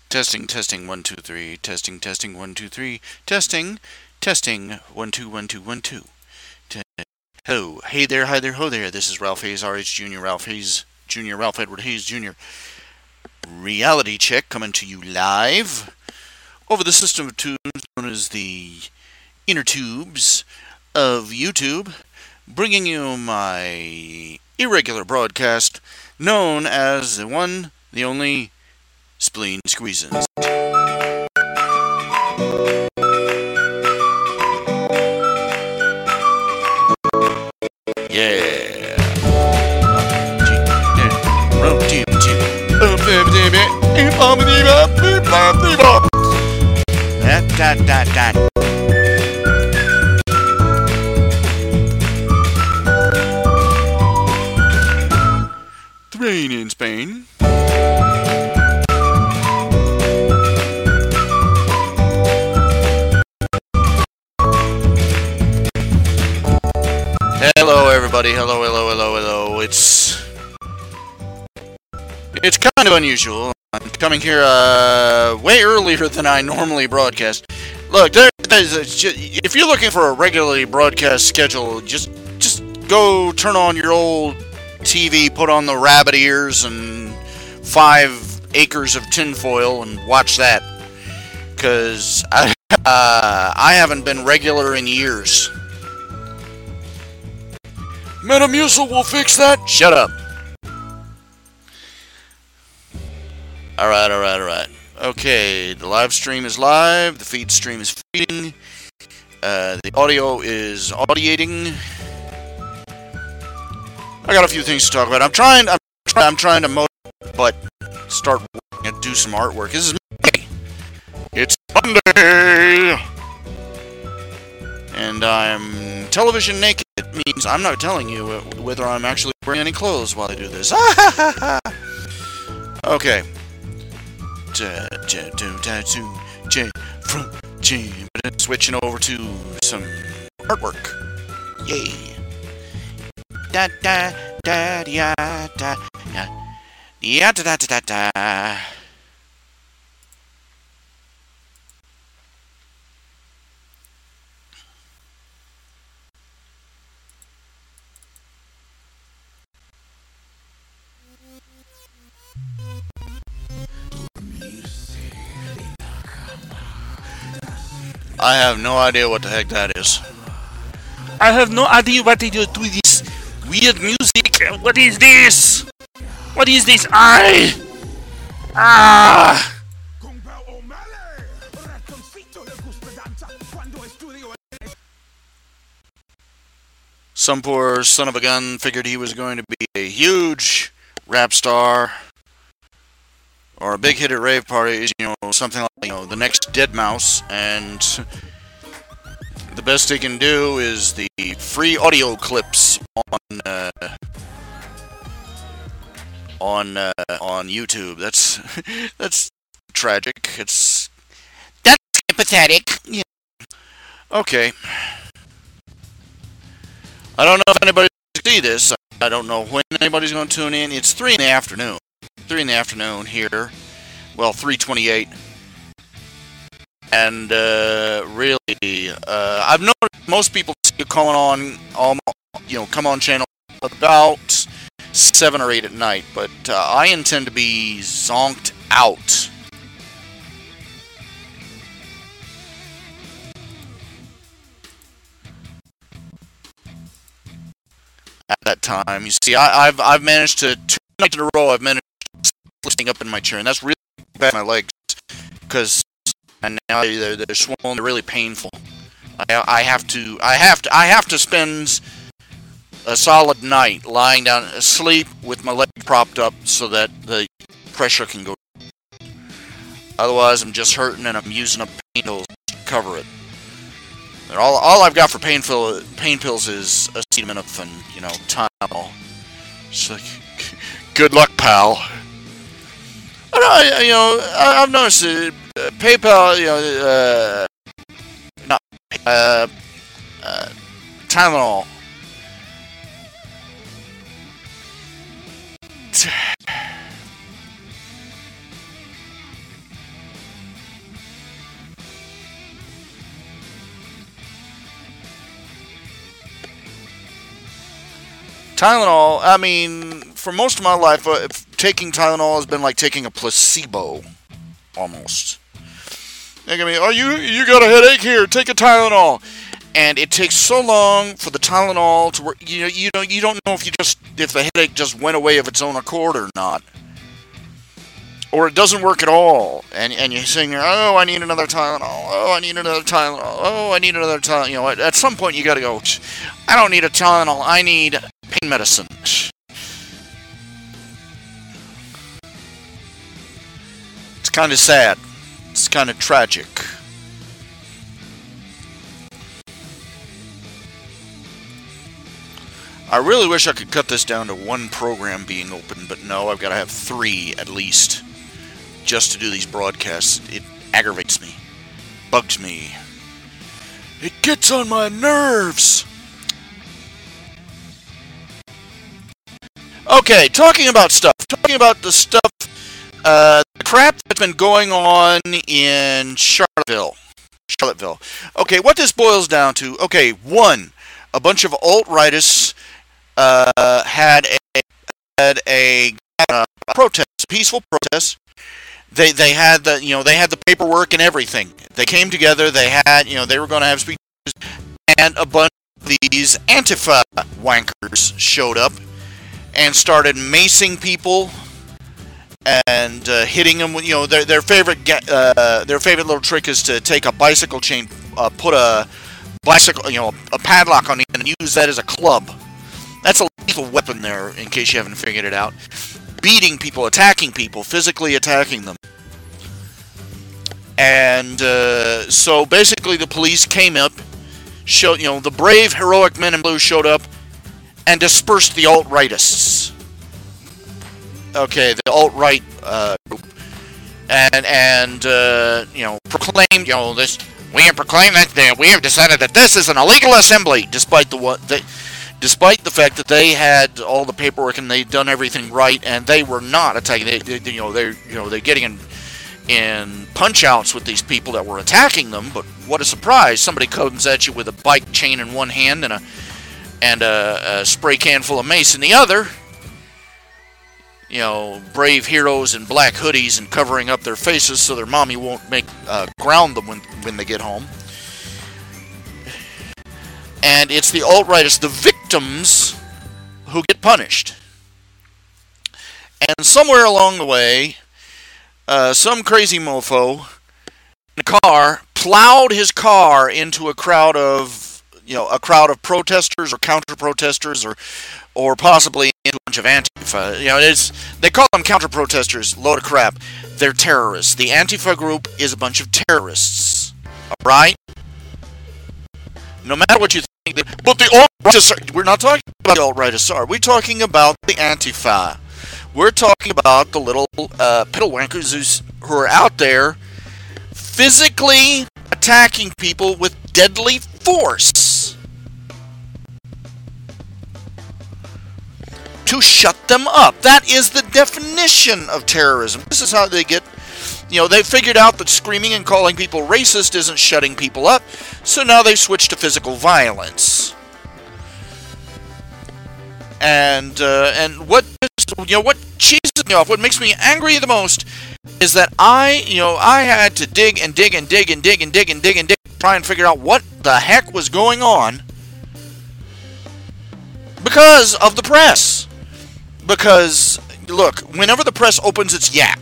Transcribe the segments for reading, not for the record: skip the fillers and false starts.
Testing, testing, 1, 2, 3. Testing, testing, 1, 2, 3. Testing, testing, 1, 2, 1, 2, 1, 2. Hello, hey there, hi there, ho there. This is Ralph Hayes, RHJunior, Ralph Hayes Jr., Ralph Edward Hayes Jr. Reality check coming to you live over the system of tubes known as the inner tubes of YouTube, bringing you my irregular broadcast known as the one, the only Spleen Squeezins. Yeah. The rain in Spain. Hello, everybody. Hello, hello, hello, hello. It's kind of unusual. I'm coming here way earlier than I normally broadcast. Look, if you're looking for a regularly broadcast schedule, just go turn on your old TV, put on the rabbit ears and 5 acres of tinfoil, and watch that. Because I haven't been regular in years. Metamucil will fix that. Shut up. Alright. Okay, the live stream is live. The feed stream is feeding. The audio is audiating. I got a few things to talk about. I'm trying to motivate, but start working and do some artwork. This is Monday. It's Monday. And I'm television naked. It means I'm not telling you whether I'm actually wearing any clothes while I do this. Okay. Switching over to some artwork. Yay. Da da da da da da da da da. I have no idea what the heck that is. I have no idea what they do with this weird music. What is this? What is this? Some poor son of a gun figured he was going to be a huge rap star or a big hit at rave parties, something like, the next Dead Mouse, and the best they can do is the free audio clips on YouTube. That's tragic. That's pathetic. Yeah. Okay. I don't know if anybody's going to see this. I don't know when anybody's going to tune in. It's 3 in the afternoon. 3 in the afternoon here. Well, 3:28. And really, I've noticed most people come on channel about 7 or 8 at night, but I intend to be zonked out. At that time, you see, I've managed to 2 nights in a row. I've managed to sitting up in my chair, and that's really bad for my legs, because now they're swollen. They're really painful. I have to spend a solid night lying down asleep with my leg propped up so that the pressure can go. Otherwise, I'm just hurting, and I'm using up pain pills to cover it. And all I've got for pain pills is acetaminophen, Tylenol. It's like, good luck, pal. I've noticed PayPal, Tylenol. Tylenol, I mean, for most of my life, taking Tylenol has been like taking a placebo, almost. They're gonna be, oh, you got a headache? Here, take a Tylenol. And it takes so long for the Tylenol to work. You don't know if the headache just went away of its own accord or not, or it doesn't work at all. And you're saying, oh, I need another Tylenol. Oh, I need another Tylenol. Oh, I need another Tylenol. At some point you got to go, I don't need a Tylenol. I need pain medicine. It's kind of sad. It's kind of tragic. I really wish I could cut this down to one program being open, but no, I've got to have 3 at least just to do these broadcasts. It aggravates me, bugs me. It gets on my nerves. Okay, talking about the stuff, the crap that's been going on in Charlottesville. Okay, what this boils down to, okay, 1, a bunch of alt-rightists had a protest, a peaceful protest. They had the paperwork and everything. They came together. They had they were going to have speeches, and a bunch of these Antifa wankers showed up and started macing people and hitting them with their favorite little trick is to take a bicycle chain, put a bicycle a padlock on it, and use that as a club. That's a lethal weapon there, in case you haven't figured it out. Beating people, attacking people, physically attacking them. And so basically the police came up, the brave, heroic men in blue showed up and dispersed the alt-rightists. Okay, the alt-right group. And proclaimed, this, we have proclaimed that we have decided that this is an illegal assembly, despite the fact that they had all the paperwork and they'd done everything right, and they were not attacking. They're getting in punch-outs with these people that were attacking them. But what a surprise! Somebody comes at you with a bike chain in one hand and a spray can full of mace in the other. Brave heroes in black hoodies and covering up their faces so their mommy won't ground them when they get home. And it's the alt-rightists, the victims, who get punished. And somewhere along the way, some crazy mofo in a car plowed his car into a crowd of protesters or counter-protesters or possibly into a bunch of Antifa. They call them counter-protesters. Load of crap. They're terrorists. The Antifa group is a bunch of terrorists. All right? No matter what you think, but the alt-rightists, we're not talking about the alt-rightists, are we? Talking about the Antifa. We're talking about the little pedal wankers who are out there physically attacking people with deadly force to shut them up. That is the definition of terrorism. This is how they get... they figured out that screaming and calling people racist isn't shutting people up, so now they switched to physical violence. And what cheeses me off, what makes me angry the most, is that I had to dig and dig and dig and dig and dig and dig and dig, try and figure out what the heck was going on because of the press. Because, look, whenever the press opens its yap,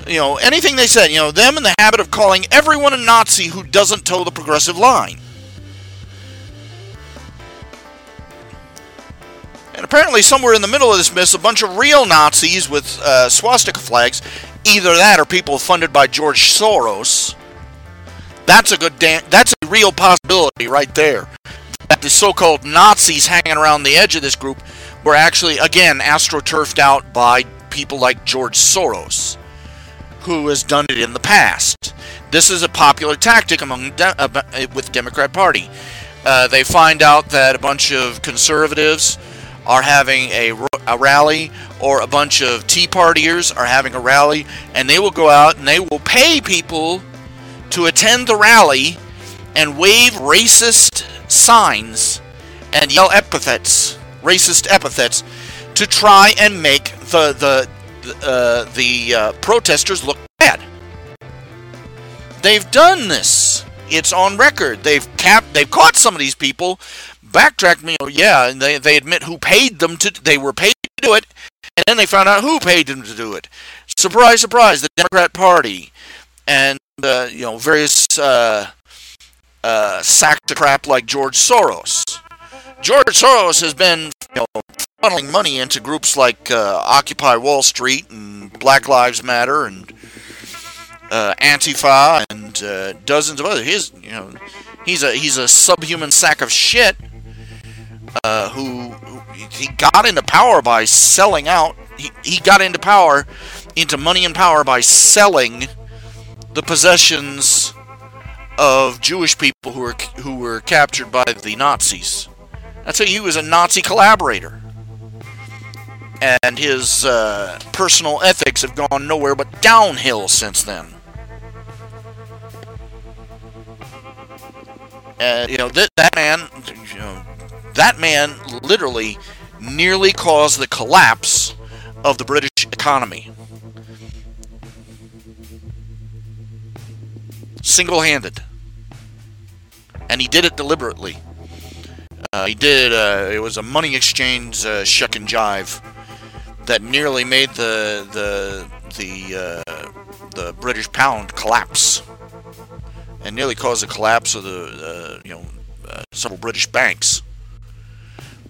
anything they said, them in the habit of calling everyone a Nazi who doesn't toe the progressive line. And apparently somewhere in the middle of this mess, a bunch of real Nazis with swastika flags, either that or people funded by George Soros. That's a real possibility right there. That the so-called Nazis hanging around the edge of this group were actually, again, astroturfed out by people like George Soros, who has done it in the past. This is a popular tactic with the Democrat Party. They find out that a bunch of conservatives are having a rally, or a bunch of Tea Partiers are having a rally, and they will go out and they will pay people to attend the rally and wave racist signs and yell epithets, racist epithets, to try and make the protesters look bad. They've done this. It's on record. They've caught some of these people. Backtracked me. Yeah, and they admit who paid them to. They were paid to do it, and then they found out who paid them to do it. Surprise, surprise! The Democrat Party, and various sacks of crap like George Soros. George Soros has been funneling money into groups like Occupy Wall Street and Black Lives Matter and Antifa and dozens of others. He's a subhuman sack of shit who he got into power by selling out. He got into money and power by selling the possessions of Jewish people who were captured by the Nazis. That's how he was a Nazi collaborator. And his personal ethics have gone nowhere but downhill since then. That man literally nearly caused the collapse of the British economy. Single-handed. And he did it deliberately. It was a money exchange shuck and jive that nearly made the British pound collapse, and nearly caused the collapse of several British banks.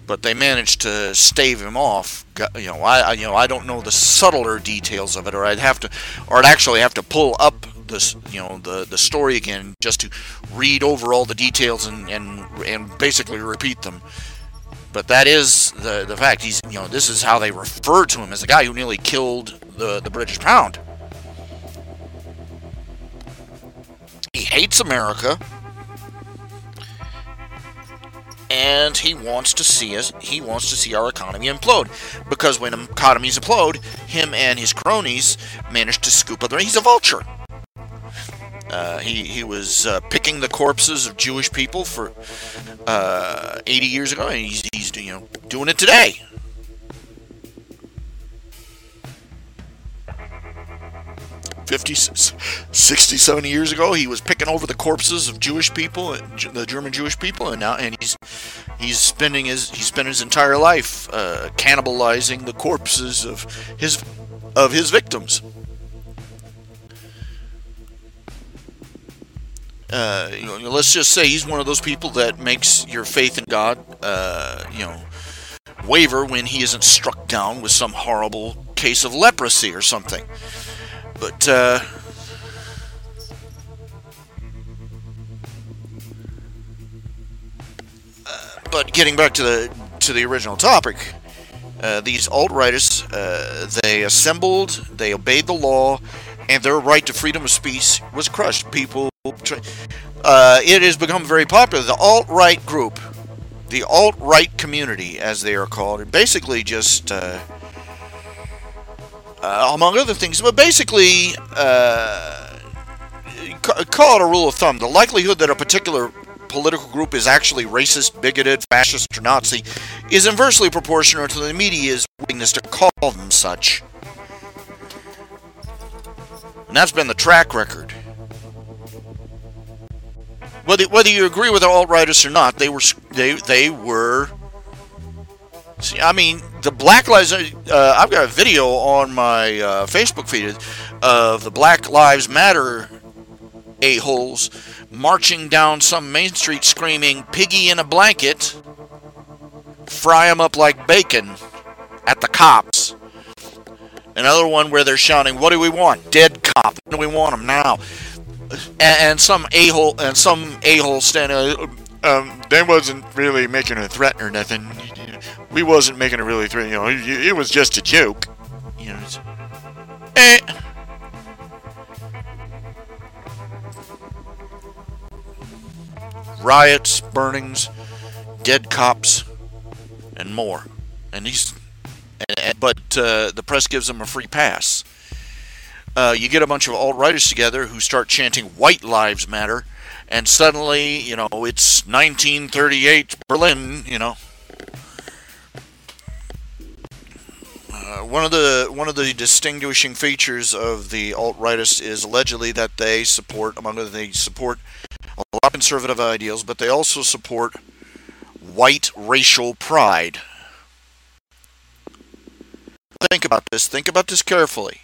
But they managed to stave him off. I don't know the subtler details of it, or I'd actually have to pull up the story again just to read over all the details and basically repeat them. But that is the fact. This is how they refer to him, as the guy who nearly killed the British pound. He hates America, and he wants to see our economy implode, because when economies implode, him and his cronies manage to scoop up. He's a vulture. He was picking the corpses of Jewish people for 80 years ago, and he's doing it today. $50, $60, $70 years ago, he was picking over the corpses of Jewish people, the German Jewish people, and he's spending his entire life cannibalizing the corpses of his victims. Let's just say he's one of those people that makes your faith in God, waver when he isn't struck down with some horrible case of leprosy or something. But getting back to the original topic, these alt-righters, they assembled, they obeyed the law, and their right to freedom of speech was crushed. People, it has become very popular. The alt-right group, the alt-right community, as they are called, are basically just, among other things, but basically, call it a rule of thumb. The likelihood that a particular political group is actually racist, bigoted, fascist, or Nazi is inversely proportional to the media's willingness to call them such. And that's been the track record. Whether you agree with the alt-righters or not, they were. See, I mean, the Black Lives. I've got a video on my Facebook feed of the Black Lives Matter a-holes marching down some main street screaming, "Piggy in a blanket, fry 'em up like bacon," at the cops. Another one where they're shouting, "What do we want? Dead cop. When do we want them now?" And some a-hole standing. They wasn't really making a threat or nothing. We wasn't making a really threat. It was just a joke. Riots, burnings, dead cops, and more. But the press gives them a free pass. You get a bunch of alt-righters together who start chanting "White Lives Matter," and suddenly, it's 1938 Berlin. One of the distinguishing features of the alt-rightists is allegedly that they support, among other things, support a lot of conservative ideals, but they also support white racial pride. Think about this. Think about this carefully.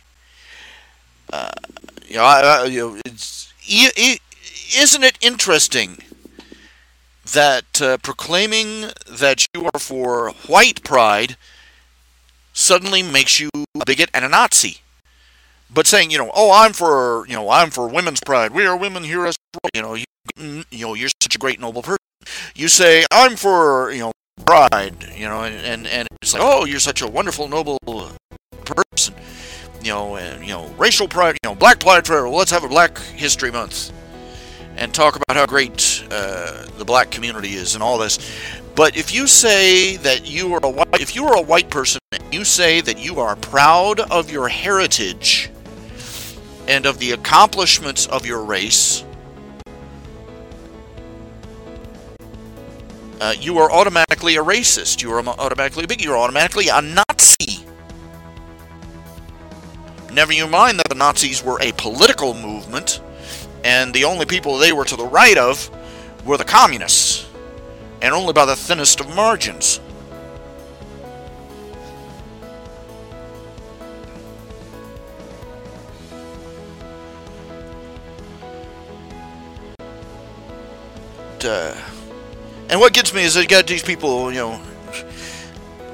Isn't it interesting that proclaiming that you are for white pride suddenly makes you a bigot and a Nazi? But saying, I'm for women's pride. We are women here as you're such a great noble person. You say I'm for pride, and it's like, oh, you're such a wonderful noble person. Racial pride, black pride forever. Well, let's have a Black History Month and talk about how great the black community is and all this. But if you say that if you are a white person and you say that you are proud of your heritage and of the accomplishments of your race, you are automatically a racist. You are automatically a bigot. You are automatically a Nazi. Never you mind that the Nazis were a political movement, and the only people they were to the right of were the communists, and only by the thinnest of margins. And what gets me is that you got these people,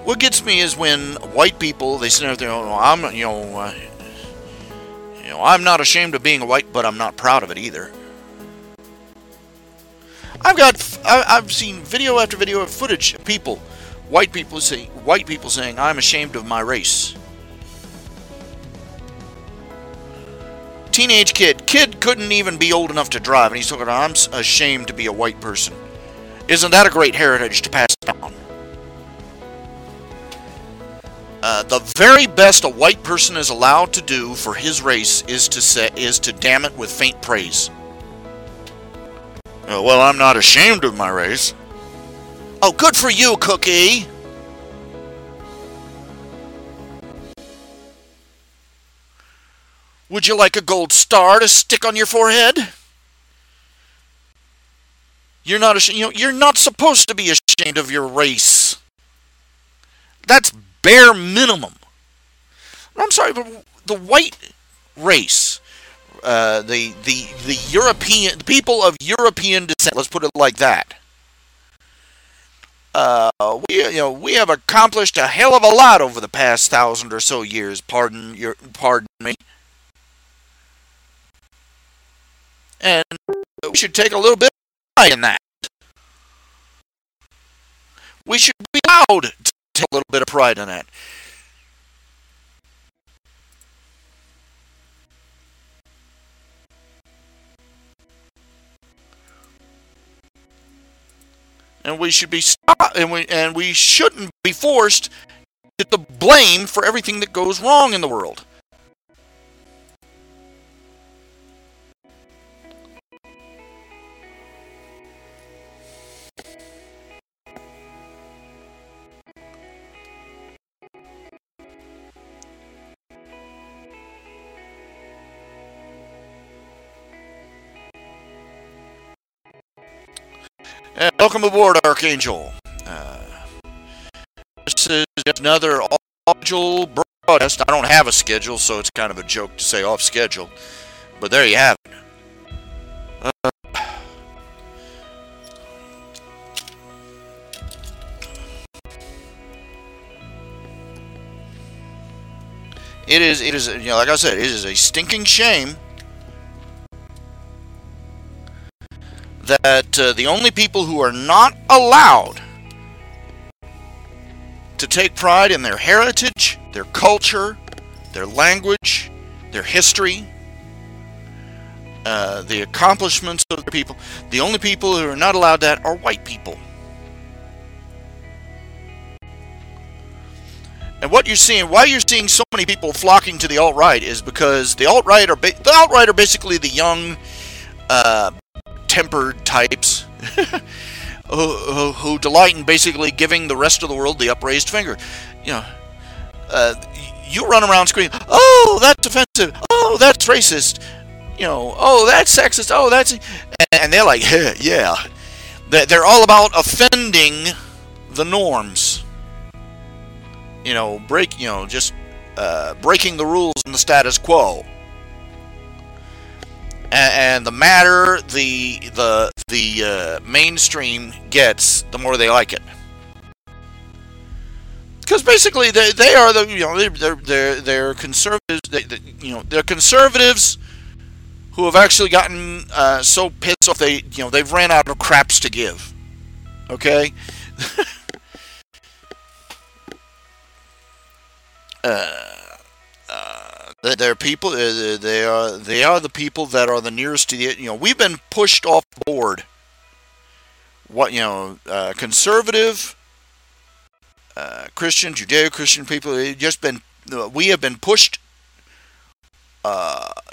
what gets me is when white people, they sit out there, I'm not ashamed of being a white, but I'm not proud of it either. I've seen video after video of footage of white people saying, I'm ashamed of my race. Teenage kid couldn't even be old enough to drive, and he's talking, I'm ashamed to be a white person. Isn't that a great heritage to pass down? The very best a white person is allowed to do for his race is to damn it with faint praise. Well, I'm not ashamed of my race. Oh, good for you, Cookie. Would you like a gold star to stick on your forehead? You're not supposed to be ashamed of your race. That's bare minimum. I'm sorry, but the white race, the European, the people of European descent, let's put it like that. We have accomplished a hell of a lot over the past 1,000 or so years. Pardon me. And we should take a little bit of pride in that. We should be allowed to take a little bit of pride in that. And we should be and we shouldn't be forced to get the blame for everything that goes wrong in the world. And welcome aboard, Archangel. This is another off-schedule broadcast. I don't have a schedule, so it's kind of a joke to say off schedule. But there you have it. It is, like I said, it is a stinking shame that the only people who are not allowed to take pride in their heritage, their culture, their language, their history, the accomplishments of the people, the only people who are not allowed that are white people. And And what you're seeing, why you're seeing so many people flocking to the alt-right, is because the alt-right are basically the young, tempered types who delight in basically giving the rest of the world the upraised finger. You know, you run around screaming, "Oh, that's offensive! Oh, that's racist! You know, oh, that's sexist! Oh, that's..." And they're like, "Yeah." They're all about offending the norms. You know, just breaking the rules and the status quo. And the madder the mainstream gets, the more they like it. Because basically they are they're conservatives. They're conservatives who have actually gotten so pissed off they've ran out of craps to give. Okay. They're people. They are the people that are the nearest to the. We've been pushed off board. Conservative, Christian, Judeo-Christian people. We have been pushed.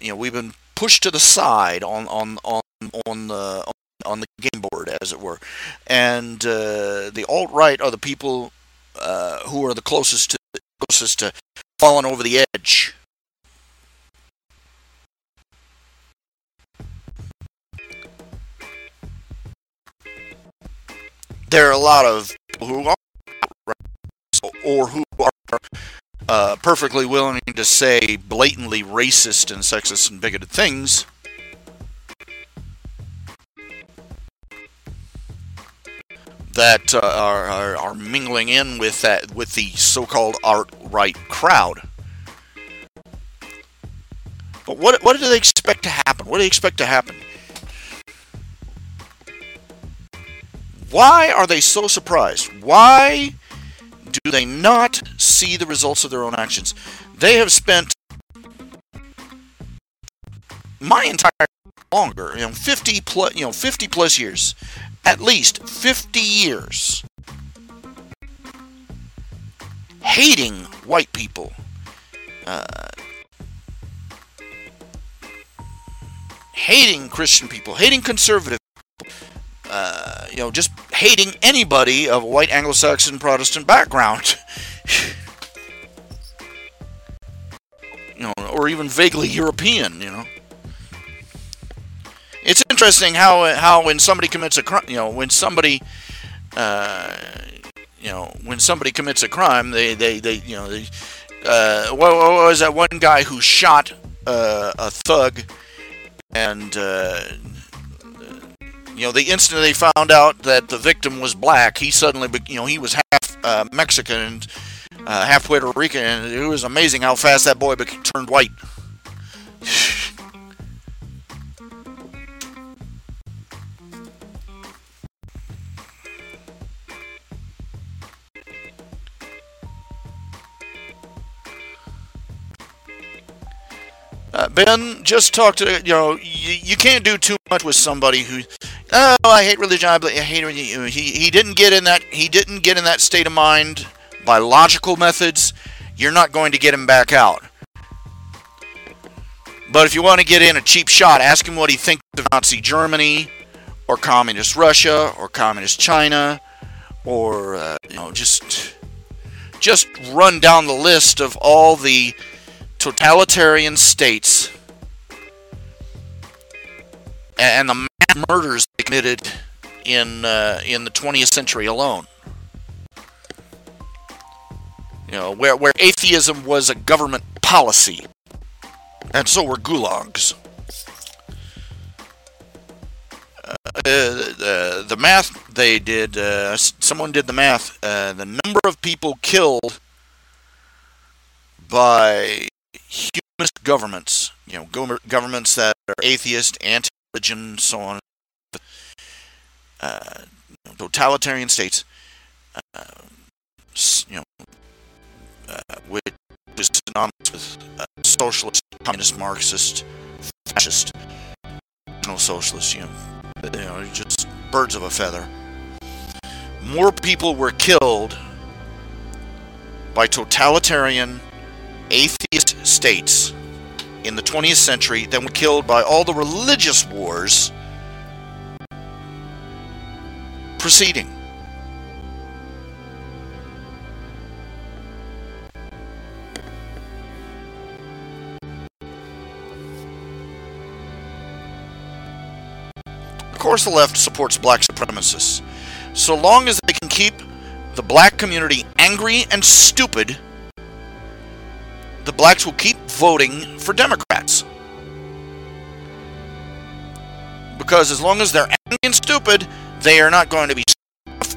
We've been pushed to the side on the game board, as it were, and the alt-right are the people who are the closest to falling over the edge. There are a lot of people who are, or who are perfectly willing to say blatantly racist and sexist and bigoted things. That are mingling in with the so-called alt-right crowd. But what do they expect to happen? What do they expect to happen? Why are they so surprised? Why do they not see the results of their own actions? They have spent my entire longer, 50 plus years, at least 50 years, hating white people, hating Christian people, hating conservative people, just hating anybody of a white Anglo-Saxon Protestant background, or even vaguely European, It's interesting how when somebody commits a crime, when somebody commits a crime, what was that one guy who shot a thug, and the instant they found out that the victim was black, he suddenly, he was half Mexican and half Puerto Rican, and it was amazing how fast that boy turned white. Ben, just talk to, you can't do too much with somebody who, oh, I hate religion, I hate religion. He didn't get in that state of mind by logical methods. You're not going to get him back out. But if you want to get in a cheap shot, ask him what he thinks of Nazi Germany, or communist Russia, or communist China, or just run down the list of all the totalitarian states and the mass murders they committed in the 20th century alone. Where atheism was a government policy, and so were gulags. The math they did, someone did the math. The number of people killed by humanist governments, governments that are atheist, anti-religion, so on, totalitarian states, which is synonymous with socialist, communist, Marxist, fascist, socialist, just birds of a feather. More people were killed by totalitarian, atheist states in the 20th century than were killed by all the religious wars preceding. Of course, the left supports black supremacists. So long as they can keep the black community angry and stupid, the blacks will keep voting for Democrats. Because as long as they're angry and stupid, they are not going to be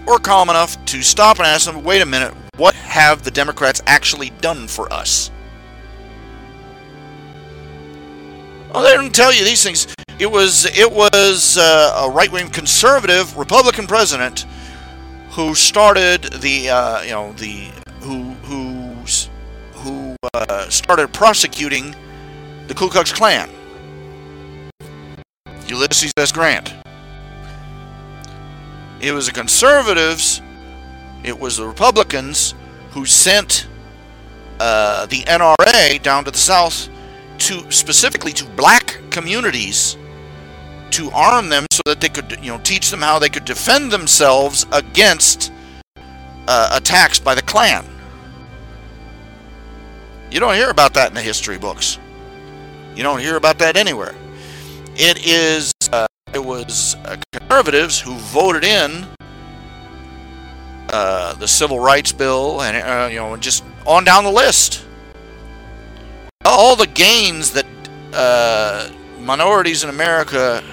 or calm enough to stop and ask them, wait a minute, what have the Democrats actually done for us? Well, they didn't tell you these things. It was a right-wing conservative Republican president who started who started prosecuting the Ku Klux Klan. Ulysses S. Grant. It was the conservatives, it was the Republicans who sent the NRA down to the South specifically to black communities to arm them so that they could, teach them how they could defend themselves against attacks by the Klan. You don't hear about that in the history books. You don't hear about that anywhere. It was conservatives who voted in the Civil Rights Bill and just on down the list. All the gains that minorities in America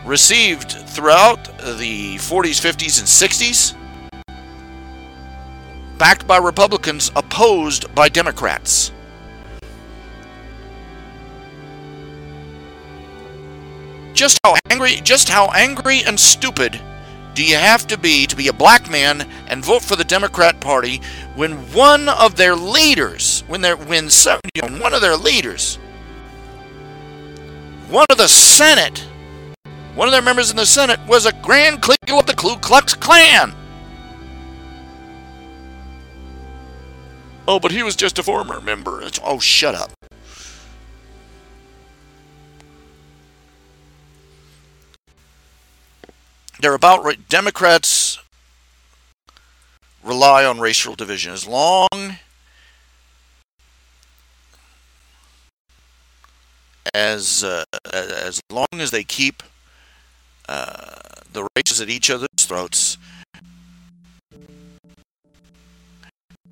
received throughout the 40s, 50s, and 60s, backed by Republicans, opposed by Democrats. Just how angry and stupid do you have to be a black man and vote for the Democrat Party when one of their leaders, one of the Senate, one of their members in the Senate was a Grand Clique of the Ku Klux Klan? Oh, but he was just a former member. Oh, shut up. Democrats rely on racial division as long as they keep the races at each other's throats,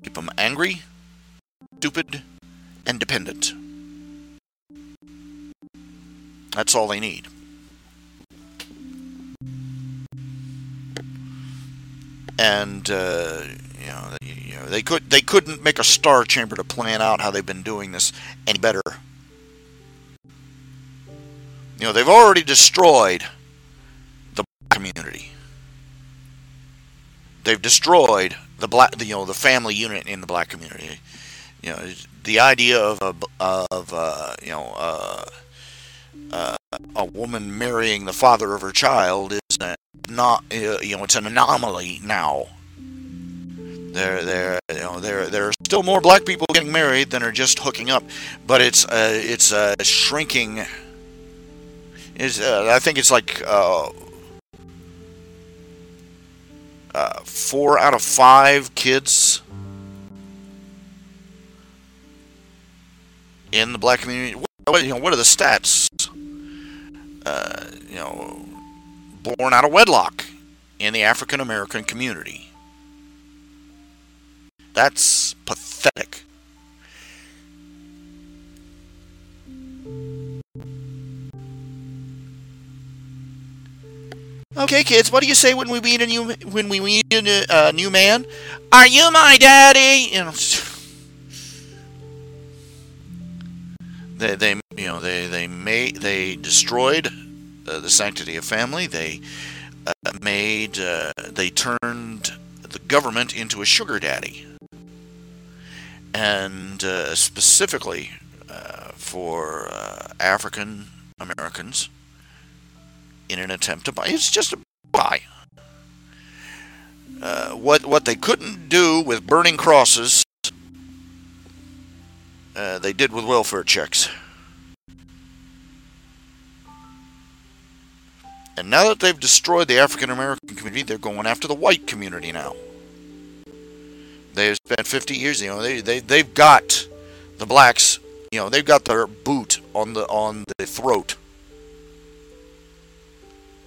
keep them angry, stupid, and dependent. That's all they need. And they couldn't make a star chamber to plan out how they've been doing this any better. They've already destroyed the black community. They've destroyed the family unit in the black community. The idea of a woman marrying the father of her child is not, it's an anomaly now. There are still more black people getting married than are just hooking up, but it's shrinking. I think it's like 4 out of 5 kids in the black community. What are the stats? Born out of wedlock in the African American community. That's pathetic. Okay, kids, what do you say when we meet a new man? Are you my daddy? They destroyed the sanctity of family. They turned the government into a sugar daddy, and specifically for African Americans, in an attempt to buy. It's just a buy. What they couldn't do with burning crosses they did with welfare checks. And now that they've destroyed the African American community, they're going after the white community now. They've spent 50 years, they've got the blacks, they've got their boot on the throat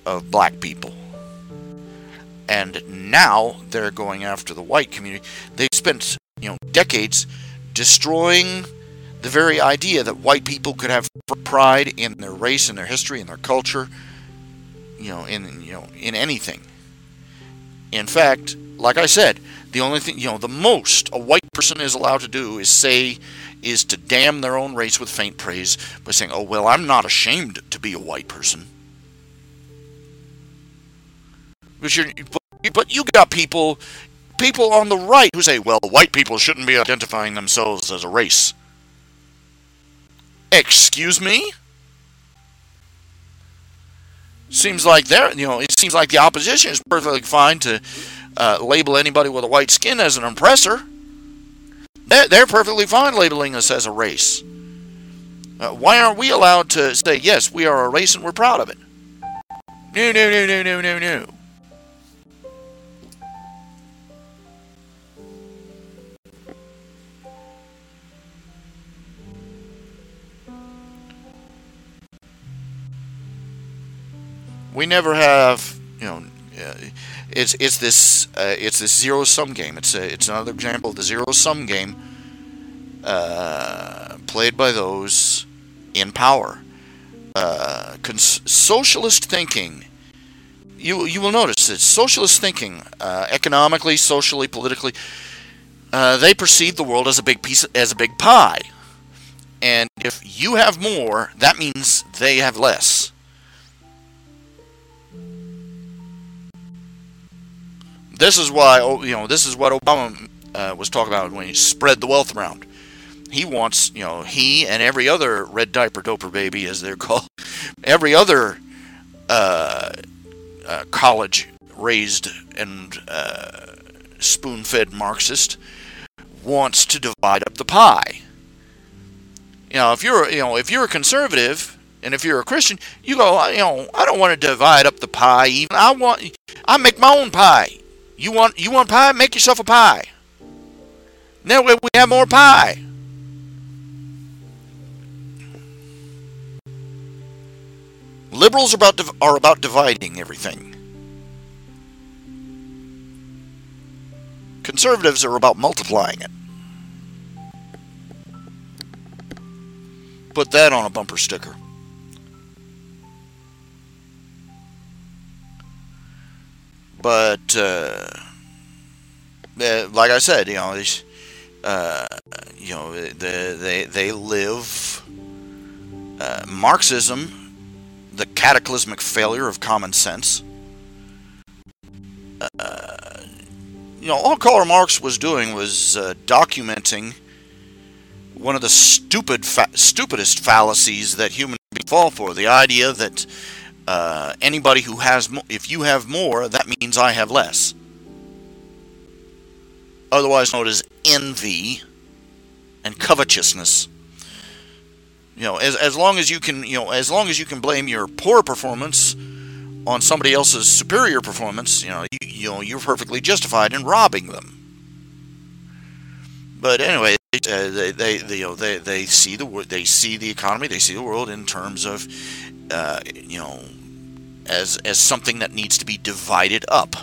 of black people. And now they're going after the white community. They've spent, decades destroying the very idea that white people could have pride in their race and their history and their culture, in anything. In fact, like I said, the only thing, the most a white person is allowed to do is to damn their own race with faint praise by saying, "Oh well, I'm not ashamed to be a white person." But you got people on the right who say, "Well, white people shouldn't be identifying themselves as a race." Excuse me? Seems like it seems like the opposition is perfectly fine to label anybody with a white skin as an oppressor. They're perfectly fine labeling us as a race. Why aren't we allowed to say, yes, we are a race and we're proud of it? No, no, no, no, no, no, no. We never have, it's this zero sum game. It's another example of the zero sum game played by those in power. Socialist thinking. You will notice that socialist thinking, economically, socially, politically, they perceive the world as a big pie, and if you have more, that means they have less. This is why, this is what Obama was talking about when he spread the wealth around. He wants, he and every other red diaper doper baby, as they're called, every other college-raised and spoon-fed Marxist wants to divide up the pie. If you're a conservative and if you're a Christian, you go, I don't want to divide up the pie. Even I make my own pie. You want pie? Make yourself a pie. That way we have more pie. Liberals are about dividing everything. Conservatives are about multiplying it. Put that on a bumper sticker. But like I said, they live Marxism, the cataclysmic failure of common sense. All Karl Marx was doing was documenting one of the stupidest fallacies that human beings fall for. The idea that anybody who has, if you have more, that means I have less. Otherwise known as envy and covetousness. As long as you can blame your poor performance on somebody else's superior performance, you're perfectly justified in robbing them. But anyway, they see the economy, they see the world in terms of as something that needs to be divided up,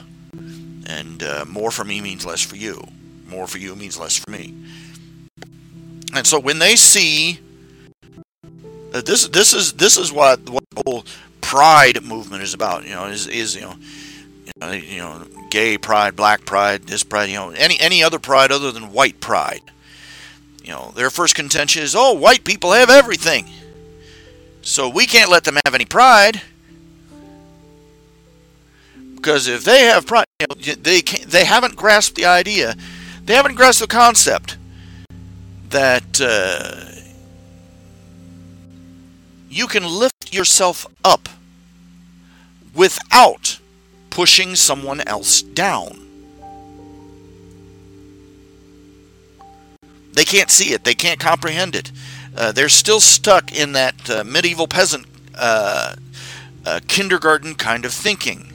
and more for me means less for you. More for you means less for me. And so when they see this is what the whole pride movement is about. Gay pride, black pride, this pride. Any other pride other than white pride. Their first contention is, oh, white people have everything, so we can't let them have any pride. Because if they have pride, they haven't grasped the idea, they haven't grasped the concept that you can lift yourself up without pushing someone else down. They can't see it. They can't comprehend it. They're still stuck in that medieval peasant kindergarten kind of thinking.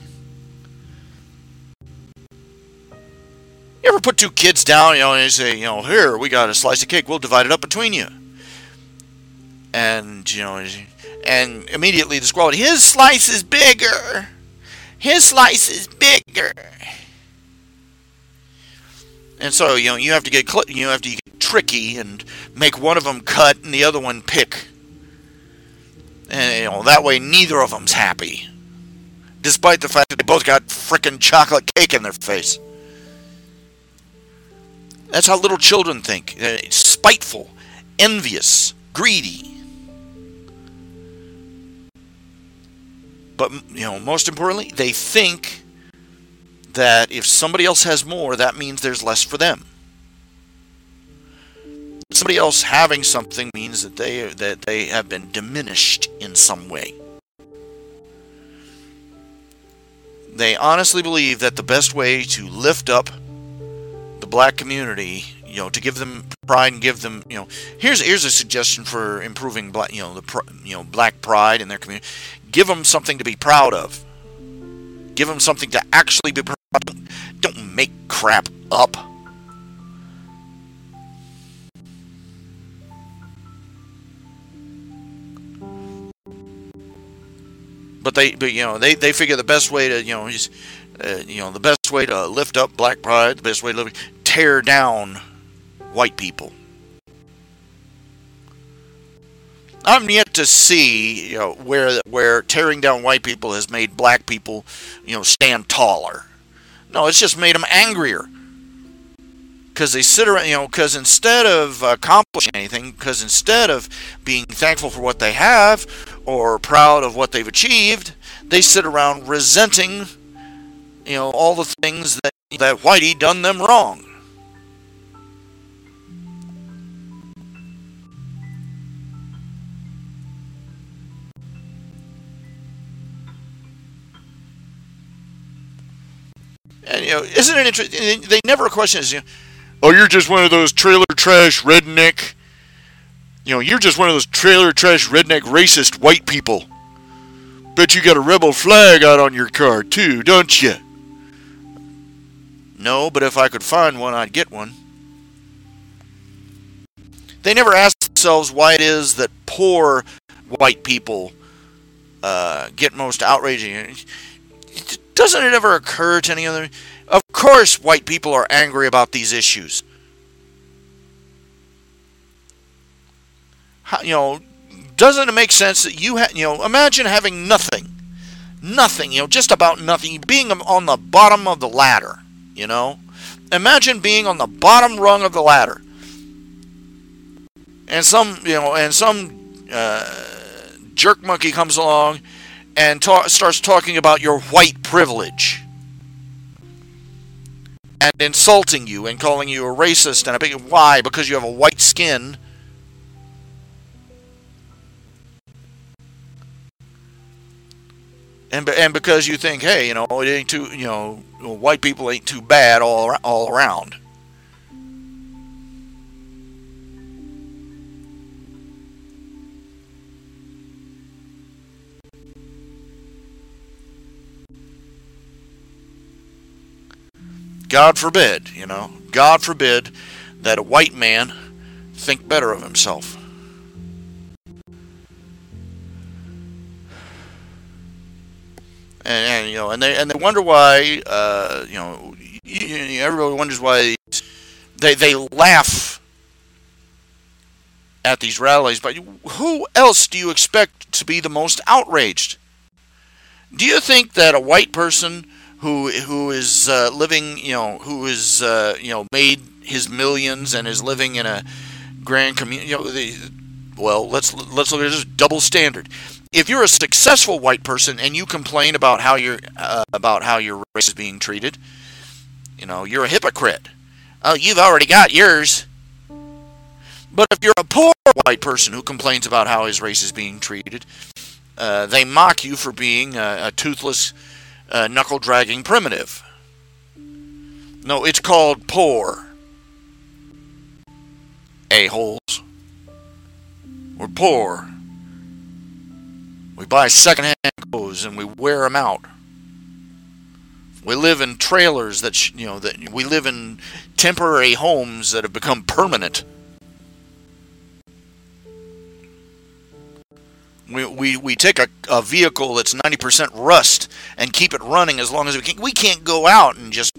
You ever put two kids down, and they say, here, we got a slice of cake, we'll divide it up between you. And, and immediately the squirrel, his slice is bigger. His slice is bigger. And so, you have to get tricky and make one of them cut and the other one pick. And, that way neither of them's happy. Despite the fact that they both got frickin' chocolate cake in their face. That's how little children think. Spiteful, envious, greedy. But, most importantly, they think that if somebody else has more, that means there's less for them. Somebody else having something means that they have been diminished in some way. They honestly believe that the best way to lift up the black community, to give them pride and give them, here's a suggestion for improving black, black pride in their community. Give them something to be proud of. Give them something to actually be proud of. Don't make crap up. But they figure the best way to, the best way to lift up black pride, the best way to tear down white people. I'm yet to see, where tearing down white people has made black people, stand taller. No, it's just made them angrier. Because they sit around, because instead of accomplishing anything, because instead of being thankful for what they have or proud of what they've achieved, they sit around resenting, all the things that Whitey done them wrong. And, isn't it interesting? They never question this, oh, you're just one of those trailer trash redneck, you're just one of those trailer trash redneck racist white people. Bet you got a rebel flag out on your car too, don't you? No, but if I could find one, I'd get one. They never ask themselves why it is that poor white people get most outraged. Doesn't it ever occur to any other? Of course white people are angry about these issues. Doesn't it make sense that imagine having nothing, just about nothing, being on the bottom of the ladder, Imagine being on the bottom rung of the ladder. And some jerk monkey comes along and starts talking about your white privilege and insulting you and calling you a racist and why? Because you have a white skin. And because you think, hey, it ain't too, white people ain't too bad all around. God forbid, God forbid that a white man think better of himself. And they wonder why, everybody wonders why they laugh at these rallies. But who else do you expect to be the most outraged? Do you think that a white person who is living, who is made his millions and is living in a grand community, well, let's look at this double standard. If you're a successful white person and you complain about how your race is being treated, you're a hypocrite. Oh, you've already got yours. But if you're a poor white person who complains about how his race is being treated, they mock you for being a toothless, knuckle-dragging primitive. No, it's called poor. a-holes. We're poor. We buy secondhand clothes and we wear them out. We live in trailers that we live in temporary homes that have become permanent. We take a vehicle that's 90% rust and keep it running as long as we can. We can't go out and just,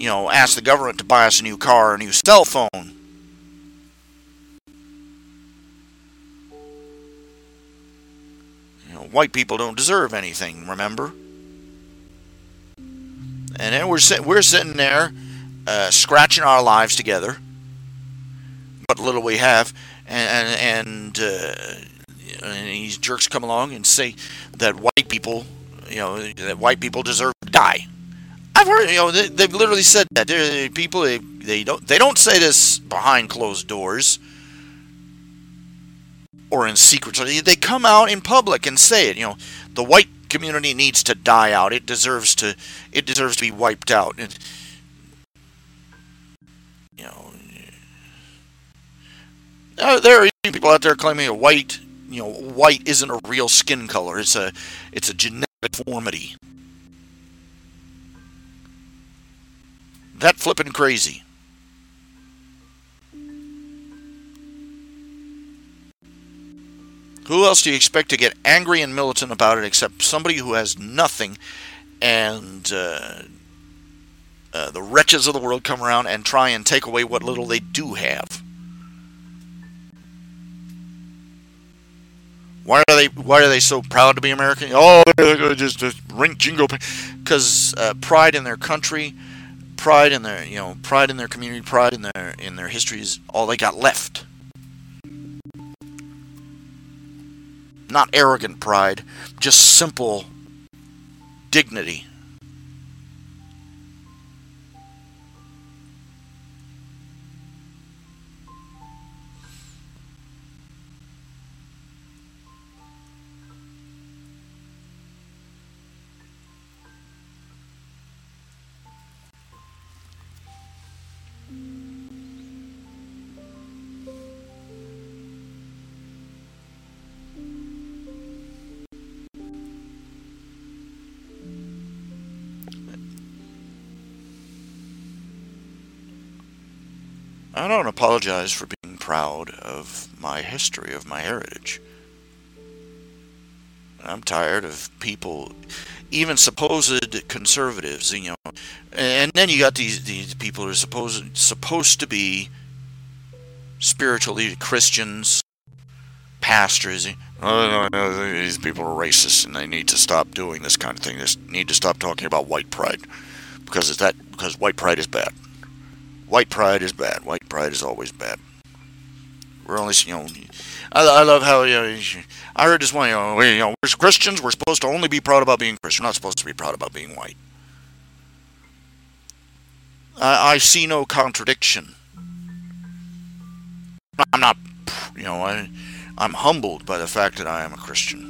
ask the government to buy us a new car or a new cell phone. White people don't deserve anything, remember? And then we're sitting there, scratching our lives together, what little we have, and these jerks come along and say that white people deserve to die. I've heard, they've literally said that. People, they don't say this behind closed doors or in secret. They come out in public and say it. The white community needs to die out. It deserves to be wiped out. And, there are people out there claiming white isn't a real skin color. It's a genetic deformity. That flippin' crazy. Who else do you expect to get angry and militant about it except somebody who has nothing, and the wretches of the world come around and try and take away what little they do have? Why are they so proud to be American? Oh, just ring jingle, because pride in their country, pride in their community, pride in their history is all they got left. Not arrogant pride, just simple dignity. I don't apologize for being proud of my history, of my heritage. I'm tired of people, even supposed conservatives, and then you got these people who are supposed to be spiritually Christians, pastors. Oh, no, these people are racist and they need to stop doing this kind of thing. They need to stop talking about white pride because white pride is bad. White pride is bad. White pride is always bad. We're only, I love how, I heard this one, we're Christians, we're supposed to only be proud about being Christian. We're not supposed to be proud about being white. I see no contradiction. I'm not, I'm humbled by the fact that I am a Christian.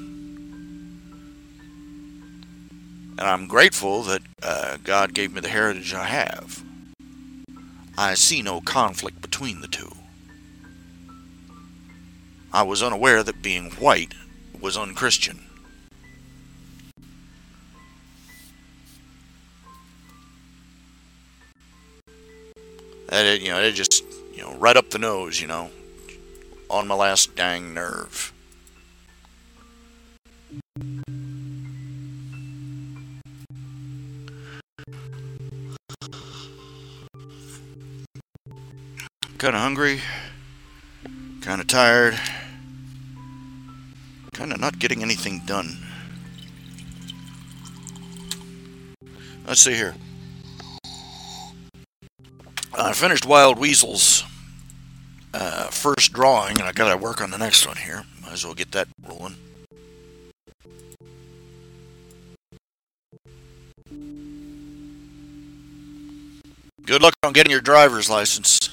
And I'm grateful that God gave me the heritage I have. I see no conflict between the two. I was unaware that being white was unchristian. It just, right up the nose, on my last dang nerve. Kind of hungry, kind of tired, kind of not getting anything done. Let's see here. I finished Wild Weasel's first drawing, and I gotta work on the next one here. Might as well get that rolling. Good luck on getting your driver's license.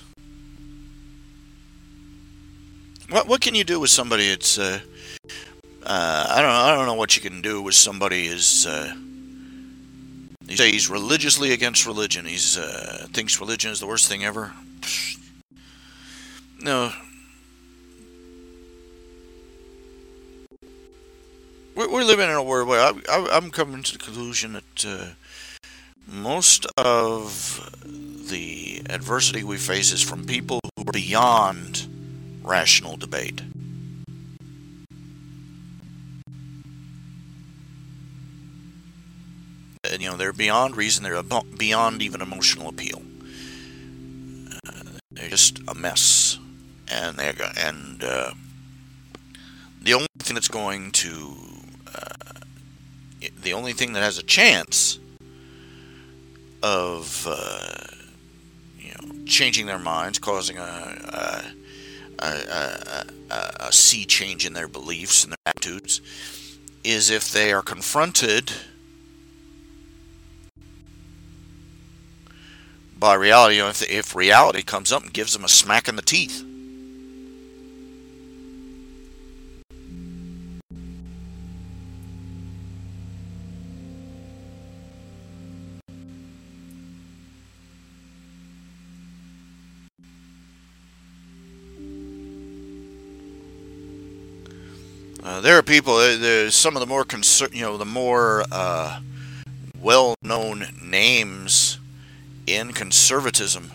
What can you do with somebody that's I don't know what you can do with somebody who's you say he's religiously against religion. He's thinks religion is the worst thing ever. No, we're living in a world where I'm coming to the conclusion that most of the adversity we face is from people who are beyond rational debate. And, they're beyond reason. They're beyond even emotional appeal. They're just a mess, and the only thing that's going to the only thing that has a chance of changing their minds, causing a sea change in their beliefs and their attitudes, is if they are confronted by reality. If reality comes up and gives them a smack in the teeth. There are people. There's some of the more the more well-known names in conservatism.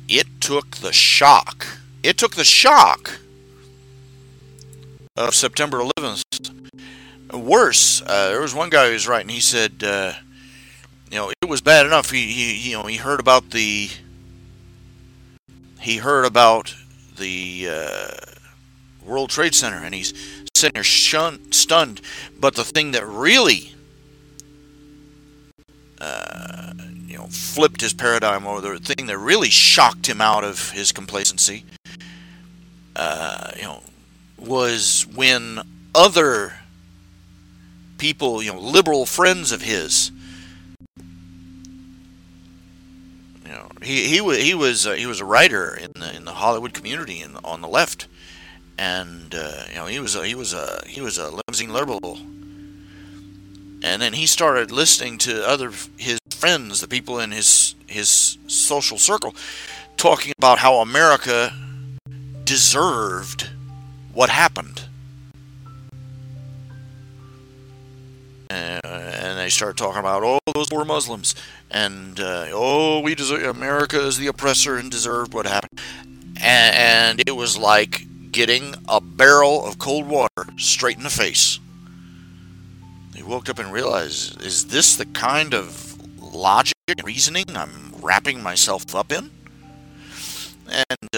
It took the shock. It took the shock of September 11th. Worse, there was one guy who was writing. He said, it was bad enough. He heard about the World Trade Center, and he's sitting there stunned. But the thing that really, flipped his paradigm, or the thing that really shocked him out of his complacency, was when other people, liberal friends of his, he was a writer in the Hollywood community on the left. And he was a limousine liberal, and then he started listening to his friends, the people in his social circle, talking about how America deserved what happened, and they started talking about those poor Muslims, and we deserve, America is the oppressor and deserved what happened, and it was like getting a barrel of cold water straight in the face. He woke up and realized, is this the kind of logic and reasoning I'm wrapping myself up in? And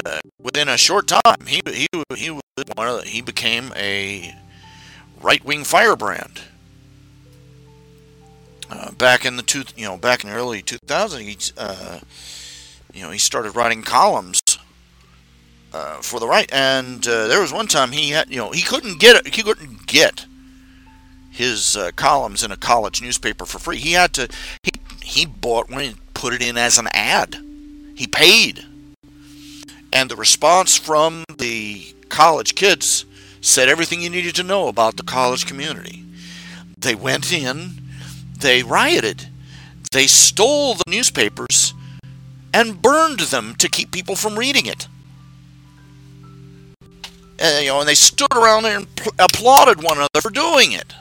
within a short time, he became a right-wing firebrand. Back in the early 2000s, he started writing columns for the right, and there was one time he couldn't get his columns in a college newspaper for free. He bought one and put it in as an ad. He paid, and the response from the college kids said everything you needed to know about the college community. They went in, they rioted, they stole the newspapers and burned them to keep people from reading it. And they stood around there and applauded one another for doing it.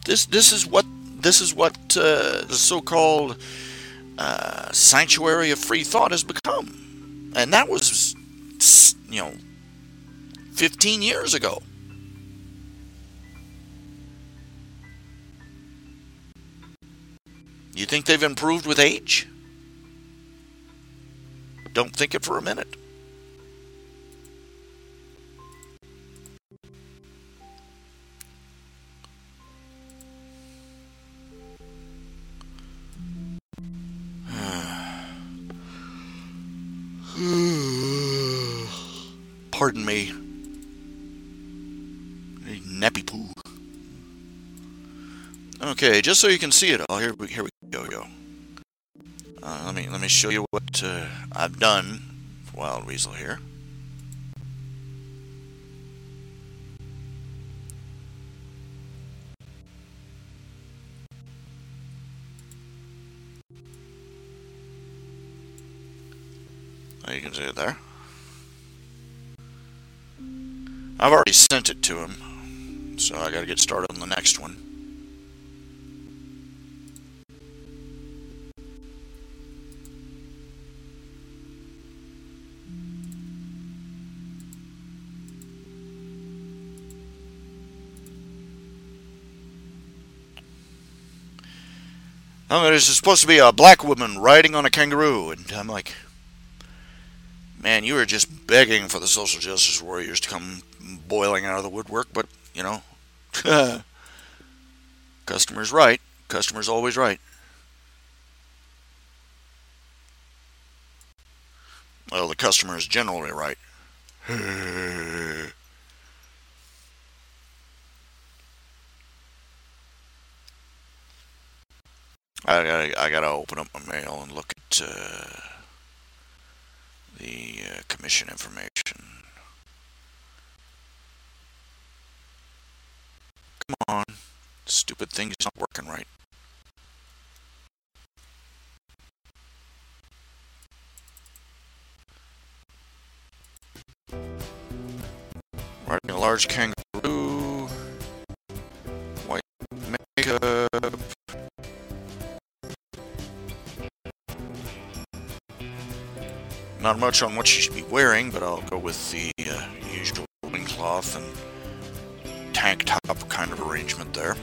This is what the so-called sanctuary of free thought has become, and that was 15 years ago. You think they've improved with age? Don't think it for a minute. Pardon me. Nappy poo. Okay, just so you can see it all, here we go. Let me show you what I've done for Wild Weasel here. You can see it there. I've already sent it to him, so I gotta get started on the next one. Oh, there's supposed to be a black woman riding on a kangaroo, and I'm like, man, you are just begging for the social justice warriors to come boiling out of the woodwork, but, you know, customer's right. Customer's always right. Well, the customer is generally right. I gotta open up my mail and look at the commission information. Come on, stupid thing's not working right. Riding a large kangaroo, white makeup. Not much on what she should be wearing, but I'll go with the usual loincloth and tank top kind of arrangement there.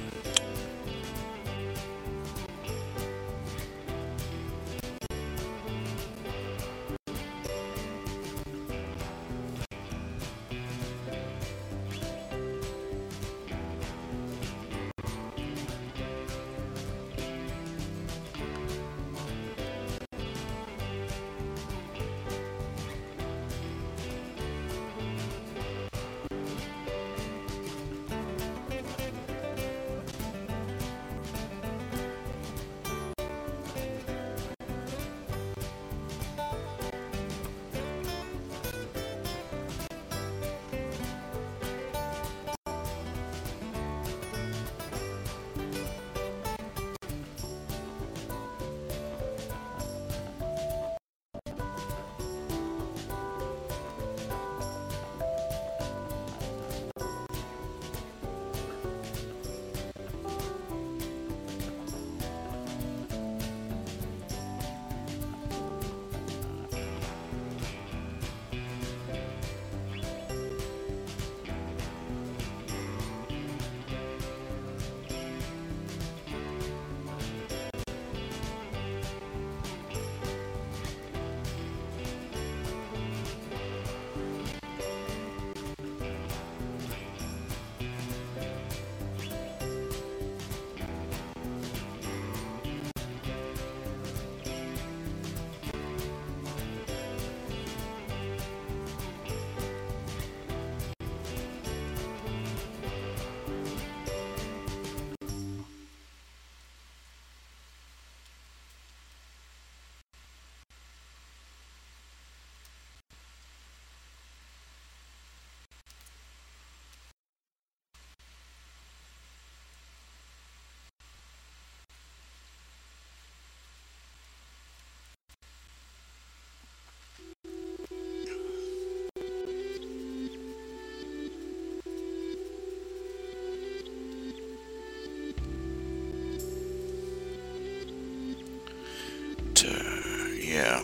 Yeah.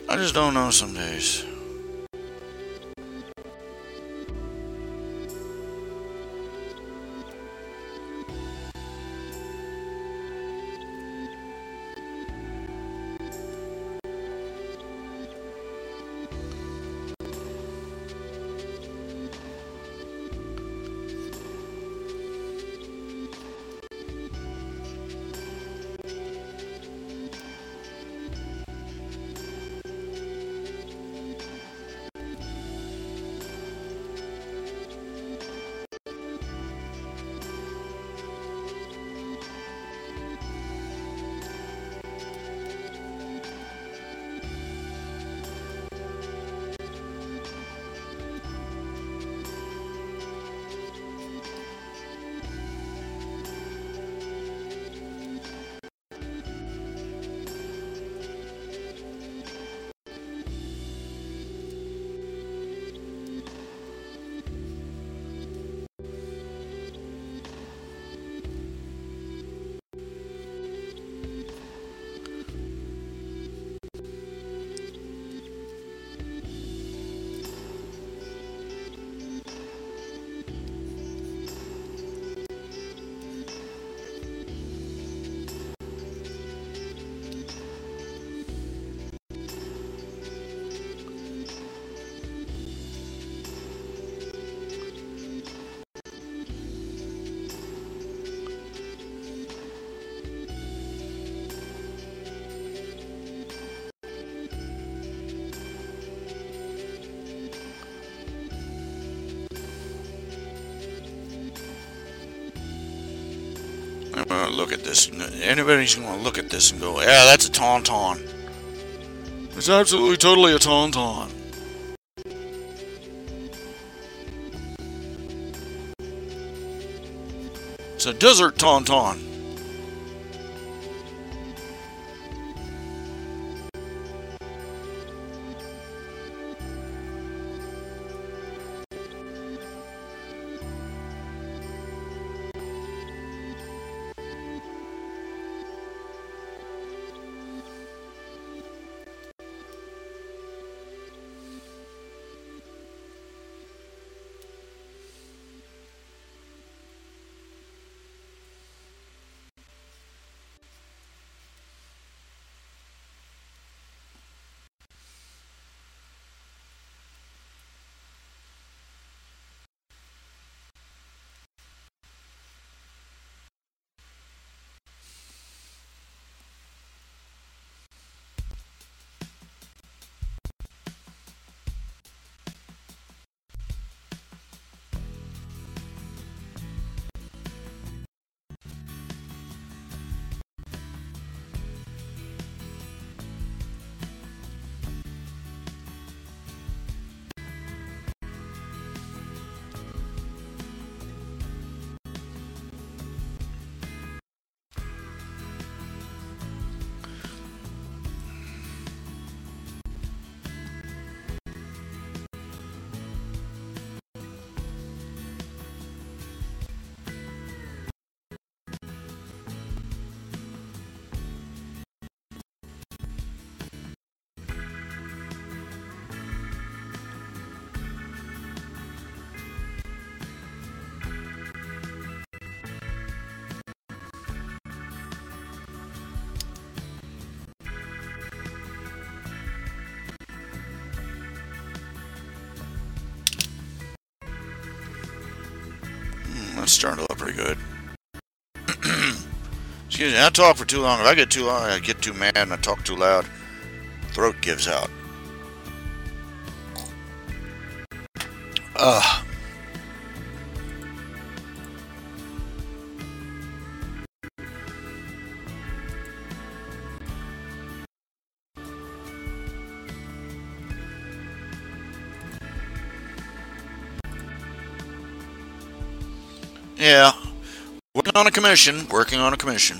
I just don't know some days. Look at this. Anybody's gonna look at this and go, yeah, that's a tauntaun. It's absolutely, totally a tauntaun. It's a desert tauntaun. That's starting to look pretty good. Excuse me, I talk for too long. If I get too long, I get too mad and I talk too loud. Throat gives out. Yeah. Working on a commission. Working on a commission.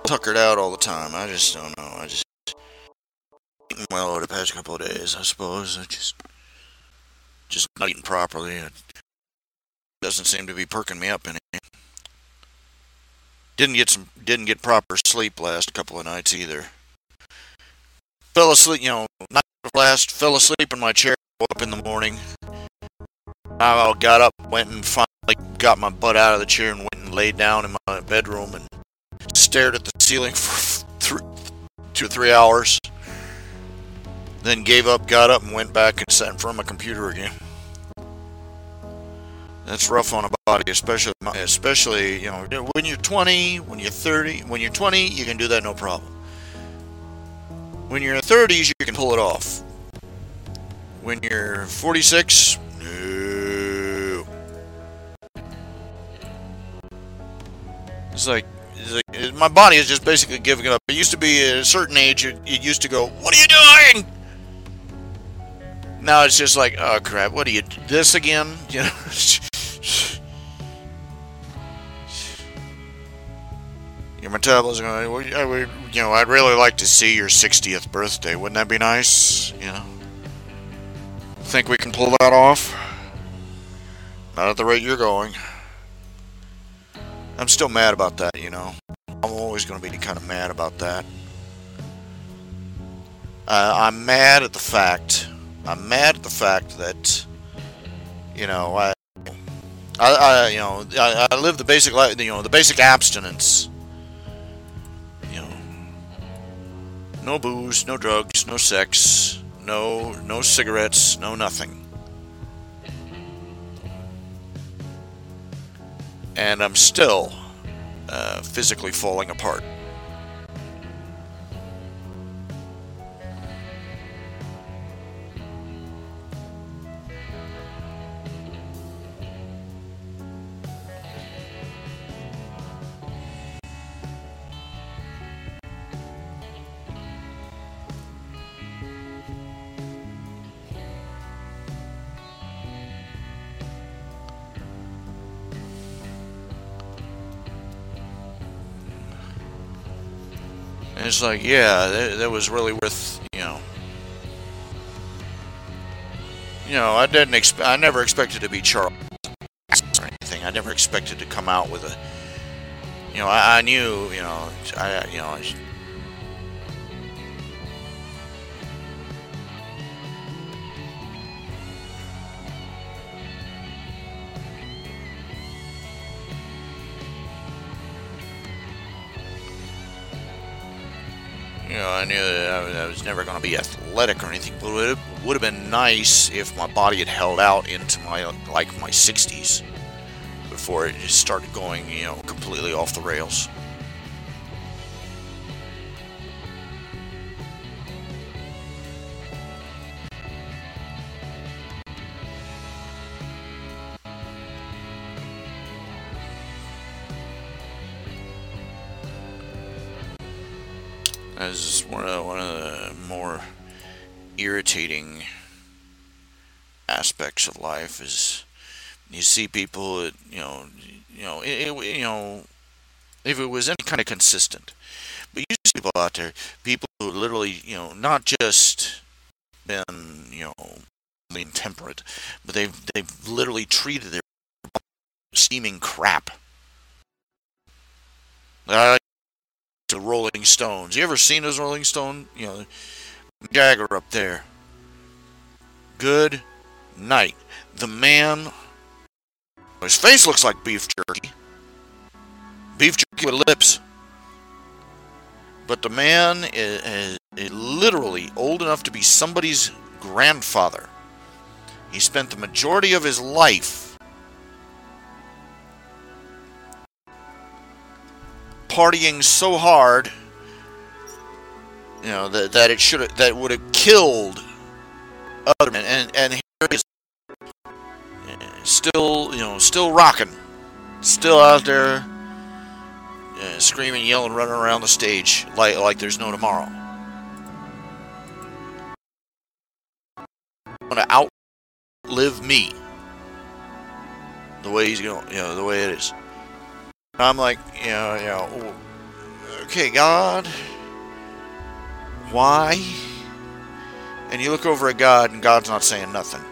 Tuckered out all the time. I just don't know. I just eating well over the past couple of days, I suppose. I just not eating properly. It doesn't seem to be perking me up any. Didn't get proper sleep last couple of nights either. Fell asleep, night last, fell asleep in my chair, woke up in the morning. I got up, went and finally got my butt out of the chair and went and laid down in my bedroom and stared at the ceiling for 2 or 3 hours. Then gave up, got up, and went back and sat in front of my computer again. That's rough on a body, especially when you're 20, when you're 30. When you're 20, you can do that no problem. When you're in your 30s, you can pull it off. When you're 46, no. It's like my body is just basically giving up. It used to be at a certain age, it used to go, "What are you doing?" Now it's just like, "Oh crap, what are you, this again?" Your metabolism, I'd really like to see your 60th birthday. Wouldn't that be nice? Think we can pull that off? Not at the rate you're going. I'm still mad about that, I'm always going to be kind of mad about that. I'm mad at the fact that, I live the basic life, the basic abstinence. No booze, no drugs, no sex, no cigarettes, no nothing. And I'm still physically falling apart. it's like, yeah, that was really worth, I never expected to be Charles or anything. I never expected to come out with a, I knew, I knew that I was never going to be athletic or anything, but it would have been nice if my body had held out into my 60s before it just started going, completely off the rails. As one of the more irritating aspects of life is you see people that if it was any kind of consistent, but you see people out there, people who literally not just been intemperate, but they've literally treated their steaming crap. The Rolling Stones. You ever seen those Rolling Stone? Jagger up there. Good night. The man, his face looks like beef jerky. Beef jerky with lips. But the man is literally old enough to be somebody's grandfather. He spent the majority of his life partying so hard, that would have killed other men, and here he is, still rocking, still out there, screaming, yelling, running around the stage like there's no tomorrow. Going to outlive me. The way he's going, the way it is. I'm like, okay, God, why? And you look over at God, and God's not saying nothing.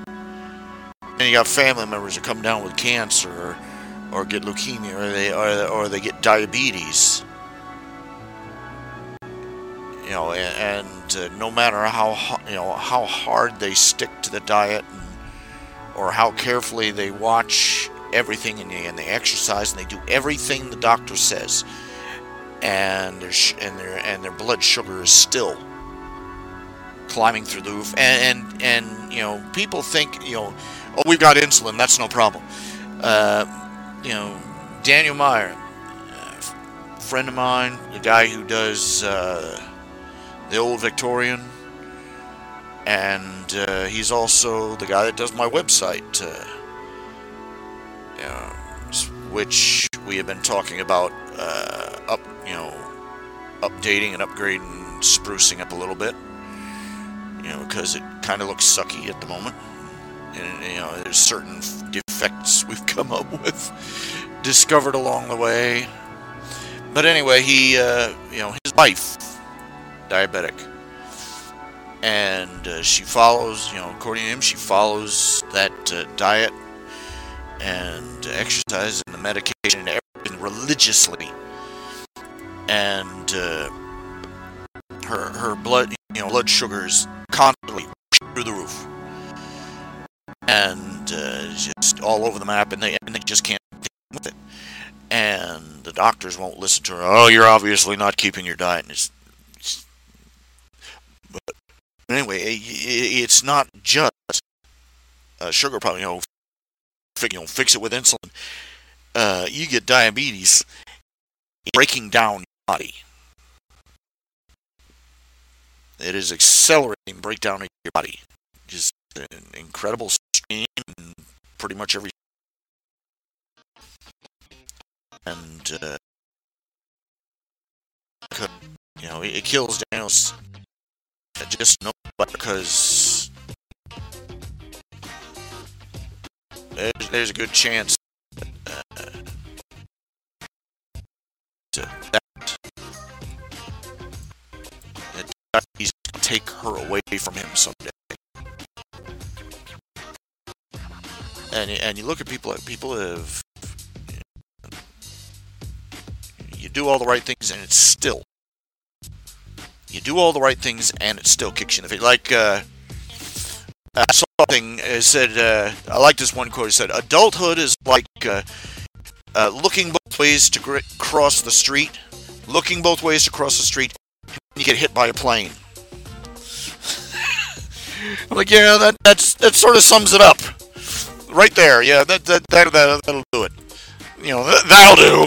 And you got family members that come down with cancer, or get leukemia, or they get diabetes. And no matter how hard they stick to the diet, or how carefully they watch everything, and they exercise, and they do everything the doctor says, and their blood sugar is still climbing through the roof, and people think, oh, we've got insulin, that's no problem. Daniel Meyer, a friend of mine, the guy who does the Old Victorian, and he's also the guy that does my website, which we have been talking about updating and upgrading, sprucing up a little bit, because it kind of looks sucky at the moment, and there's certain defects we've come up with, discovered along the way. But anyway, he, his wife, diabetic. And she follows, according to him, she follows that diet and exercise and the medication and everything religiously. And her blood, blood sugars constantly through the roof, and just all over the map, and they just can't deal with it. And the doctors won't listen to her. Oh, you're obviously not keeping your diet. And but anyway, it's not just a sugar problem. Fix it with insulin. You get diabetes, breaking down your body. It is accelerating breakdown of your body. Just an incredible strain in pretty much every. And it kills Daniels. Just no, because there's a good chance take her away from him someday. And you look at people have, you do all the right things and it's still, you do all the right things and it still kicks you in the face. Like, I saw something, it said, I like this one quote, it said, adulthood is like looking both ways to cross the street, looking both ways to cross the street, and you get hit by a plane. I'm like, yeah, that sort of sums it up. Right there, yeah, that'll do it. You know, that'll do.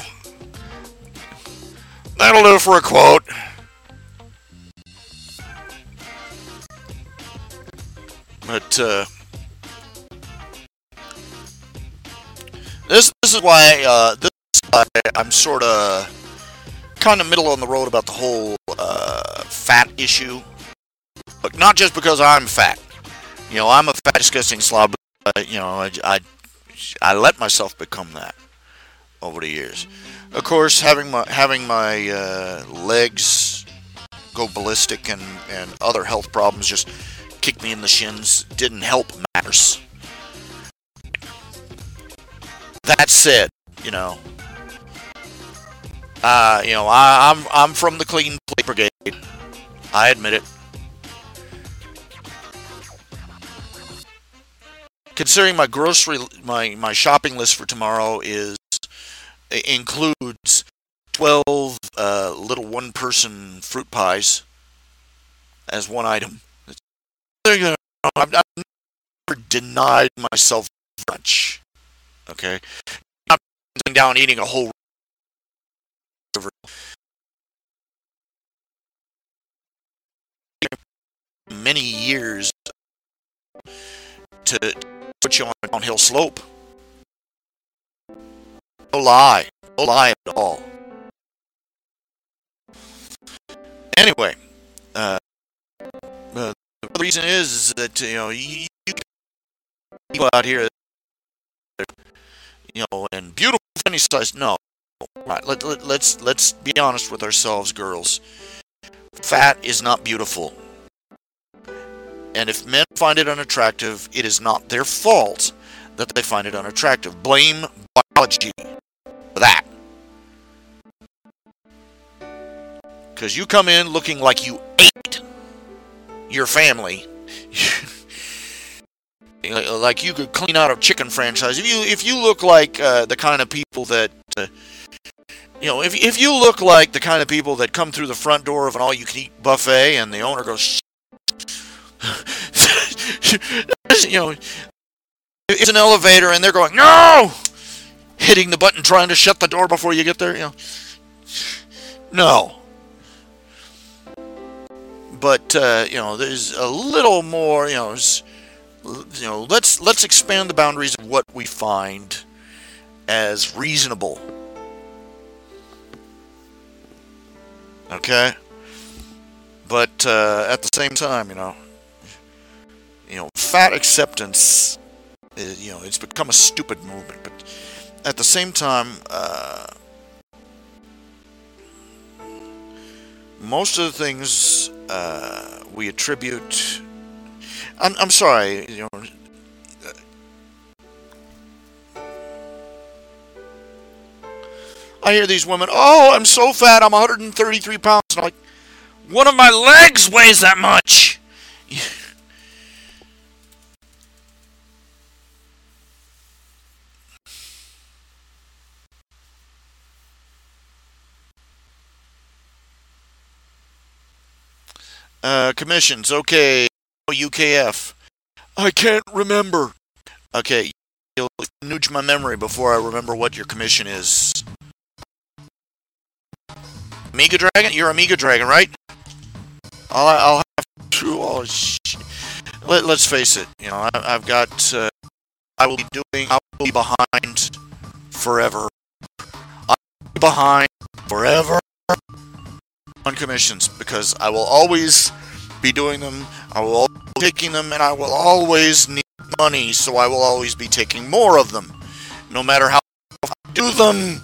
That'll do for a quote. But this is why I'm sort of kind of middle on the road about the whole fat issue. But not just because I'm fat. You know, I'm a fat, disgusting slob. You know, I let myself become that over the years. Of course, having my legs go ballistic and other health problems just kick me in the shins didn't help matters. That said, you know, I'm from the clean plate brigade. I admit it. Considering my my shopping list for tomorrow includes 12 little one-person fruit pies as one item. I've never denied myself much. Okay, I'm sitting down eating a whole many years to put you on a downhill slope. No lie at all. Anyway, the reason is that you go out here, and beautiful funny size. No, right? Let's be honest with ourselves, girls. Fat is not beautiful. And if men find it unattractive, it is not their fault that they find it unattractive. Blame biology for that. Because you come in looking like you ate your family. Like you could clean out a chicken franchise. If you look like the kind of people that... if you look like the kind of people that come through the front door of an all-you-can-eat buffet and the owner goes... it's an elevator and they're going, no! Hitting the button trying to shut the door before you get there, No. But, there's a little more, let's expand the boundaries of what we find as reasonable. Okay? But, at the same time, fat acceptance, it's become a stupid movement. But at the same time, most of the things we attribute... I'm sorry, I hear these women, oh, I'm so fat, I'm 133 pounds. And I'm like, one of my legs weighs that much! Commissions, okay. UKF. I can't remember. Okay, you'll nudge my memory before I remember what your commission is. Amiga Dragon? You're Amiga Dragon, right? I'll have to... Oh, let's face it. I've got... I will be behind forever. I'll be behind forever on commissions because I will always be doing them. I will always be taking them, and I will always need money, so I will always be taking more of them, no matter how I do them.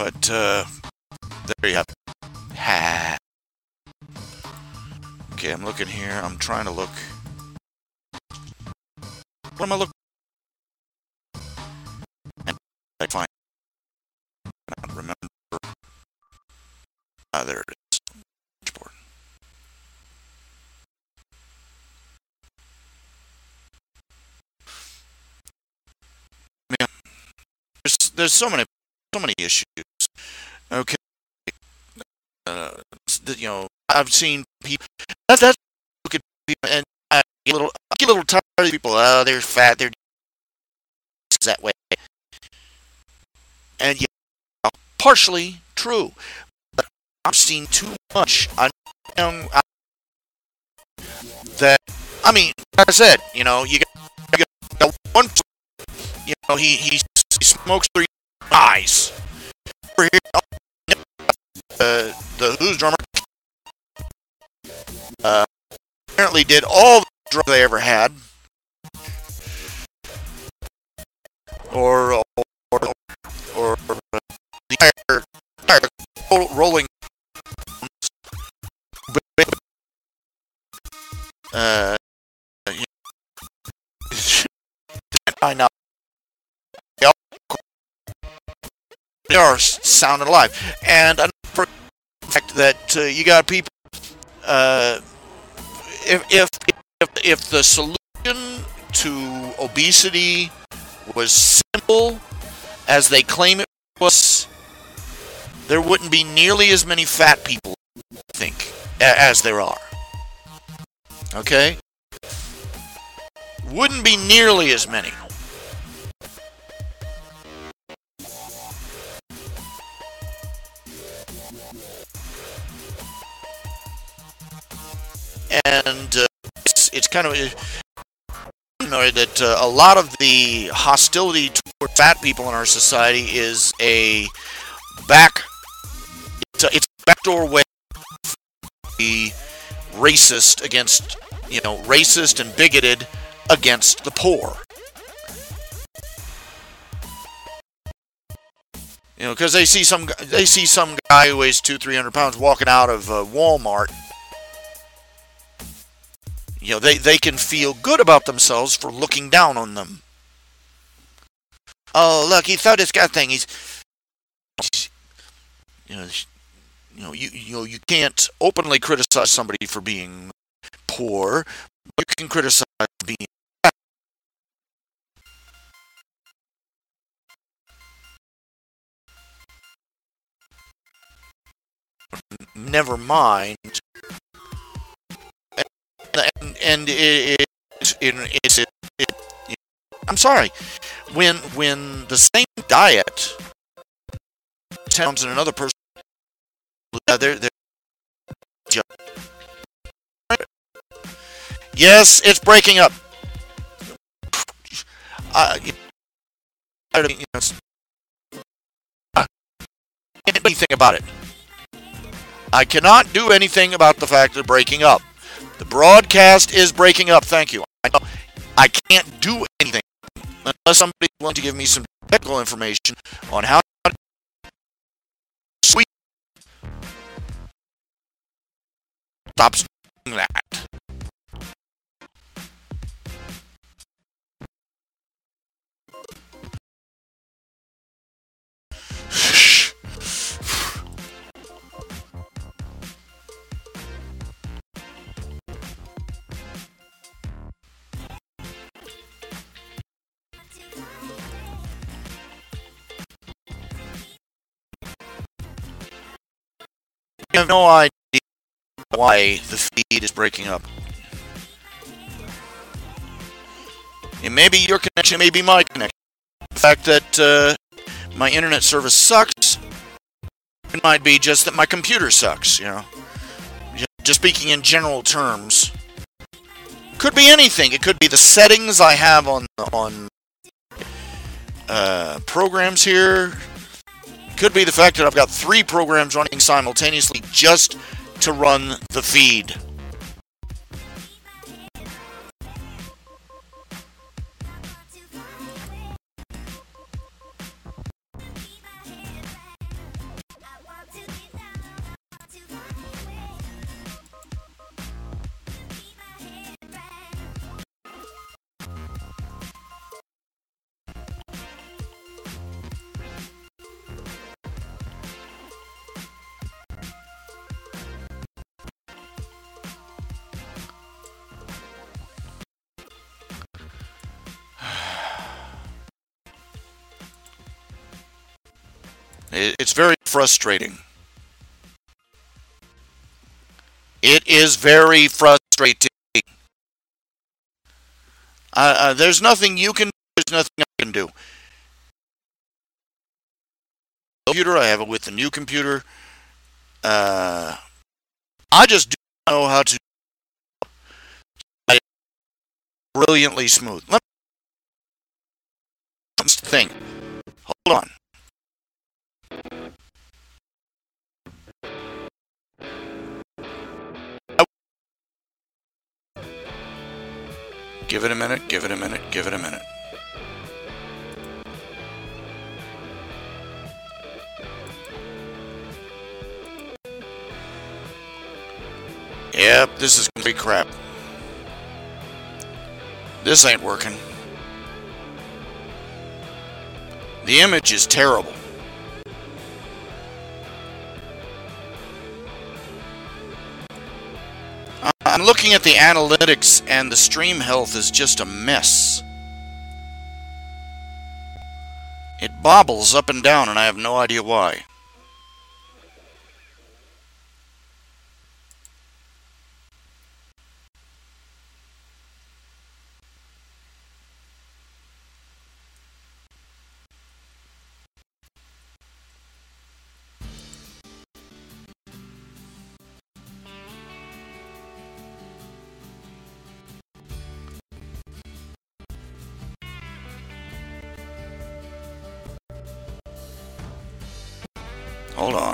But there you have it. Ha. Okay, I'm looking here. I'm trying to look. What am I looking? I find. I don't remember. Ah, there it is. Dashboard. Man, there's so many issues. Okay, you know, I've seen people. That's look at people, and I get a little tired of people. Oh, they're fat. They're that way, and yeah, partially true. But I've seen too much. That I mean, like I said, you know, you got one. You know, he smokes 3 eyes. Over here, the Who's drummer apparently did all the drugs they ever had, or the entire rolling. I know they are sound and alive, and for the fact that you got people. If the solution to obesity was simple as they claim it was, there wouldn't be nearly as many fat people, I think, as there are. Okay? Wouldn't be nearly as many. And it's kind of that a lot of the hostility toward fat people in our society is it's a backdoor way to be racist against, racist and bigoted against the poor. Because they see some guy who weighs 200-300 pounds walking out of Walmart. They can feel good about themselves for looking down on them. Oh, look, he's so disgusting. You can't openly criticize somebody for being poor, but you can criticize being fat. Never mind. And I'm sorry, when the same diet pounds in another person, yes, it's breaking up. Anything about it. I cannot do anything about the fact of breaking up. The broadcast is breaking up. Thank you. I know I can't do anything unless somebody's willing to give me some technical information on how to sweep. Stop doing that. I have no idea why the feed is breaking up. It may be your connection, it may be my connection. The fact that my internet service sucks, it might be just that my computer sucks, Just speaking in general terms. Could be anything. It could be the settings I have on programs here. Could be the fact that I've got 3 programs running simultaneously just to run the feed. It's very frustrating. It is very frustrating. There's nothing you can do. There's nothing I can do. Computer, I have it with the new computer. I just do not know how to brilliantly smooth. Let me think. Hold on. Give it a minute, give it a minute, give it a minute. Yep, this is complete crap. This ain't working. The image is terrible. I'm looking at the analytics and the stream health is just a mess. It bobbles up and down and I have no idea why. Hold on.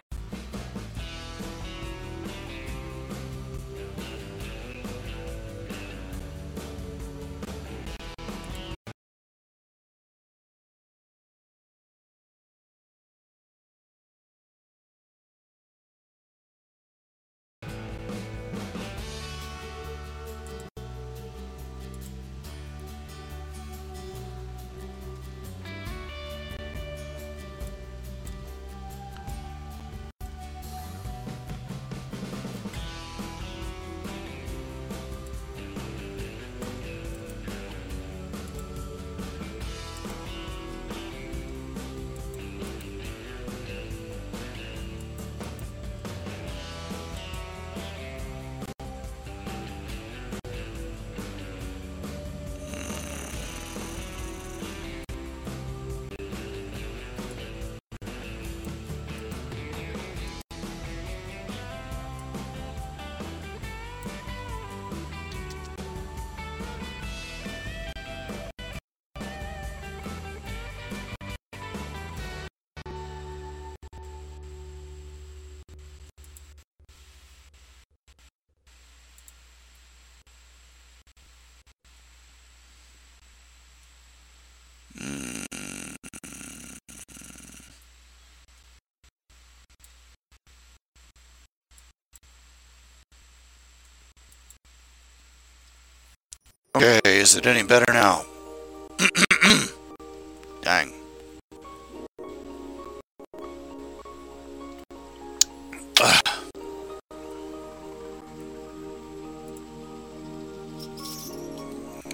Okay, is it any better now? Dang.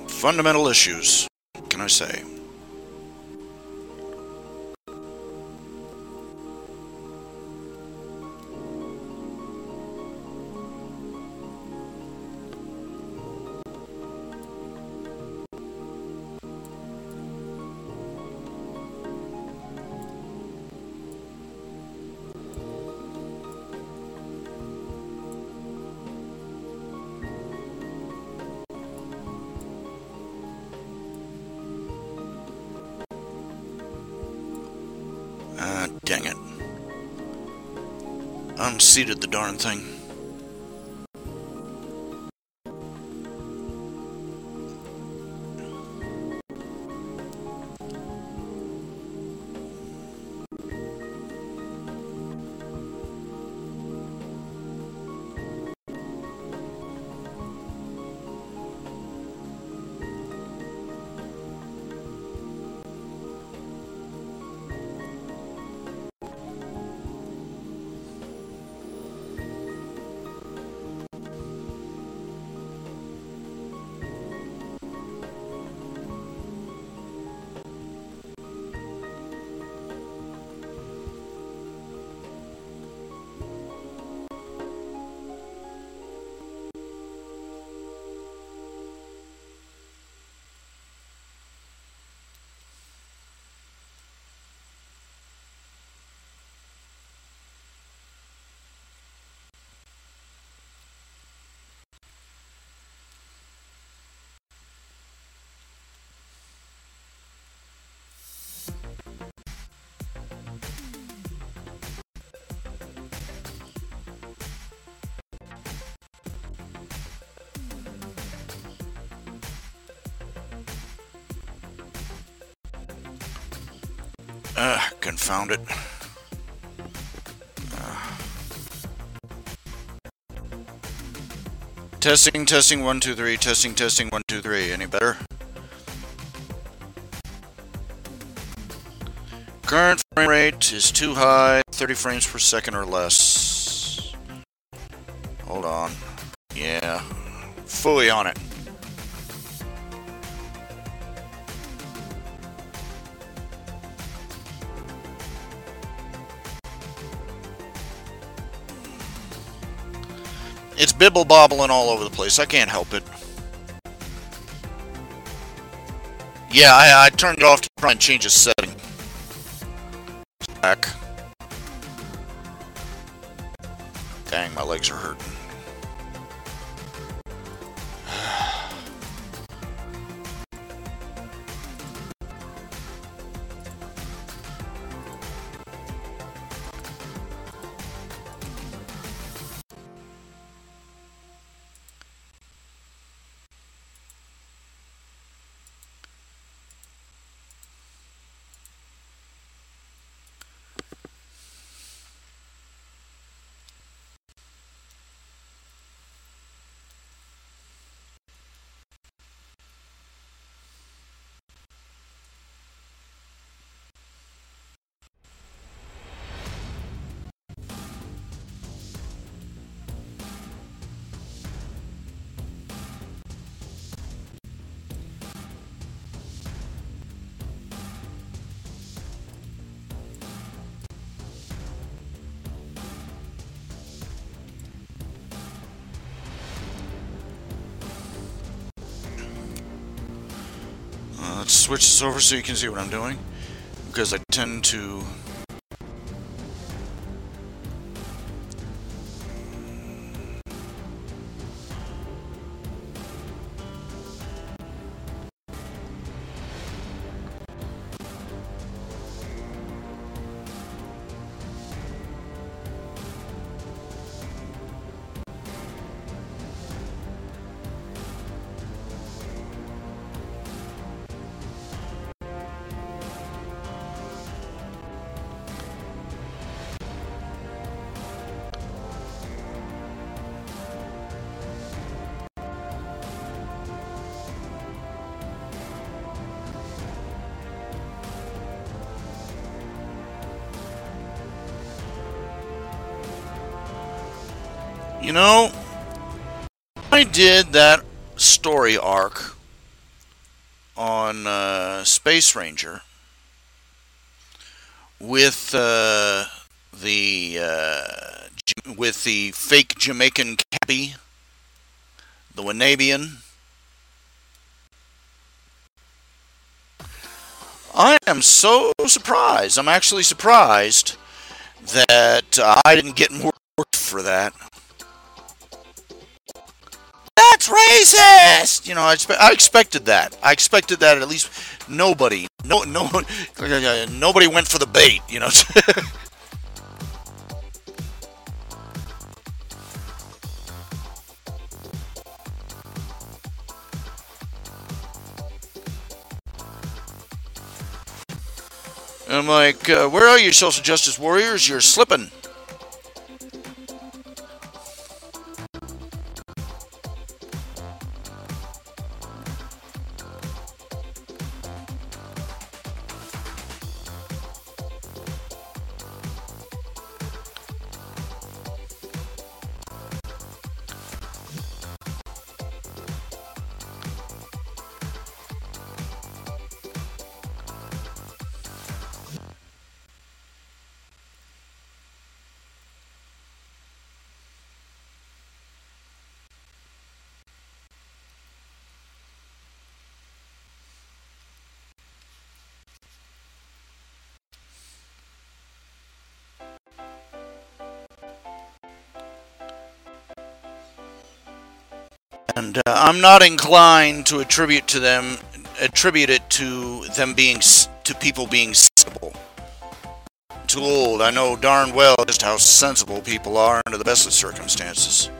Fundamental issues. What can I say? Dang it. Unseated the darn thing. Confound it. Testing, testing, 1, 2, 3. Testing, testing, 1, 2, 3. Any better? Current frame rate is too high, 30 frames per second or less. Hold on. Yeah. Fully on it. It's bibble-bobbling all over the place. I can't help it. Yeah, I turned it off to try and change a setting. Back. Dang, my legs are hurting. Let's switch this over so you can see what I'm doing, because I tend to... You know, I did that story arc on Space Ranger with with the fake Jamaican cabbie, the Wanabian. I am so surprised. I'm actually surprised that I didn't get more work for that. That's racist! You know, I expected that. I expected that at least nobody went for the bait, you know. I'm like, where are you, social justice warriors? You're slipping. And I'm not inclined to attribute it to them being to people being sensible. Too old. I know darn well just how sensible people are under the best of circumstances.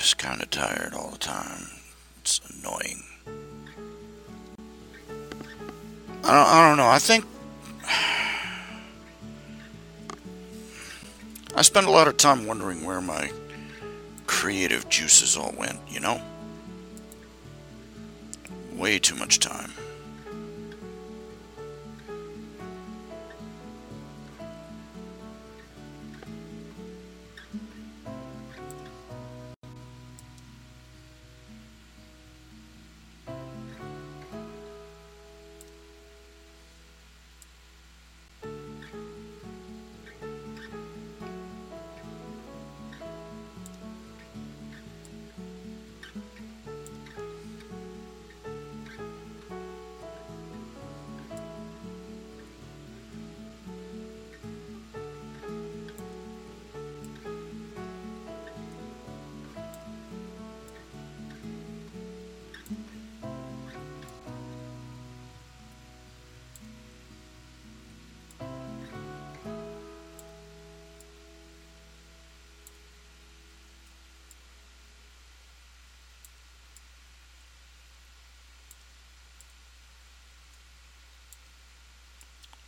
just kind of tired all the time. It's annoying. I don't know. I think I spend a lot of time wondering where my creative juices all went, you know? Way too much time.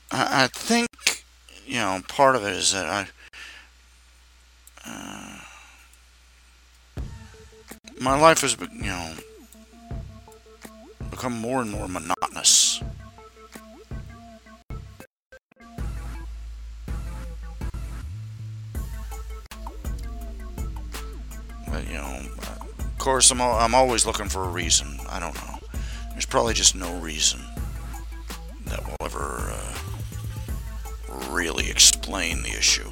I think, part of it is that my life has, become more and more monotonous. But, of course, I'm always looking for a reason. I don't know. There's probably just no reason that will ever really explain the issue.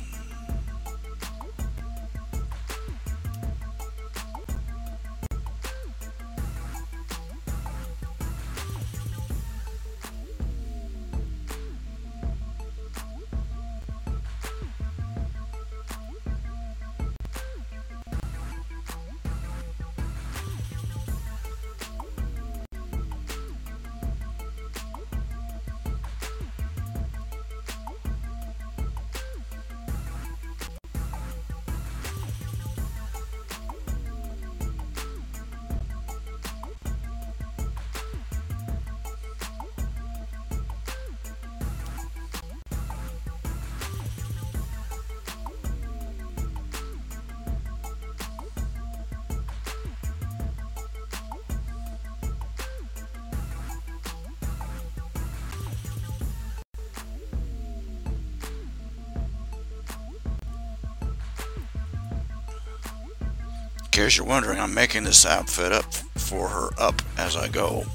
In case you're wondering, I'm making this outfit up for her up as I go.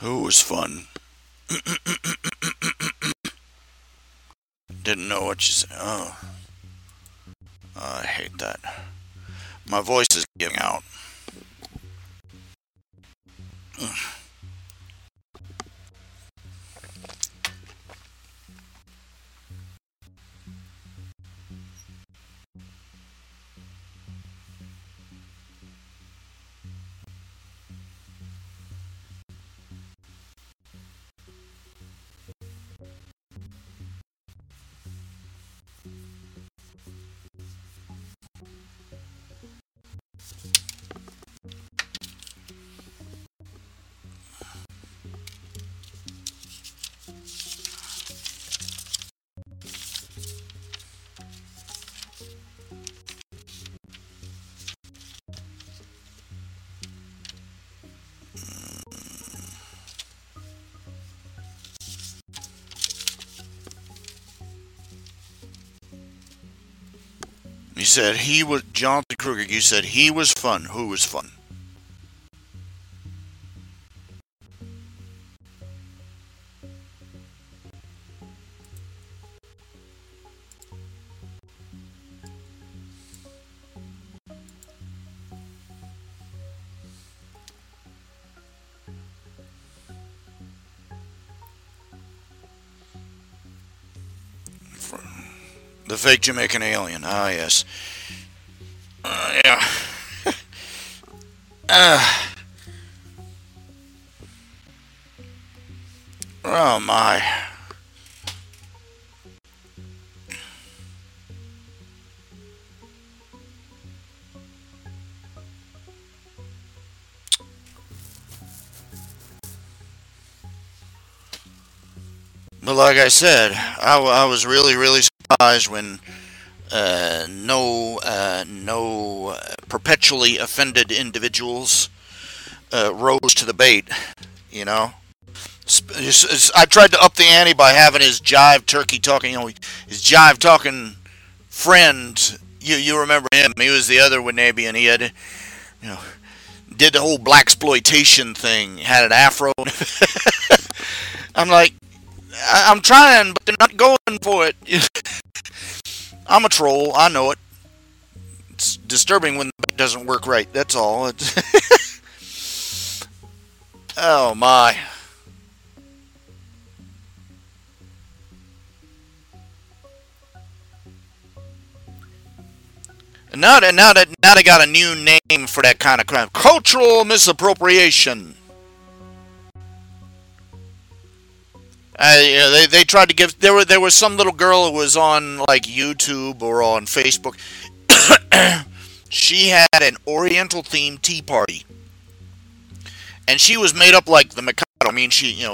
Who was fun? Didn't know what you said. Oh, I hate that. My voice is giving out. You said he was Jonathan Kruger. You said he was fun. Who was fun? The fake Jamaican alien. Ah, yes. Yeah. Oh my. But like I said, I was really surprised when no perpetually offended individuals rose to the bait. You know, I tried to up the ante by having his jive turkey talking. His jive talking friend. You remember him? He was the other Wanabian. He had, you know, did the whole black exploitation thing. Had an afro. I'm like, I'm trying, but they're not going for it. I'm a troll. I know it. It's disturbing when the bait doesn't work right. That's all. Oh my. And now they got a new name for that kind of crime: cultural misappropriation. They tried to give there was some little girl who was on like YouTube or on Facebook. She had an Oriental themed tea party, and she was made up like the Mikado. I mean, she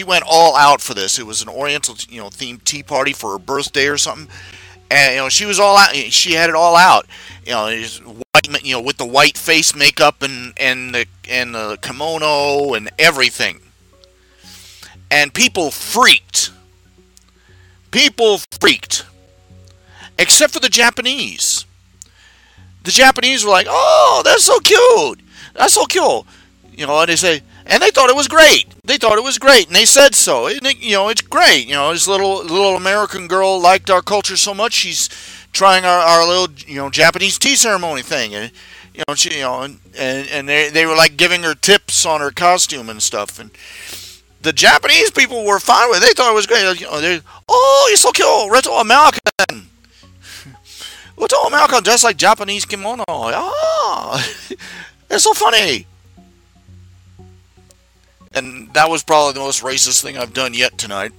went all out for this. It was an Oriental themed tea party for her birthday or something, and she was all out. She had it all out. White, with the white face makeup and the kimono and everything. And people freaked. People freaked. Except for the Japanese. The Japanese were like, "Oh, that's so cute. That's so cute." And they say, and they thought it was great. They thought it was great, and they said so. It's great. This little American girl liked our culture so much, she's trying our little Japanese tea ceremony thing, and and they were like giving her tips on her costume and stuff, and the Japanese people were fine with it. They thought it was great. Oh, you're so cute. Retro American. Retro American dressed like Japanese kimono. Ah, it's so funny. And that was probably the most racist thing I've done yet tonight.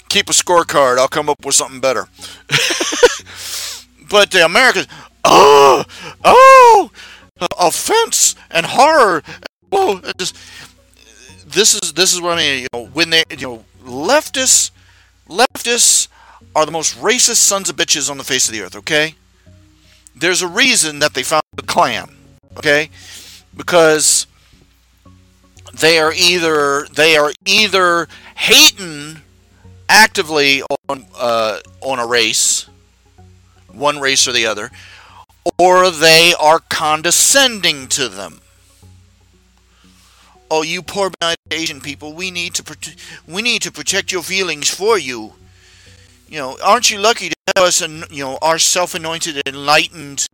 Keep a scorecard. I'll come up with something better. But the Americans, offense and horror. Whoa, this is what I mean. When they, leftists are the most racist sons of bitches on the face of the earth. Okay, there's a reason that they found the Klan. Okay, because they are either hating actively on a race, one race or the other, or they are condescending to them. Oh, you poor benighted Asian people, we need to protect your feelings for you. Aren't you lucky to have us, and our self-anointed, enlightened,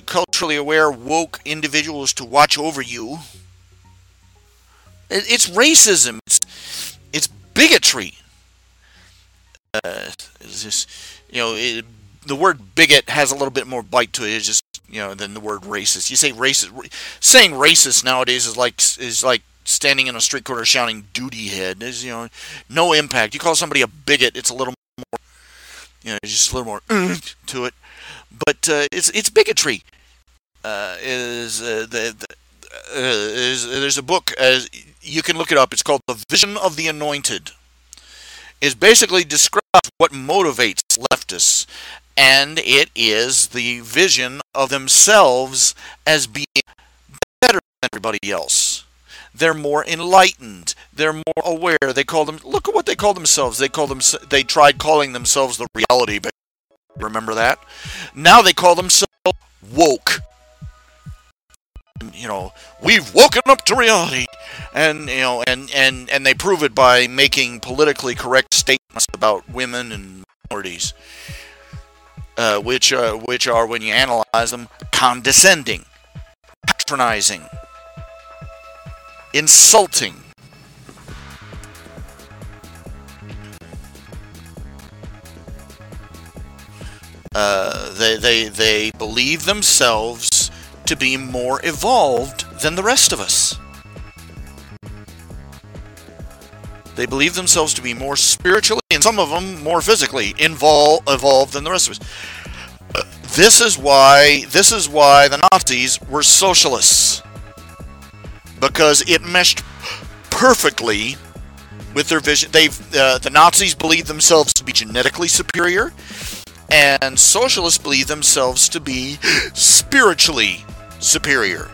culturally aware, woke individuals to watch over you? It's racism. It's bigotry. It's just, the word bigot has a little bit more bite to it. It's just, than the word racist. You say racist. Saying racist nowadays is like standing in a street corner shouting "duty head." There's, no impact. You call somebody a bigot, it's a little more, just a little more to it. But it's bigotry. There's a book, you can look it up. It's called "The Vision of the Anointed." It basically describes what motivates leftists, and it is the vision of themselves as being better than everybody else. They're more enlightened. They're more aware. Look at what they call themselves. They tried calling themselves the reality, but remember that? Now they call themselves woke. We've woken up to reality, and and they prove it by making politically correct statements about women and minorities, which are, when you analyze them, condescending, patronizing, insulting. They believe themselves to be more evolved than the rest of us. They believe themselves to be more spiritually, and some of them more physically evolved than the rest of us. This is why the Nazis were socialists, because it meshed perfectly with their vision. The Nazis believed themselves to be genetically superior, and socialists believe themselves to be spiritually superior.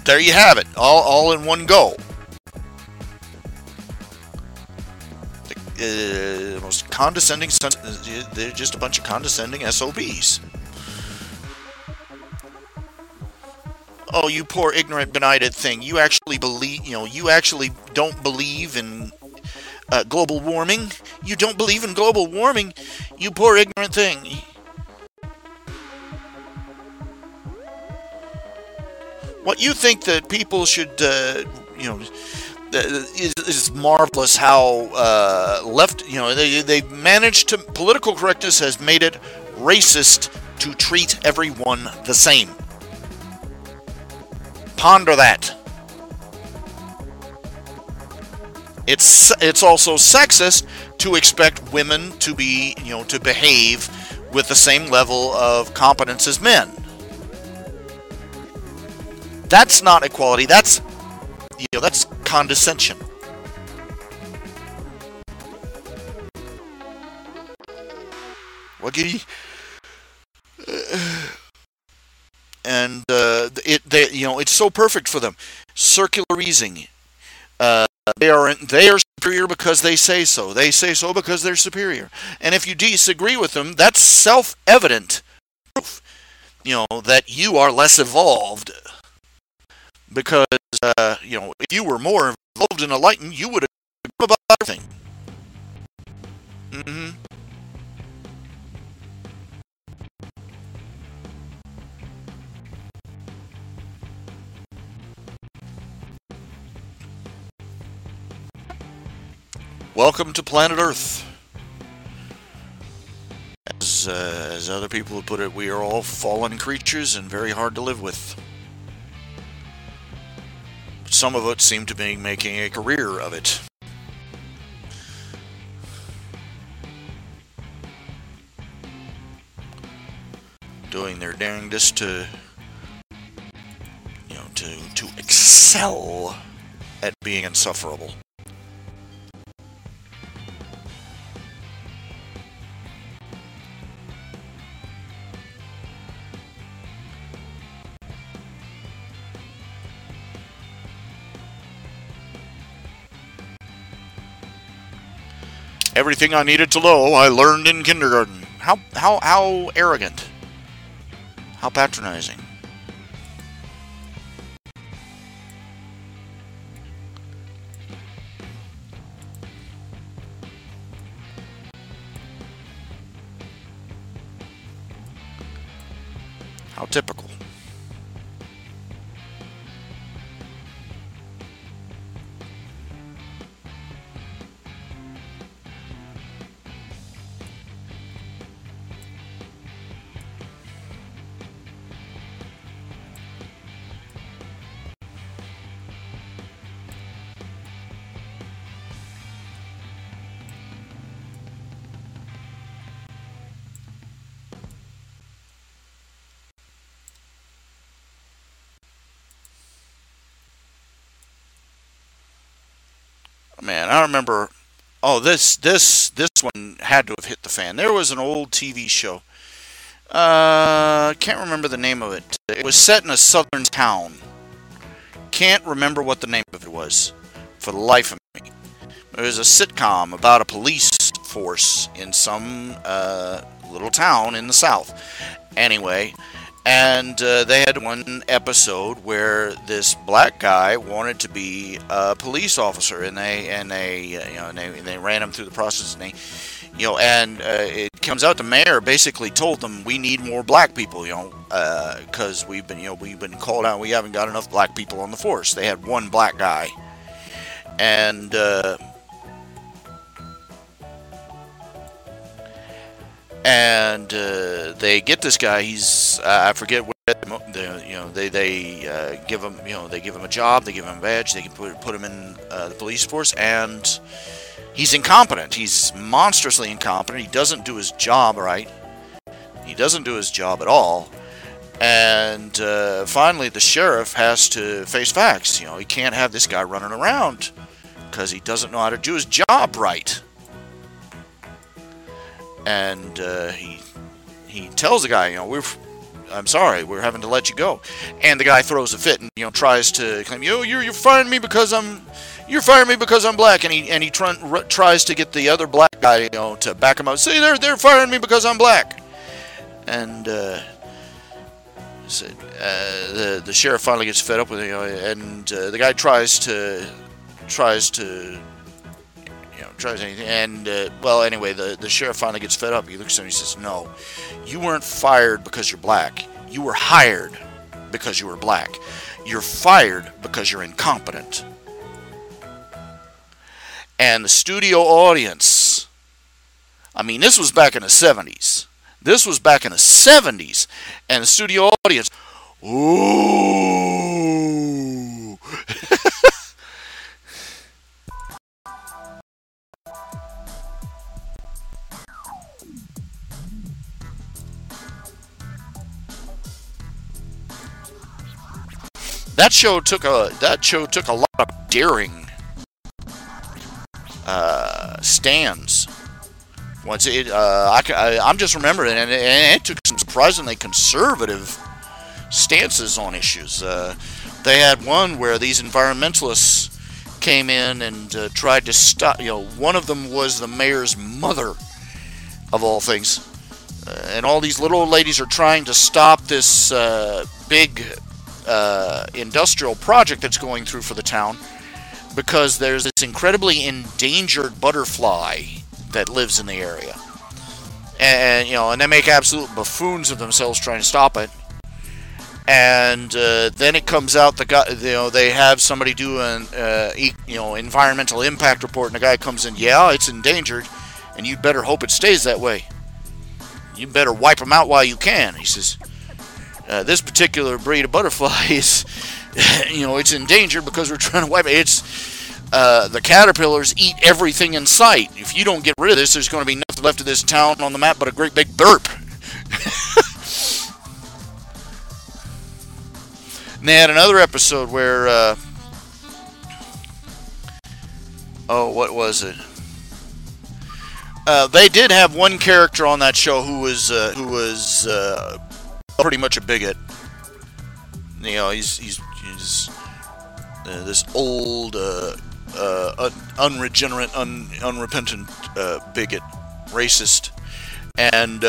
There you have it, all in one go. The most condescending, they're just a bunch of condescending SOBs. Oh, you poor ignorant benighted thing! You actually don't believe in global warming. You don't believe in global warming, you poor ignorant thing. What you think that people should, is marvelous how they've managed to, political correctness has made it racist to treat everyone the same. Ponder that. It's also sexist to expect women to be, to behave with the same level of competence as men. That's not equality. That's condescension. And it's so perfect for them. Circular reasoning. They are superior because they say so. They say so because they're superior. And if you disagree with them, that's self-evident proof, that you are less evolved. Because, if you were more involved and enlightened, you would have known about everything. Welcome to planet Earth. As other people have put it, we are all fallen creatures and very hard to live with. Some of us seem to be making a career of it. Doing their dangdest to excel at being insufferable. Everything I needed to know, I learned in kindergarten. How arrogant. How patronizing. How typical. Man, I remember. Oh, this one had to have hit the fan. There was an old TV show. Can't remember the name of it. It was set in a southern town. Can't remember what the name of it was, for the life of me. It was a sitcom about a police force in some little town in the South. Anyway, and they had one episode where this black guy wanted to be a police officer, and they ran him through the process, and it comes out the mayor basically told them we need more black people, because we've been called out, we haven't got enough black people on the force. They had one black guy, and they get this guy. He's I forget what they give him a job, they give him a badge, they can put him in the police force, and he's incompetent. He's monstrously incompetent. He doesn't do his job right. He doesn't do his job at all. And finally, the sheriff has to face facts. He can't have this guy running around because he doesn't know how to do his job right. And he tells the guy, I'm sorry, we're having to let you go. And the guy throws a fit and tries to claim, you're firing me because I'm black. And he tries to get the other black guy, to back him up. See, they're firing me because I'm black. And the sheriff finally gets fed up with it, and the guy tries anything, and anyway, the sheriff finally gets fed up. He looks at him and he says, "No, you weren't fired because you're black. You were hired because you were black. You're fired because you're incompetent." And the studio audience, I mean, this was back in the 70s. This was back in the 70s, and the studio audience, ooh. That show took a lot of daring stands. I'm just remembering, and it took some surprisingly conservative stances on issues. They had one where these environmentalists came in and tried to stop. One of them was the mayor's mother, of all things, and all these little old ladies are trying to stop this big industrial project that's going through for the town, because there's this incredibly endangered butterfly that lives in the area, and they make absolute buffoons of themselves trying to stop it. And then it comes out they have somebody do an environmental impact report, and the guy comes in, yeah, it's endangered, and you'd better hope it stays that way. You better wipe them out while you can. He says, this particular breed of butterfly is, it's endangered because we're trying to wipe it. It's the caterpillars eat everything in sight. If you don't get rid of this, there's going to be nothing left of this town on the map but a great big burp. And they had another episode where, what was it? They did have one character on that show who was pretty much a bigot. He's this old, unregenerate, unrepentant bigot, racist, and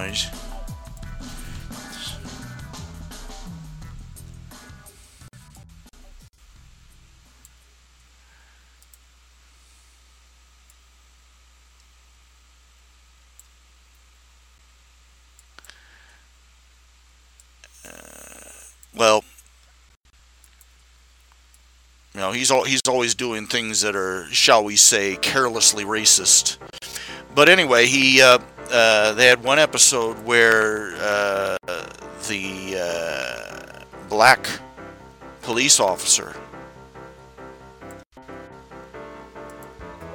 he's. Well, he's always doing things that are, shall we say, carelessly racist. But anyway, they had one episode where the black police officer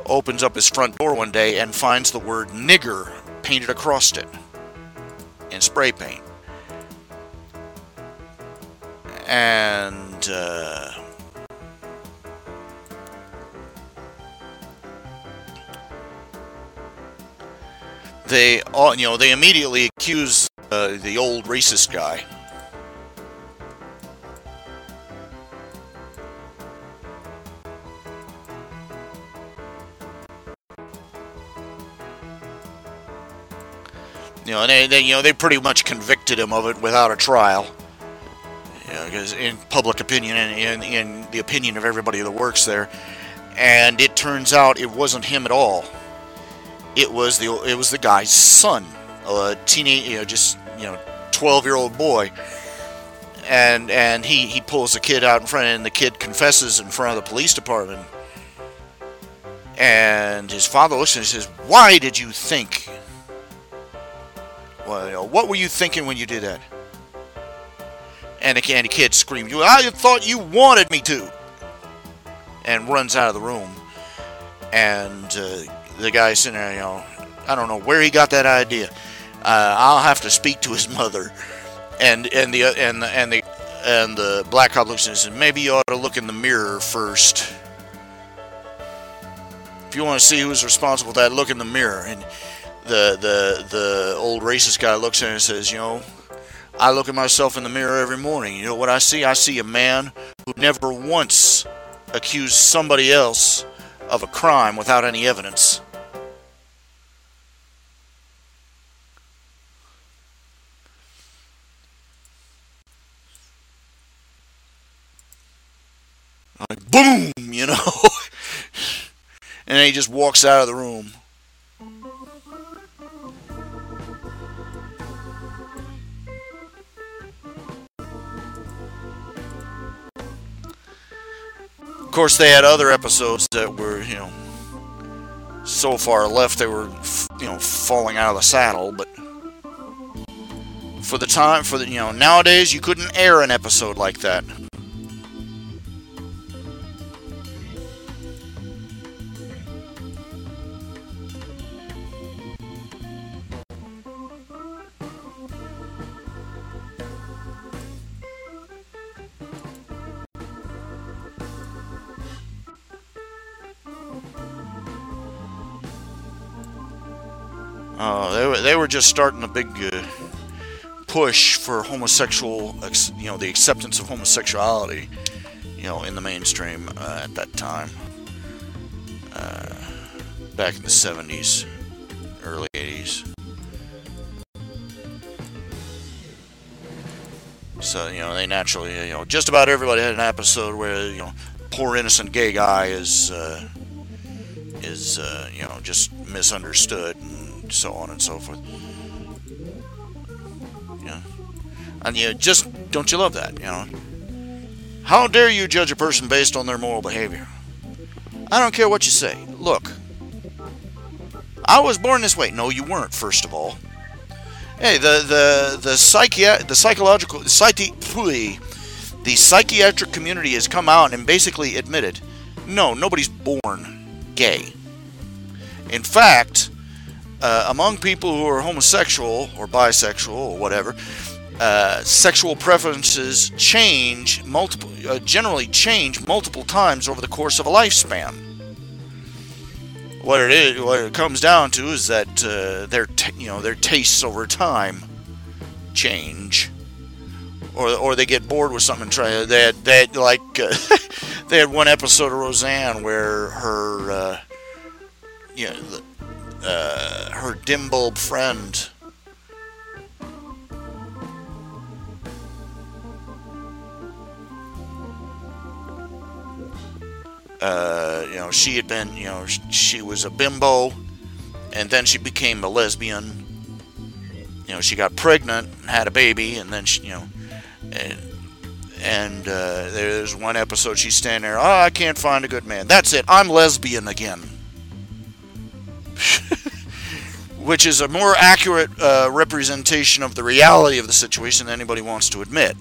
opens up his front door one day and finds the word nigger painted across it in spray paint. And they immediately accuse the old racist guy. And they pretty much convicted him of it without a trial. Because in public opinion and in the opinion of everybody that works there, and it turns out it wasn't him at all. It was the guy's son, a teenage, 12-year-old boy, and he pulls the kid out in front, and the kid confesses in front of the police department, and his father looks and says, "Why did you think? Well, what were you thinking when you did that?" And the kid screamed, "I thought you wanted me to," and runs out of the room. And the guy sitting there, I don't know where he got that idea. I'll have to speak to his mother. And the black cop looks and says, "Maybe you ought to look in the mirror first. If you want to see who's responsible for that, look in the mirror." And the old racist guy looks at him and says, "I look at myself in the mirror every morning. You know what I see? I see a man who never once accused somebody else of a crime without any evidence." Like, boom, and then he just walks out of the room. Of course, they had other episodes that were, so far left they were, falling out of the saddle. But for the time, nowadays you couldn't air an episode like that. They were just starting a big push for homosexual, the acceptance of homosexuality, in the mainstream at that time, back in the 70s, early 80s. So, they naturally, just about everybody had an episode where, poor innocent gay guy is just misunderstood, and so on and so forth. And just, don't you love that, How dare you judge a person based on their moral behavior? I don't care what you say. Look, I was born this way. No, you weren't, first of all. Hey, the psychiatric community has come out and basically admitted, no, nobody's born gay. In fact, among people who are homosexual or bisexual or whatever, sexual preferences generally change multiple times over the course of a lifespan. What it comes down to is that their tastes over time change, or they get bored with something and try. They had one episode of Roseanne where her her dim bulb friend she had been, she was a bimbo, and then she became a lesbian. She got pregnant and had a baby, and then she, And there's one episode she's standing there, oh, I can't find a good man. That's it, I'm lesbian again. Which is a more accurate representation of the reality of the situation than anybody wants to admit.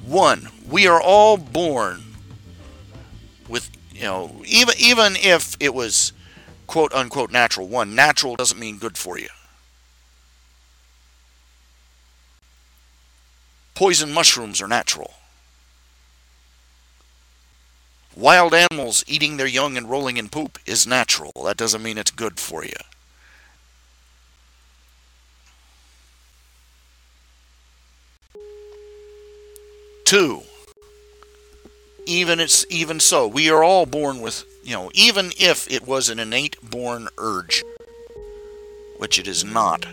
1, we are all born with, even if it was quote unquote natural. 1, natural doesn't mean good for you. Poison mushrooms are natural. Wild animals eating their young and rolling in poop is natural. That doesn't mean it's good for you. Two, even so, we are all born with, even if it was an innate born urge, which it is not,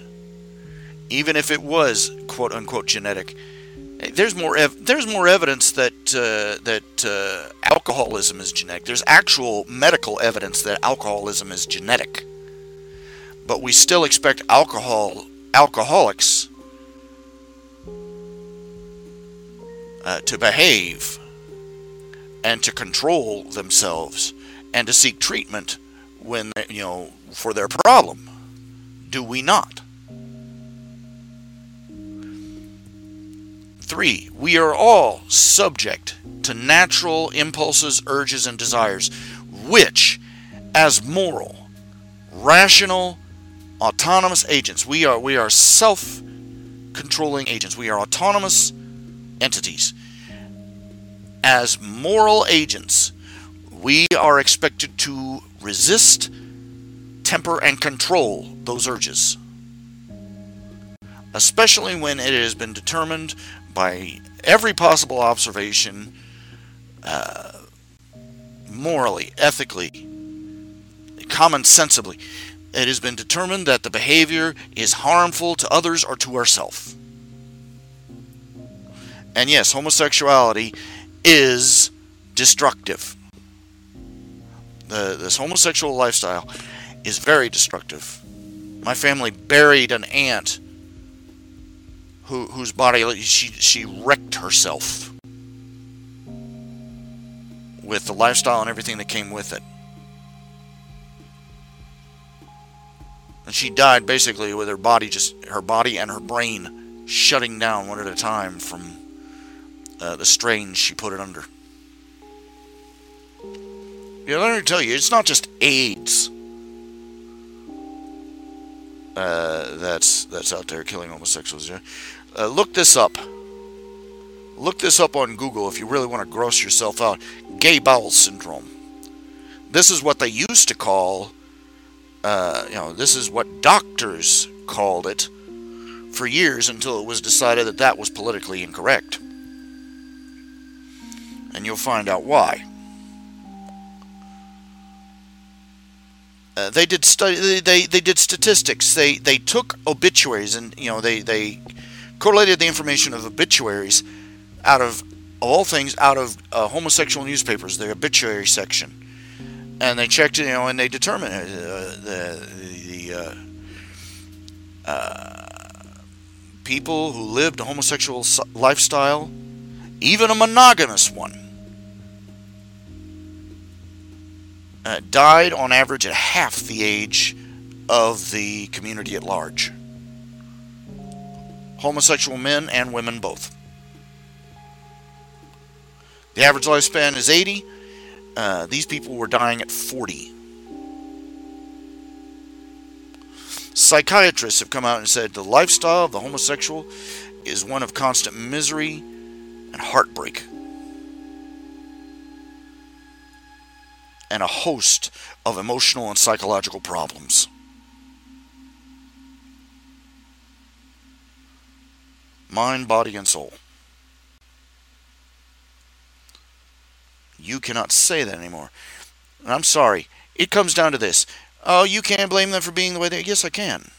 even if it was quote unquote genetic, there's more evidence that alcoholism is genetic. There's actual medical evidence that alcoholism is genetic, but we still expect alcoholics to behave and to control themselves and to seek treatment when for their problem. Do we not? 3, we are all subject to natural impulses, urges, and desires, which, as moral, rational, autonomous agents, we are self-controlling agents. We are autonomous entities. As moral agents, we are expected to resist, temper, and control those urges, especially when it has been determined by every possible observation, morally, ethically, commonsensibly, it has been determined that the behavior is harmful to others or to ourselves. And yes, homosexuality is destructive. This homosexual lifestyle is very destructive. My family buried an aunt whose body she wrecked herself with the lifestyle and everything that came with it. And she died basically with her body and her brain shutting down one at a time from the strain she put it under. Let me tell you, it's not just AIDS that's out there killing homosexuals. Look this up. Look this up on Google if you really want to gross yourself out. Gay bowel syndrome. This is what they used to call, this is what doctors called it for years until it was decided that that was politically incorrect. And you'll find out why. They did statistics. They took obituaries and they correlated the information of obituaries out of all things out of homosexual newspapers, the obituary section, and they checked and they determined the people who lived a homosexual lifestyle, even a monogamous one, died on average at half the age of the community at large. Homosexual men and women both. The average lifespan is 80. These people were dying at 40. Psychiatrists have come out and said the lifestyle of the homosexual is one of constant misery and heartbreak, and a host of emotional and psychological problems. Mind, body, and soul. You cannot say that anymore. And I'm sorry. It comes down to this. Oh, you can't blame them for being the way they are. Yes, I can.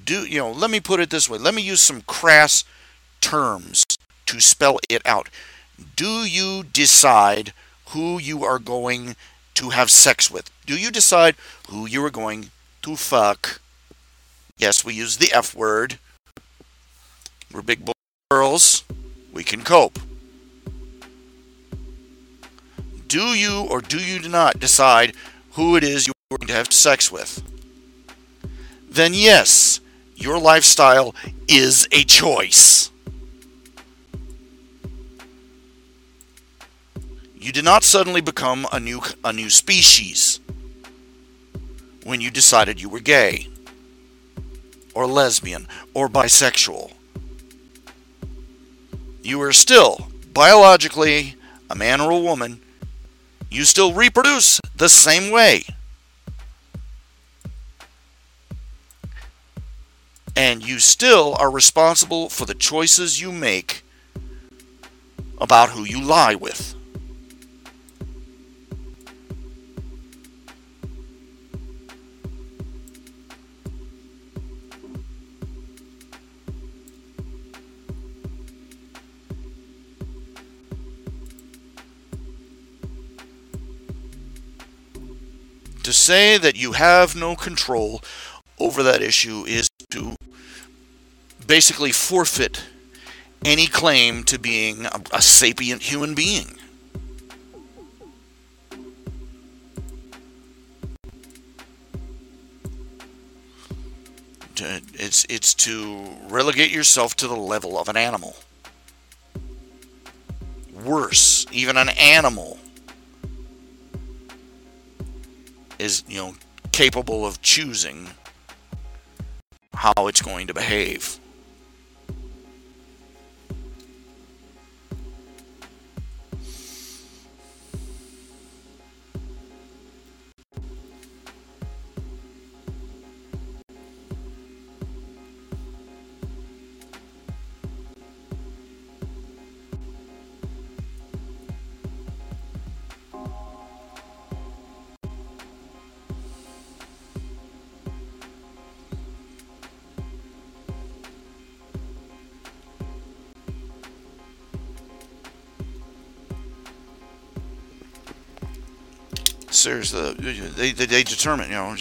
Let me put it this way. Let me use some crass terms to spell it out. Do you decide who you are going to have sex with? Do you decide who you are going to fuck? Yes, we use the F word. We're big boy girls. We can cope. Do you or do you not decide who it is you're going to have sex with? Then yes, your lifestyle is a choice. You did not suddenly become a new species when you decided you were gay, or lesbian, or bisexual. You are still, biologically, a man or a woman. You still reproduce the same way. And you still are responsible for the choices you make about who you lie with. To say that you have no control over that issue is to basically forfeit any claim to being a sapient human being. It's to relegate yourself to the level of an animal. Worse, even an animal is, capable of choosing how it's going to behave. Seriously, they determine,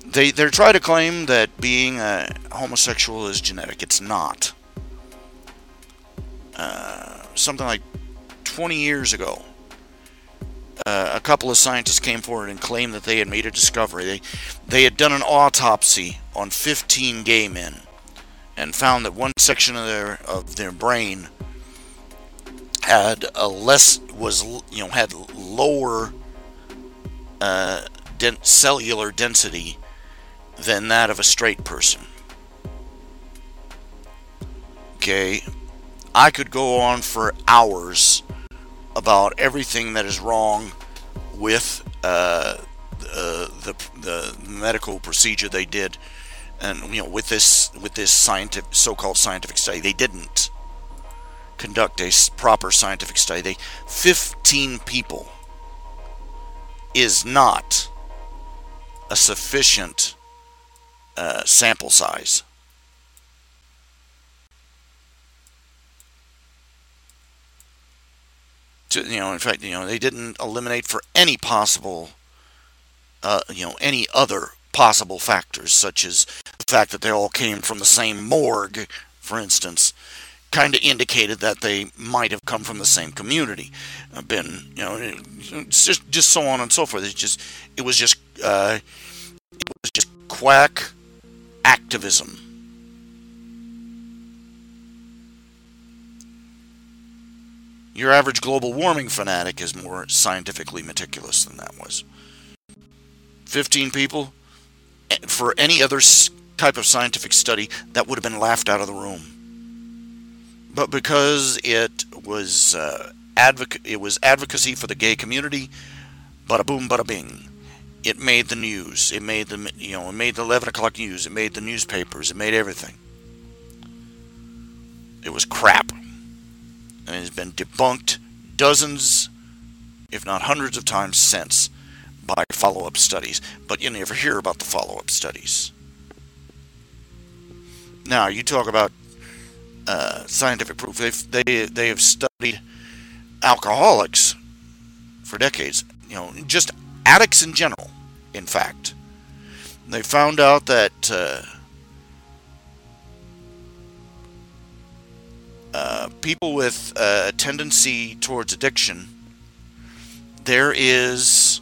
they try to claim that being a homosexual is genetic. It's not. Something like 20 years ago, a couple of scientists came forward and claimed that they had made a discovery. They had done an autopsy on 15 gay men and found that one section of their brain had had lower cellular density than that of a straight person. Okay, I could go on for hours about everything that is wrong with the medical procedure they did, and with this so-called scientific study. They didn't conduct a proper scientific study. 15 people is not a sufficient sample size. In fact, they didn't eliminate for any possible, any other possible factors, such as the fact that they all came from the same morgue, for instance, kind of indicated that they might have come from the same community, it's just so on and so forth. It was just quack activism. Your average global warming fanatic is more scientifically meticulous than that was. 15 people, for any other type of scientific study, that would have been laughed out of the room. But because it was advocacy for the gay community, bada boom, bada bing. It made the news. It made the it made the 11 o'clock news. It made the newspapers. It made everything. It was crap. And it's been debunked dozens, if not hundreds of times since by follow-up studies. But you never hear about the follow-up studies. Now, you talk about scientific proof. They have studied alcoholics for decades. Just addicts in general, in fact. They found out that people with a tendency towards addiction, there is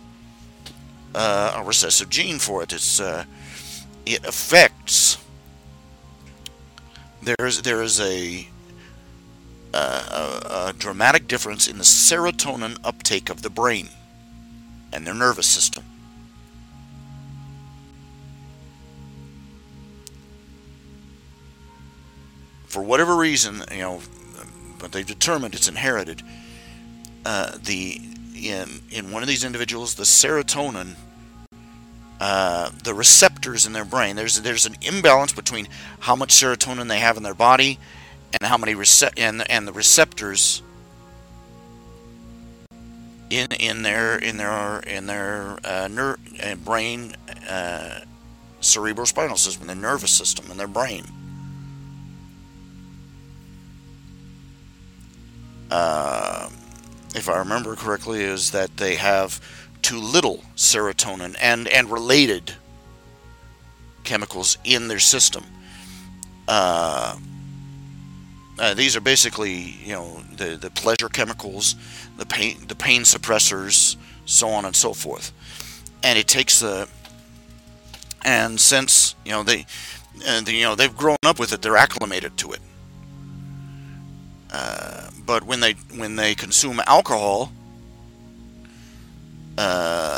a recessive gene for it. It affects. There is a dramatic difference in the serotonin uptake of the brain and their nervous system. For whatever reason, but they've determined it's inherited. In one of these individuals, the serotonin, the receptors in their brain, there's an imbalance between how much serotonin they have in their body and how many and the receptors in their brain, cerebrospinal system, their nervous system, in their brain. If I remember correctly, is that they have too little serotonin and related chemicals in their system. These are basically, the pleasure chemicals, the pain suppressors, so on and so forth. And it takes and since they've grown up with it, they're acclimated to it. But when they consume alcohol, the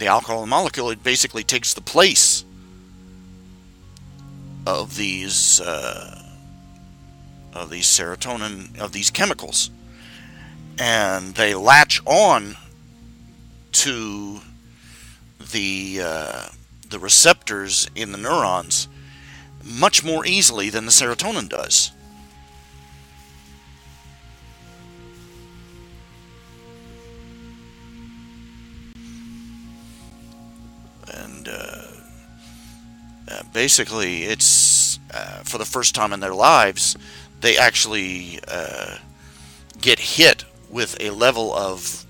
alcohol molecule, it basically takes the place of these serotonin, of these chemicals, and they latch on to the receptors in the neurons much more easily than the serotonin does. And basically, it's for the first time in their lives, they actually get hit with a level of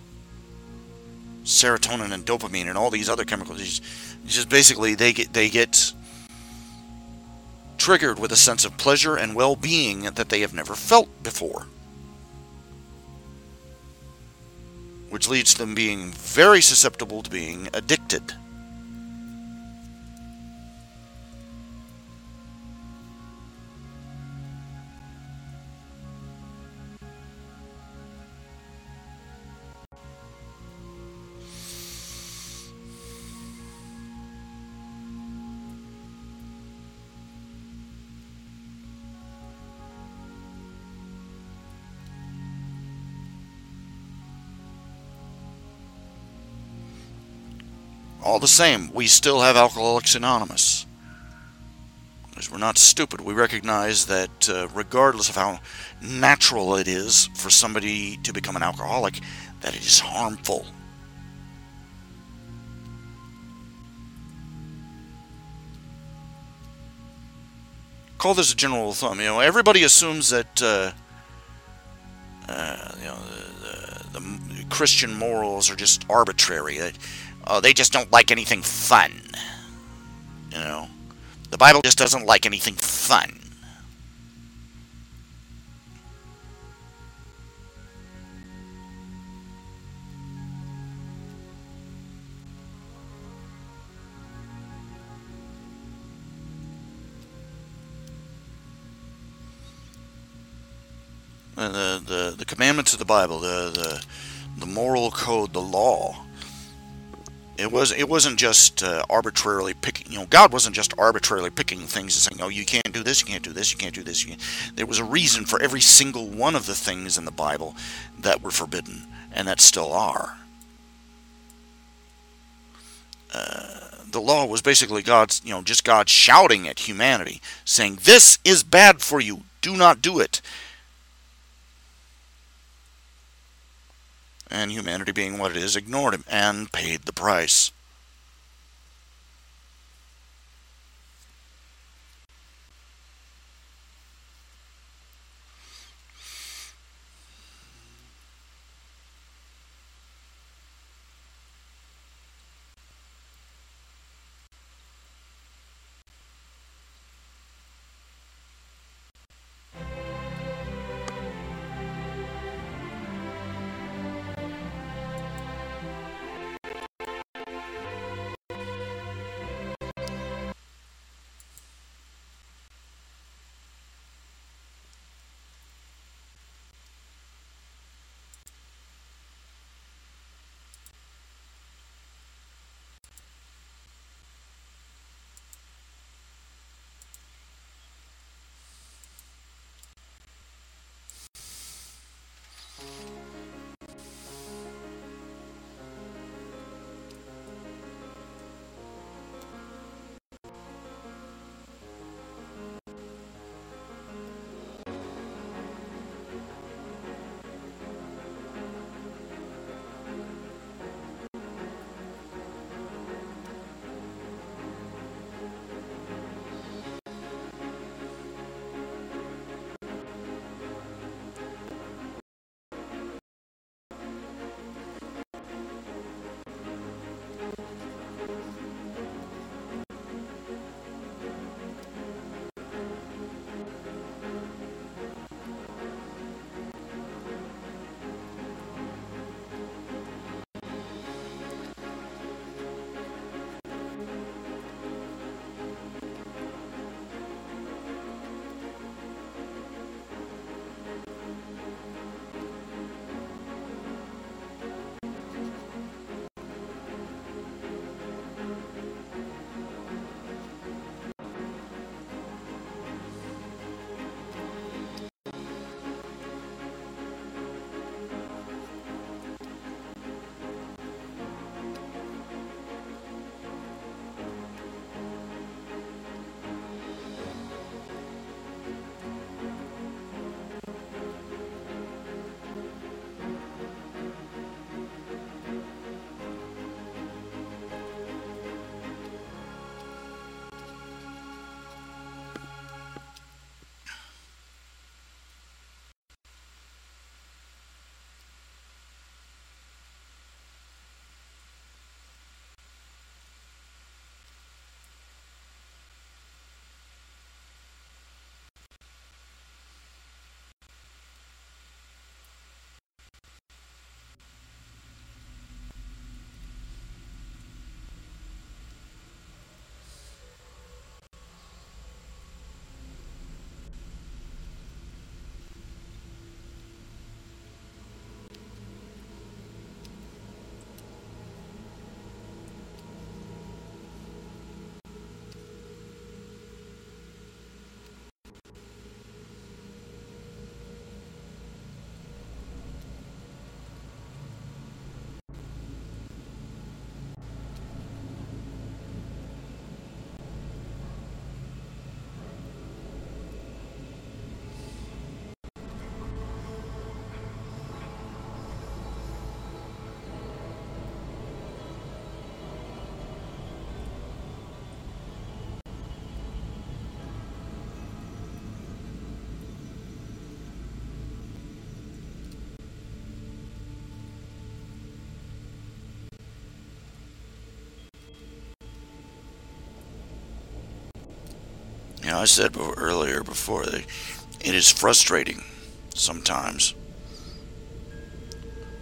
serotonin and dopamine and all these other chemicals. It's just basically they get triggered with a sense of pleasure and well-being that they have never felt before, which leads to them being very susceptible to being addicted. All the same, we still have Alcoholics Anonymous. Because we're not stupid. We recognize that regardless of how natural it is for somebody to become an alcoholic, that it is harmful. Call this a general thumb. Everybody assumes that the Christian morals are just arbitrary. They just don't like anything fun. The Bible just doesn't like anything fun. The commandments of the Bible, the moral code, the law. It wasn't just arbitrarily picking. God wasn't just arbitrarily picking things and saying, "Oh, you can't do this, you can't do this, you can't do this." There was a reason for every single one of the things in the Bible that were forbidden, and that still are. The law was basically God's, just God shouting at humanity, saying, "This is bad for you. Do not do it." And humanity, being what it is, ignored him and paid the price. I said earlier before that it is frustrating sometimes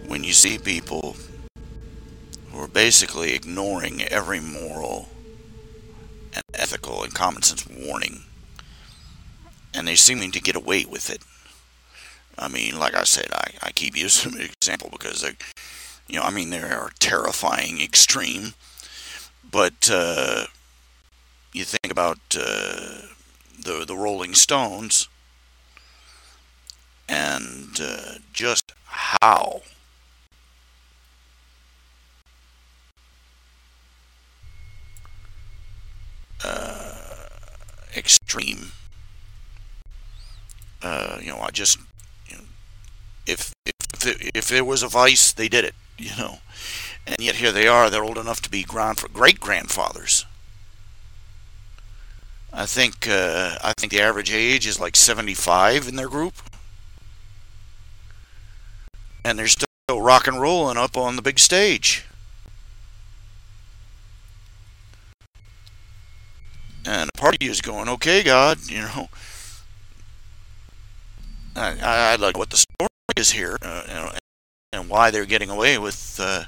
when you see people who are basically ignoring every moral and ethical and common sense warning, and they seeming to get away with it. I mean, like I said, I keep using an example because they are terrifying, extreme. But you think about the Rolling Stones and just how uh, extreme. I just you know, if there was a vice, they did it. And yet here they are. They're old enough to be great grandfathers. I think the average age is like 75 in their group, and they're still rock and rolling up on the big stage. And the party is going, okay, God, I'd like what the story is here, and why they're getting away with a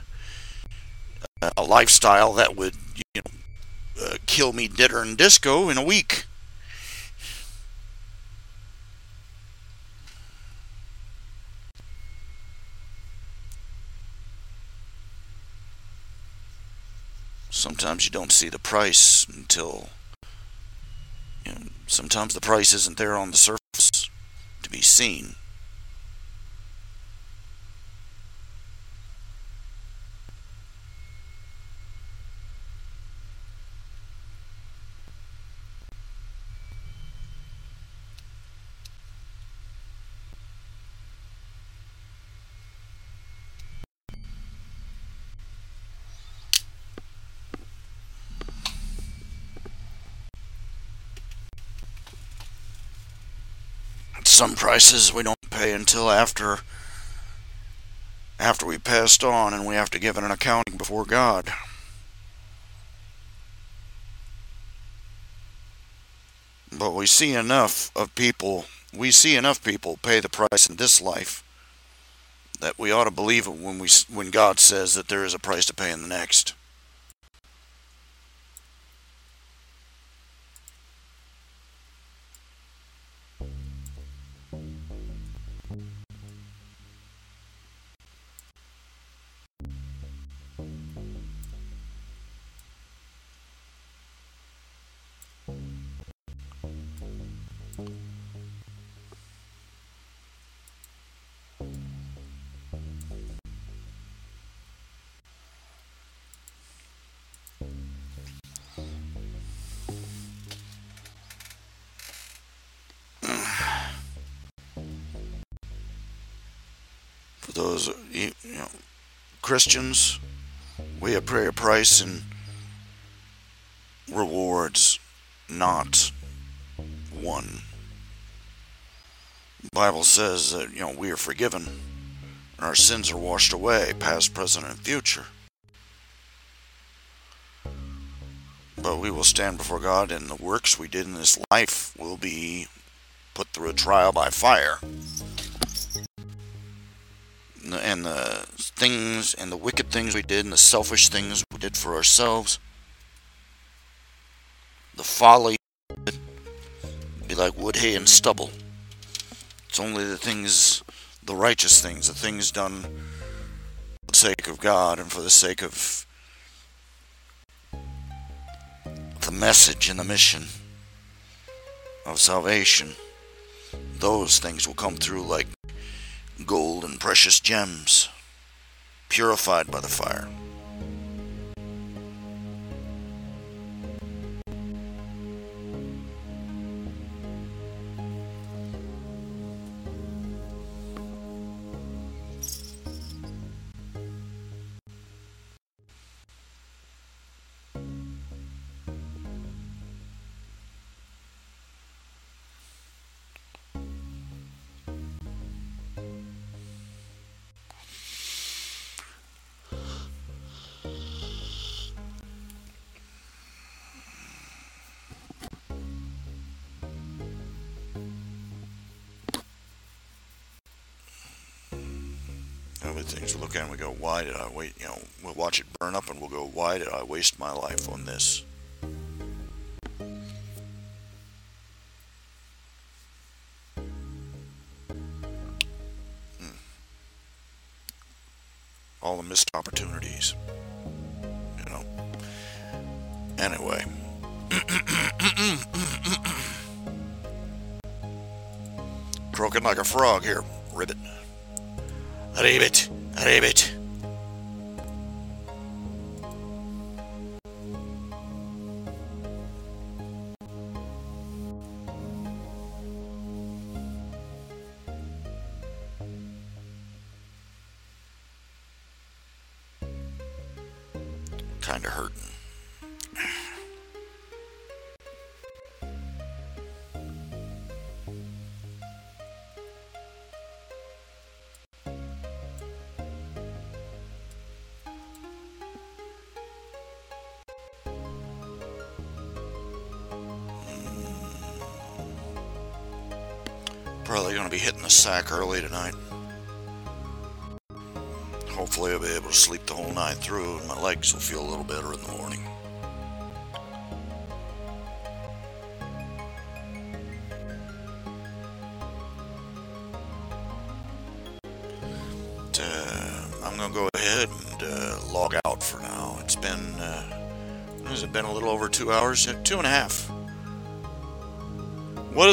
lifestyle that would, kill me deader and disco in a week. Sometimes you don't see the price until, sometimes the price isn't there on the surface to be seen. Some prices we don't pay until after we passed on and we have to give an accounting before God. But we see enough people pay the price in this life that we ought to believe it when God says that there is a price to pay in the next. For those Christians, we pay a price in rewards, not one. The Bible says that we are forgiven, and our sins are washed away, past, present, and future. But we will stand before God, and the works we did in this life will be put through a trial by fire. And the things and the wicked things we did and the selfish things we did for ourselves, the folly would be like wood, hay, and stubble. It's only the righteous things, the things done for the sake of God and for the sake of the message and the mission of salvation. Those things will come through like gold and precious gems, purified by the fire. things we look at and we go, why did I wait? You know, we'll watch it burn up and we'll go, why did I waste my life on this? All the missed opportunities, you know. Anyway. Croaking like a frog here. Ribbit. Ribbit. Ribbit. Kinda hurting. Probably going to be hitting the sack early tonight. Hopefully I'll be able to sleep the whole night through and my legs will feel a little better in the morning. But, I'm going to go ahead and log out for now. It's been, what has it been, a little over 2 hours? 2.5. What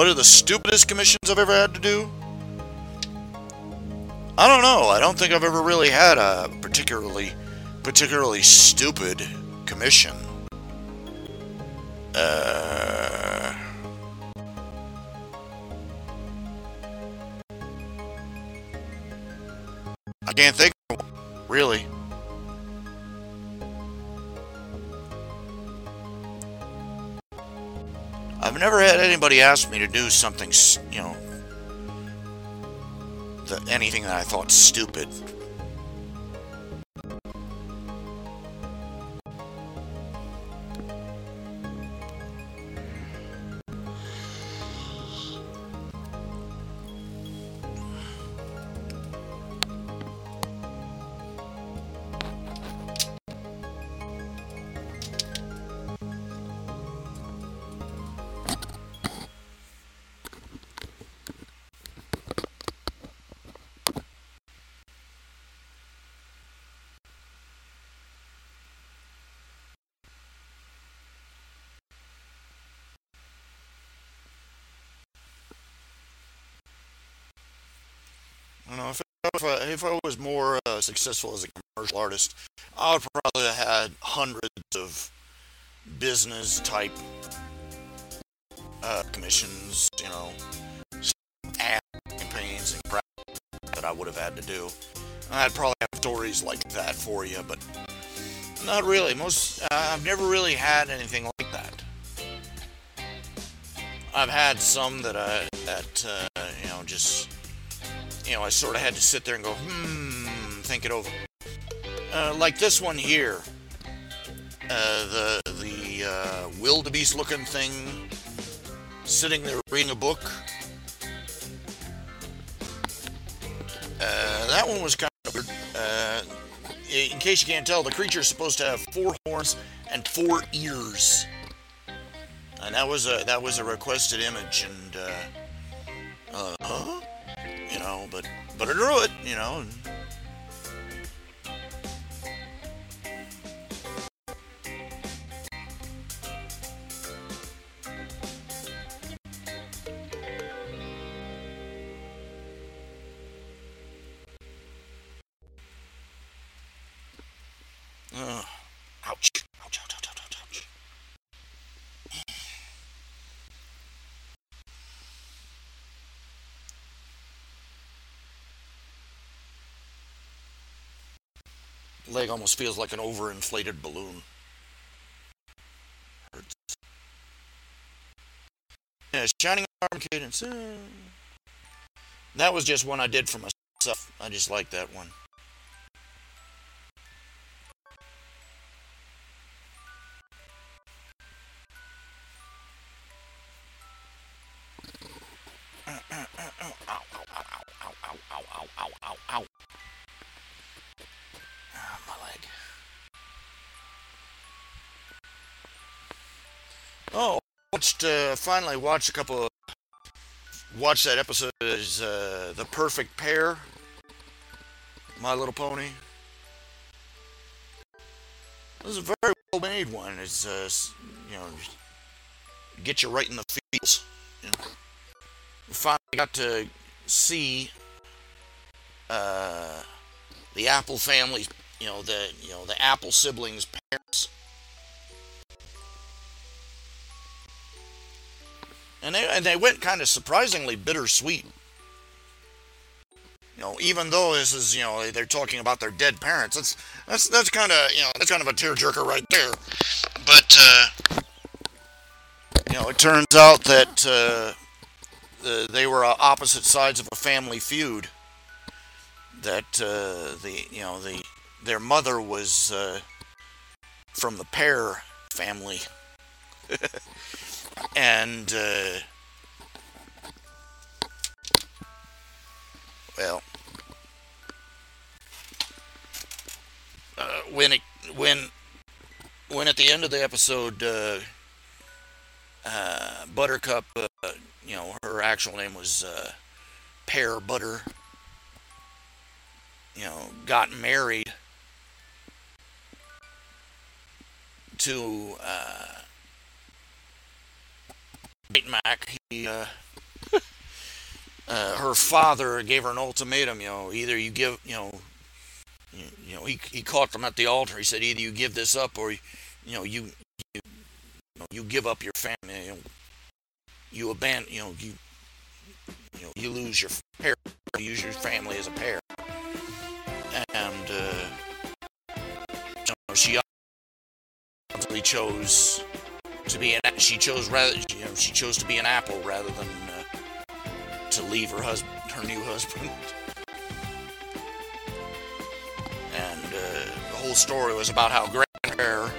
are the stupidest commissions I've ever had to do? I don't know. I don't think I've ever really had a particularly stupid commission. I can't think of one, really. I've never had anybody ask me to do something, you know, anything that I thought stupid. You know, if I was more successful as a commercial artist, I would probably have had hundreds of business type commissions, you know, ad campaigns and crap that I would have had to do. I'd probably have stories like that for you, but not really. I've never really had anything like that. I've had some that you know, just, you know, I sort of had to sit there and go, think it over. Like this one here, the wildebeest looking thing, sitting there reading a book. That one was kind of weird. In case you can't tell, the creature's supposed to have 4 horns and 4 ears, and that was a requested image, and you know, but I drew it, you know. Ouch. Ouch, ouch, ouch, ouch, ouch, ouch. Leg almost feels like an overinflated balloon. Hurts. Yeah, shining arm cadence. That was just one I did for myself. I just like that one. Ow, ow, ow, ow, ow, ow, ow, ow, ow, finally watched a couple of, watched that episode is The Perfect Pair, My Little Pony. This is a very well made one. It's you know, get you right in the feels. You know. We finally got to see uh, the Apple family, the Apple siblings' parents, and they went kind of surprisingly bittersweet. Even though this is, they're talking about their dead parents. That's kind of, that's kind of a tearjerker right there. But it turns out that they were opposite sides of a family feud. That their mother was from the Pear family, and well, when it when at the end of the episode, Buttercup, her actual name was Pear Butter, got married to Big Mac. Her father gave her an ultimatum. Either you give, he caught them at the altar. He said, either you give this up, or you give up your family. You abandon. You lose your pair. You use your family as a pair. And she obviously chose to be she chose to be an apple rather than to leave her new husband. And the whole story was about how Grandpa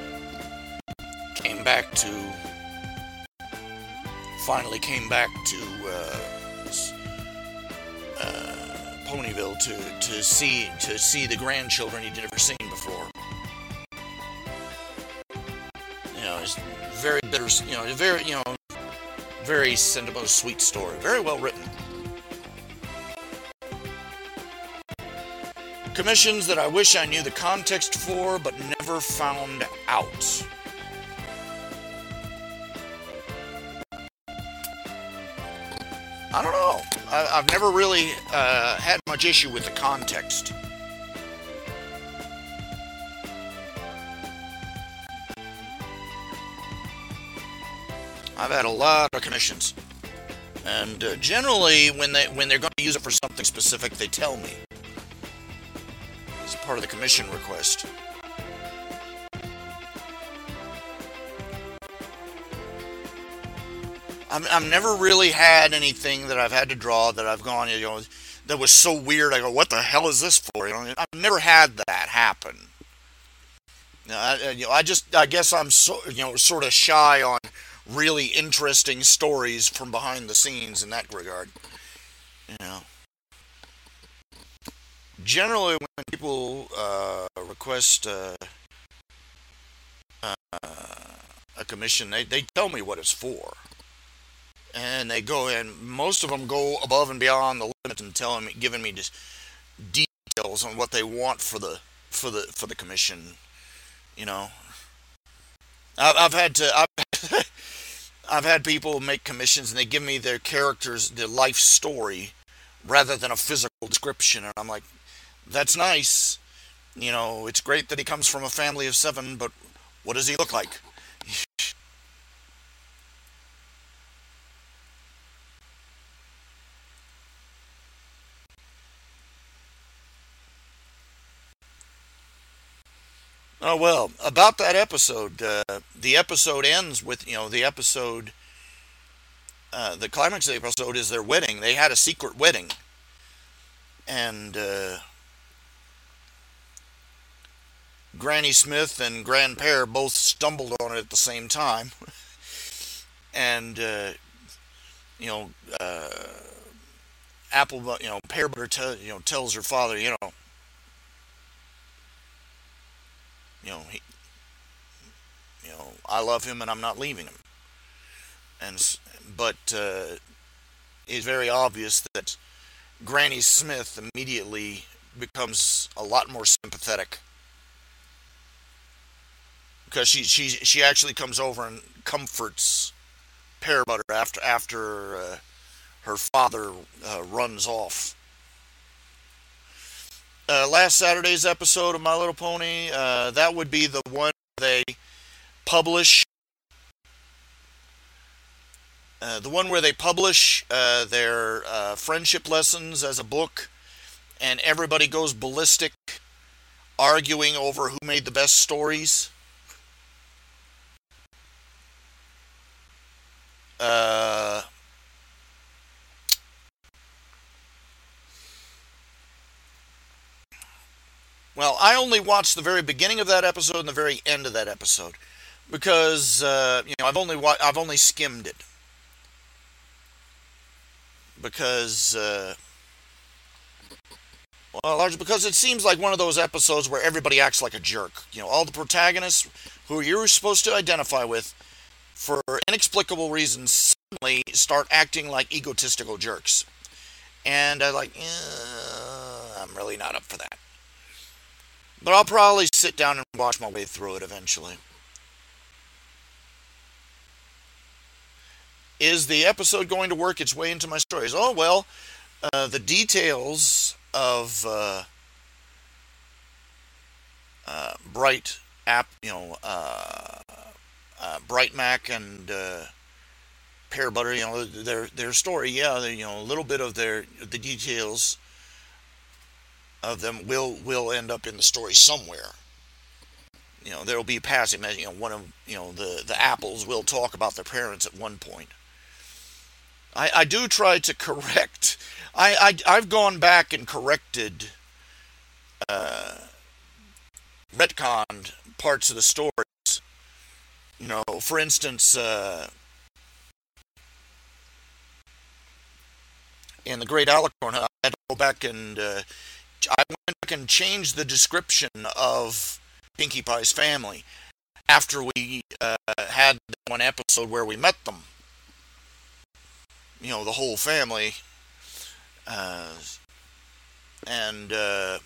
finally came back to Ponyville to see the grandchildren he'd never seen before. It's very bitter. Very sentimental, sweet story. Very well written. Commissions that I wish I knew the context for, but never found out. I don't know. I've never really had much issue with the context. I've had a lot of commissions, and generally, when they're going to use it for something specific, they tell me. It's part of the commission request. I've never really had anything that I've had to draw that I've gone, that was so weird. I go, what the hell is this for? I've never had that happen. I guess I'm sort of shy on really interesting stories from behind the scenes in that regard. Generally, when people request a commission, they tell me what it's for. And most of them go above and beyond the limit and giving me just details on what they want for the commission. I've had people make commissions and they give me their characters, their life story, rather than a physical description, and I'm like, that's nice. It's great that he comes from a family of 7, but what does he look like? Oh, well, about that episode, the episode ends with, the climax of the episode is their wedding. They had a secret wedding. And Granny Smith and Grandpa both stumbled on it at the same time. And, Apple, Pear Butter tells her father, he, I love him and I'm not leaving him. and but it's very obvious that Granny Smith immediately becomes a lot more sympathetic because she actually comes over and comforts Pear Butter after her father runs off. Last Saturday's episode of My Little Pony, that would be the one they publish. Their friendship lessons as a book, and everybody goes ballistic, arguing over who made the best stories. Uh, well, I only watched the very beginning of that episode and the very end of that episode because I've only skimmed it because largely because it seems like one of those episodes where everybody acts like a jerk. All the protagonists who you're supposed to identify with, for inexplicable reasons, suddenly start acting like egotistical jerks. And I'm really not up for that. But I'll probably sit down and watch my way through it eventually. Is the episode going to work its way into my stories? Oh, well, the details of Bright app, Bright Mac and Pear Butter, their story, yeah, a little bit of the details of them will end up in the story somewhere. There'll be passing. One of the apples will talk about their parents at one point. I do try to correct. I've gone back and corrected, retconned parts of the stories. For instance, in the Great Alicorn, I had to go back and I went back and changed the description of Pinkie Pie's family after we had one episode where we met them. The whole family, and I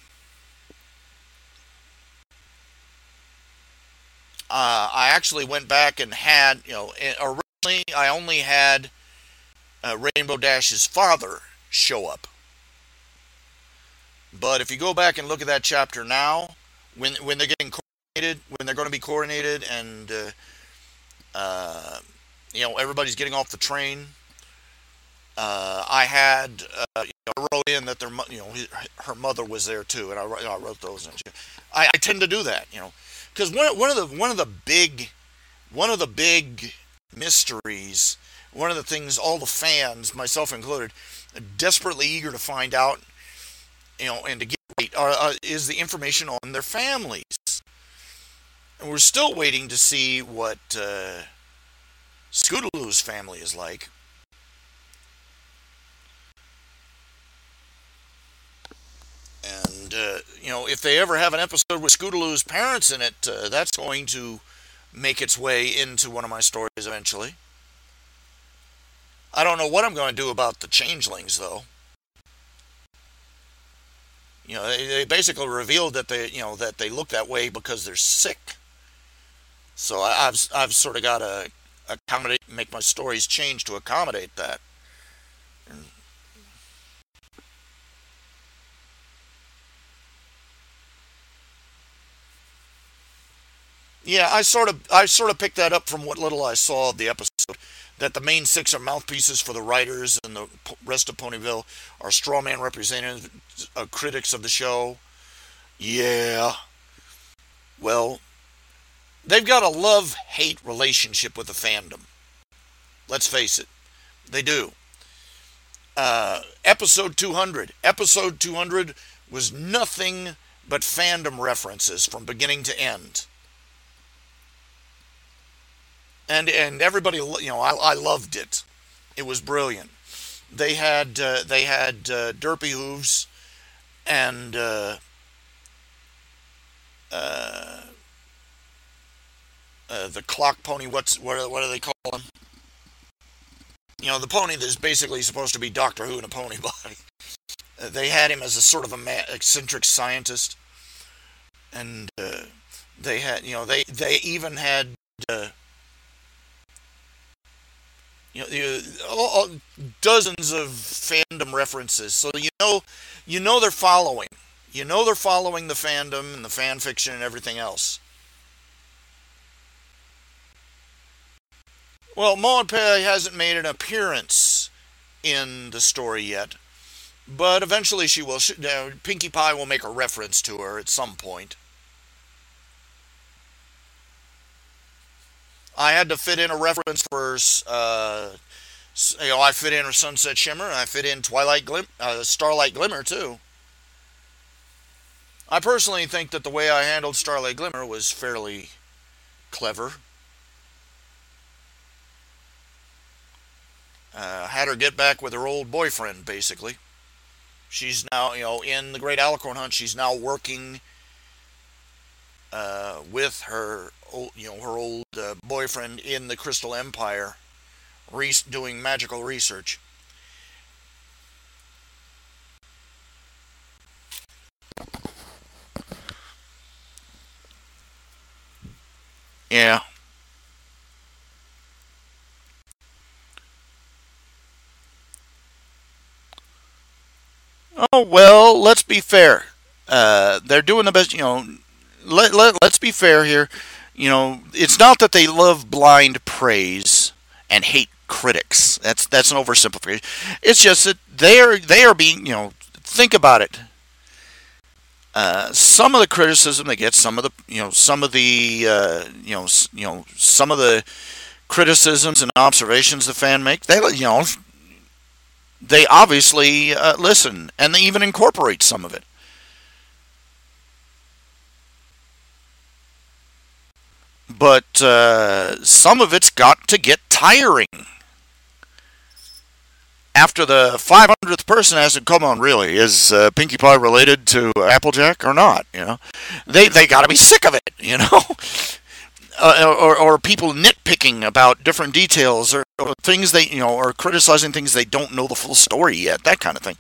actually went back and had, originally I only had Rainbow Dash's father show up. But if you go back and look at that chapter now, when they're getting coordinated, when they're going to be coordinated, and everybody's getting off the train, I had wrote in that her mother was there too, and I wrote those in. I tend to do that, because one of the big mysteries, one of the things all the fans, myself included, are desperately eager to find out, and to get right, is the information on their families. And we're still waiting to see what Scootaloo's family is like. And, if they ever have an episode with Scootaloo's parents in it, that's going to make its way into one of my stories eventually. I don't know what I'm going to do about the changelings, though. They basically revealed that they look that way because they're sick. So I've sort of got to make my stories change to accommodate that. And yeah, I sort of picked that up from what little I saw of the episode. That the main six are mouthpieces for the writers, and the rest of Ponyville are strawman representatives, critics of the show. Yeah. Well, they've got a love-hate relationship with the fandom. Let's face it, they do. Episode 200. Episode 200 was nothing but fandom references from beginning to end. And everybody, I loved it. It was brilliant. They had Derpy Hooves and the clock pony. What do they call him? the pony that's basically supposed to be Doctor Who in a pony body. They had him as a sort of eccentric scientist, and they had, they even had, uh, dozens of fandom references. So they're following, they're following the fandom and the fan fiction and everything else. Well, Moanpei hasn't made an appearance in the story yet, but eventually she will. Pinkie Pie will make a reference to her at some point. I had to fit in a reference for, I fit in Sunset Shimmer, and I fit in Starlight Glimmer too. I personally think that the way I handled Starlight Glimmer was fairly clever. Had her get back with her old boyfriend, basically. She's now, in the Great Alicorn Hunt, she's now working with her old boyfriend in the Crystal Empire, doing magical research. Yeah. Oh, well, let's be fair. They're doing the best, let's be fair here. It's not that they love blind praise and hate critics. That's an oversimplification. It's just that they are being, think about it. Some of the criticism they get, some of the, some of the criticisms and observations the fan make, they obviously listen, and they even incorporate some of it. But some of it's got to get tiring. After the 500th person asks, "Come on, really, is Pinkie Pie related to Applejack or not?" They got to be sick of it. Or people nitpicking about different details, or things or criticizing things they don't know the full story yet, that kind of thing.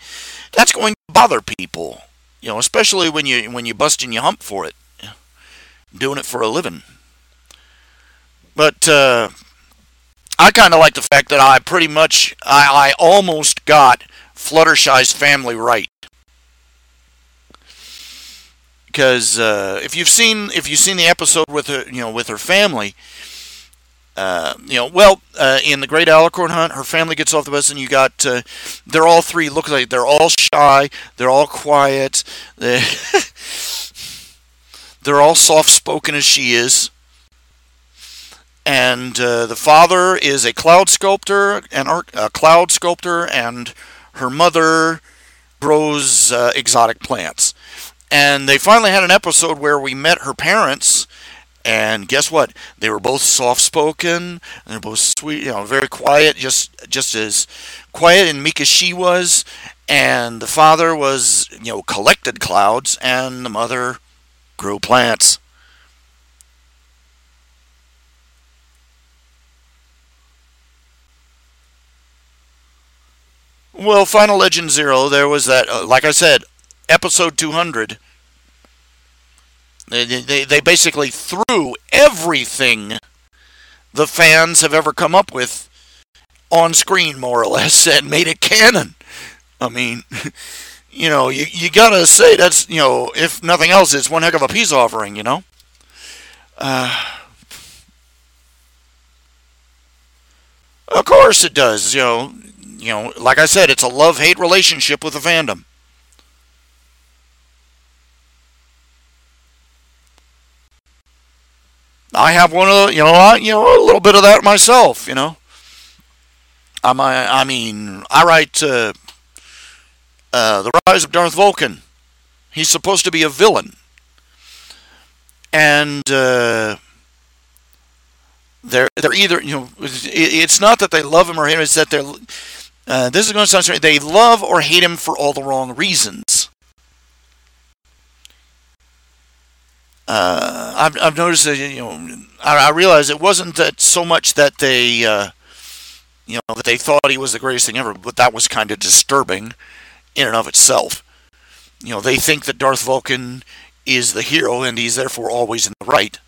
That's going to bother people, especially when you bust and you hump for it, doing it for a living. But I kind of like the fact that I almost got Fluttershy's family right. Because if you've seen the episode with her family, in the Great Alicorn Hunt, her family gets off the bus, and you got they're all three look like they're all shy, they're all quiet, they're all soft spoken as she is, and the father is a cloud sculptor and her mother grows exotic plants. And they finally had an episode where we met her parents, and guess what? They were both soft-spoken, and they're both sweet, very quiet, just as quiet and meek as she was. And the father was, collected clouds, and the mother grew plants. Well, Final Legend Zero, there was that, like I said, episode 200. They basically threw everything the fans have ever come up with on screen, more or less, and made it canon. I mean, you gotta say that's, if nothing else, it's one heck of a peace offering, Of course it does, like I said, it's a love-hate relationship with the fandom. I have one of a little bit of that myself. I write The Rise of Darth Vulcan. He's supposed to be a villain, and they're either it's not that they love him or hate him. It's that this is going to sound strange. They love or hate him for all the wrong reasons. I've noticed that I realize it wasn't that so much that they that they thought he was the greatest thing ever, but that was kind of disturbing in and of itself. They think that Darth Vulcan is the hero and he's therefore always in the right.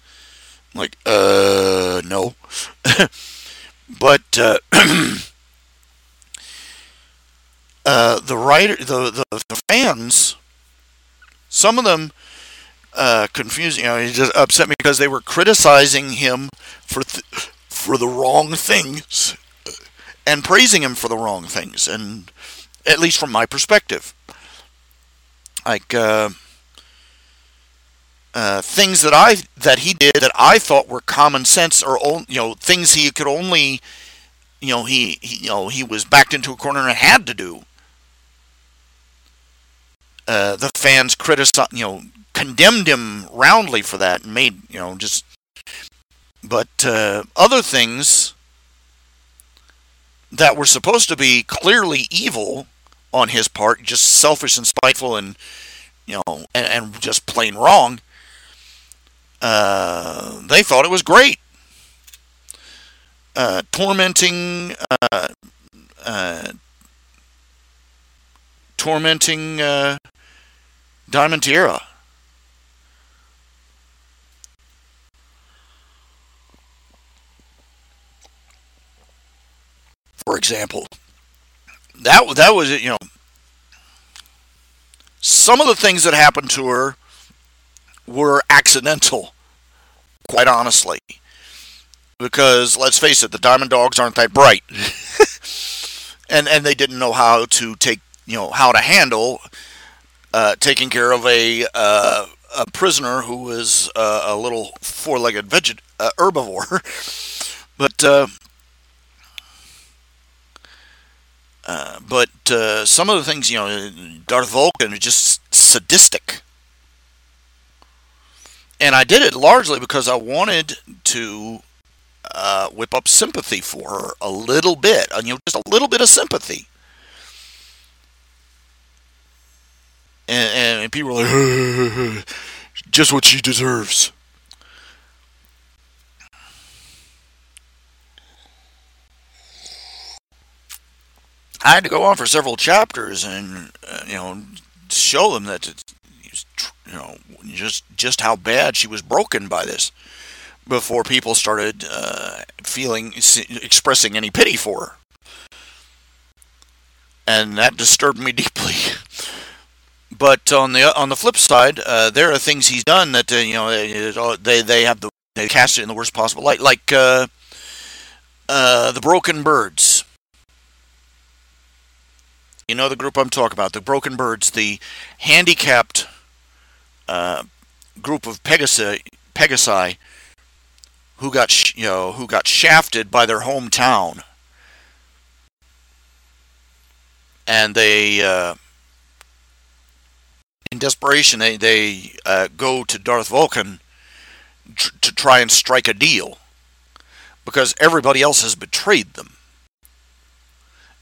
Like, no. But the fans, some of them confused. It just upset me because they were criticizing him for the wrong things and praising him for the wrong things, and at least from my perspective, like things that he did that I thought were common sense, or things he could only he was backed into a corner and had to do. The fans criticized, condemned him roundly for that, and made just. But other things that were supposed to be clearly evil on his part, just selfish and spiteful, and and just plain wrong, they thought it was great. Tormenting Diamond Tiara. For example, that was it. Some of the things that happened to her were accidental, quite honestly. Because let's face it, the Diamond Dogs aren't that bright, and they didn't know how to how to handle taking care of a prisoner who was a little four-legged herbivore. But some of the things, Darth Vulcan is just sadistic. And I did it largely because I wanted to whip up sympathy for her a little bit. Just a little bit of sympathy. And people were like, just what she deserves. I had to go on for several chapters and show them that just how bad she was broken by this before people started expressing any pity for her, and that disturbed me deeply. But on the flip side, there are things he's done that they cast it in the worst possible light, like the Broken Birds. The group I'm talking about, the Broken Birds, the handicapped group of Pegasi who got shafted by their hometown, and they in desperation they go to Darth Vulcan to try and strike a deal because everybody else has betrayed them.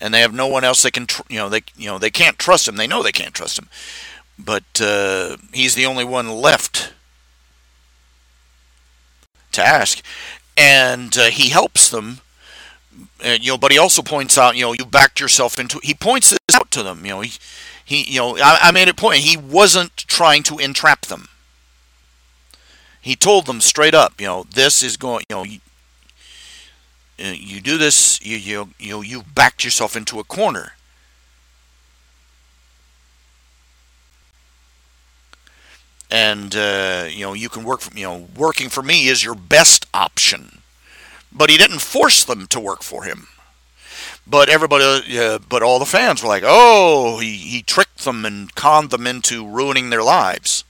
And they have no one else they can, they can't trust him. They know they can't trust him, but he's the only one left to ask, and he helps them. But he also points out, you backed yourself into. He points this out to them. I made a point. He wasn't trying to entrap them. He told them straight up, this is going, you do this, you backed yourself into a corner. And you can working for me is your best option. But he didn't force them to work for him. But but all the fans were like, oh, he tricked them and conned them into ruining their lives.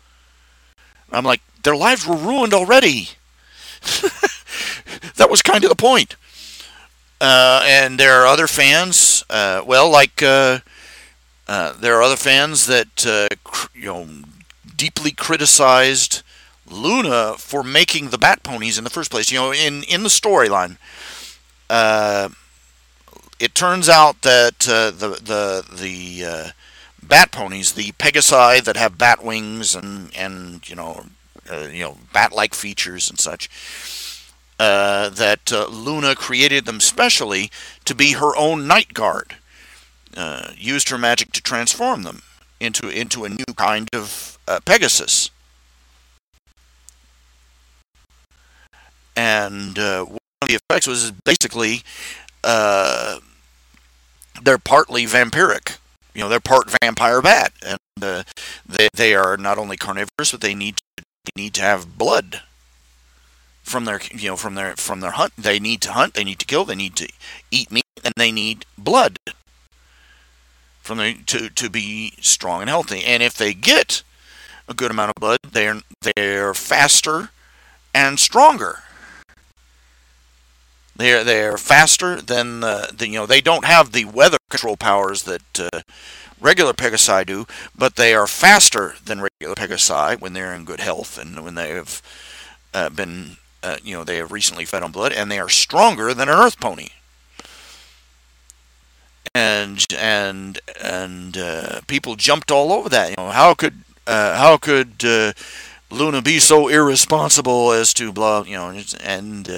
I'm like, their lives were ruined already. That was kind of the point. And there are other fans, there are other fans that, deeply criticized Luna for making the Bat Ponies in the first place. In the storyline, it turns out that the Bat Ponies, the Pegasi that have bat wings and bat-like features and such, that Luna created them specially to be her own night guard. Used her magic to transform them into a new kind of Pegasus. And one of the effects was basically uh, they're partly vampiric. They're part vampire bat, and they are not only carnivorous, but they need to have blood from their from their hunt. They need to hunt. They need to kill. They need to eat meat, and they need blood to be strong and healthy. And if they get a good amount of blood, they're faster and stronger. They're faster than they don't have the weather control powers that regular Pegasi do, but they are faster than regular Pegasi when they're in good health and when they have been they have recently fed on blood, and they are stronger than an Earth pony. And people jumped all over that. How could Luna be so irresponsible as to blah? And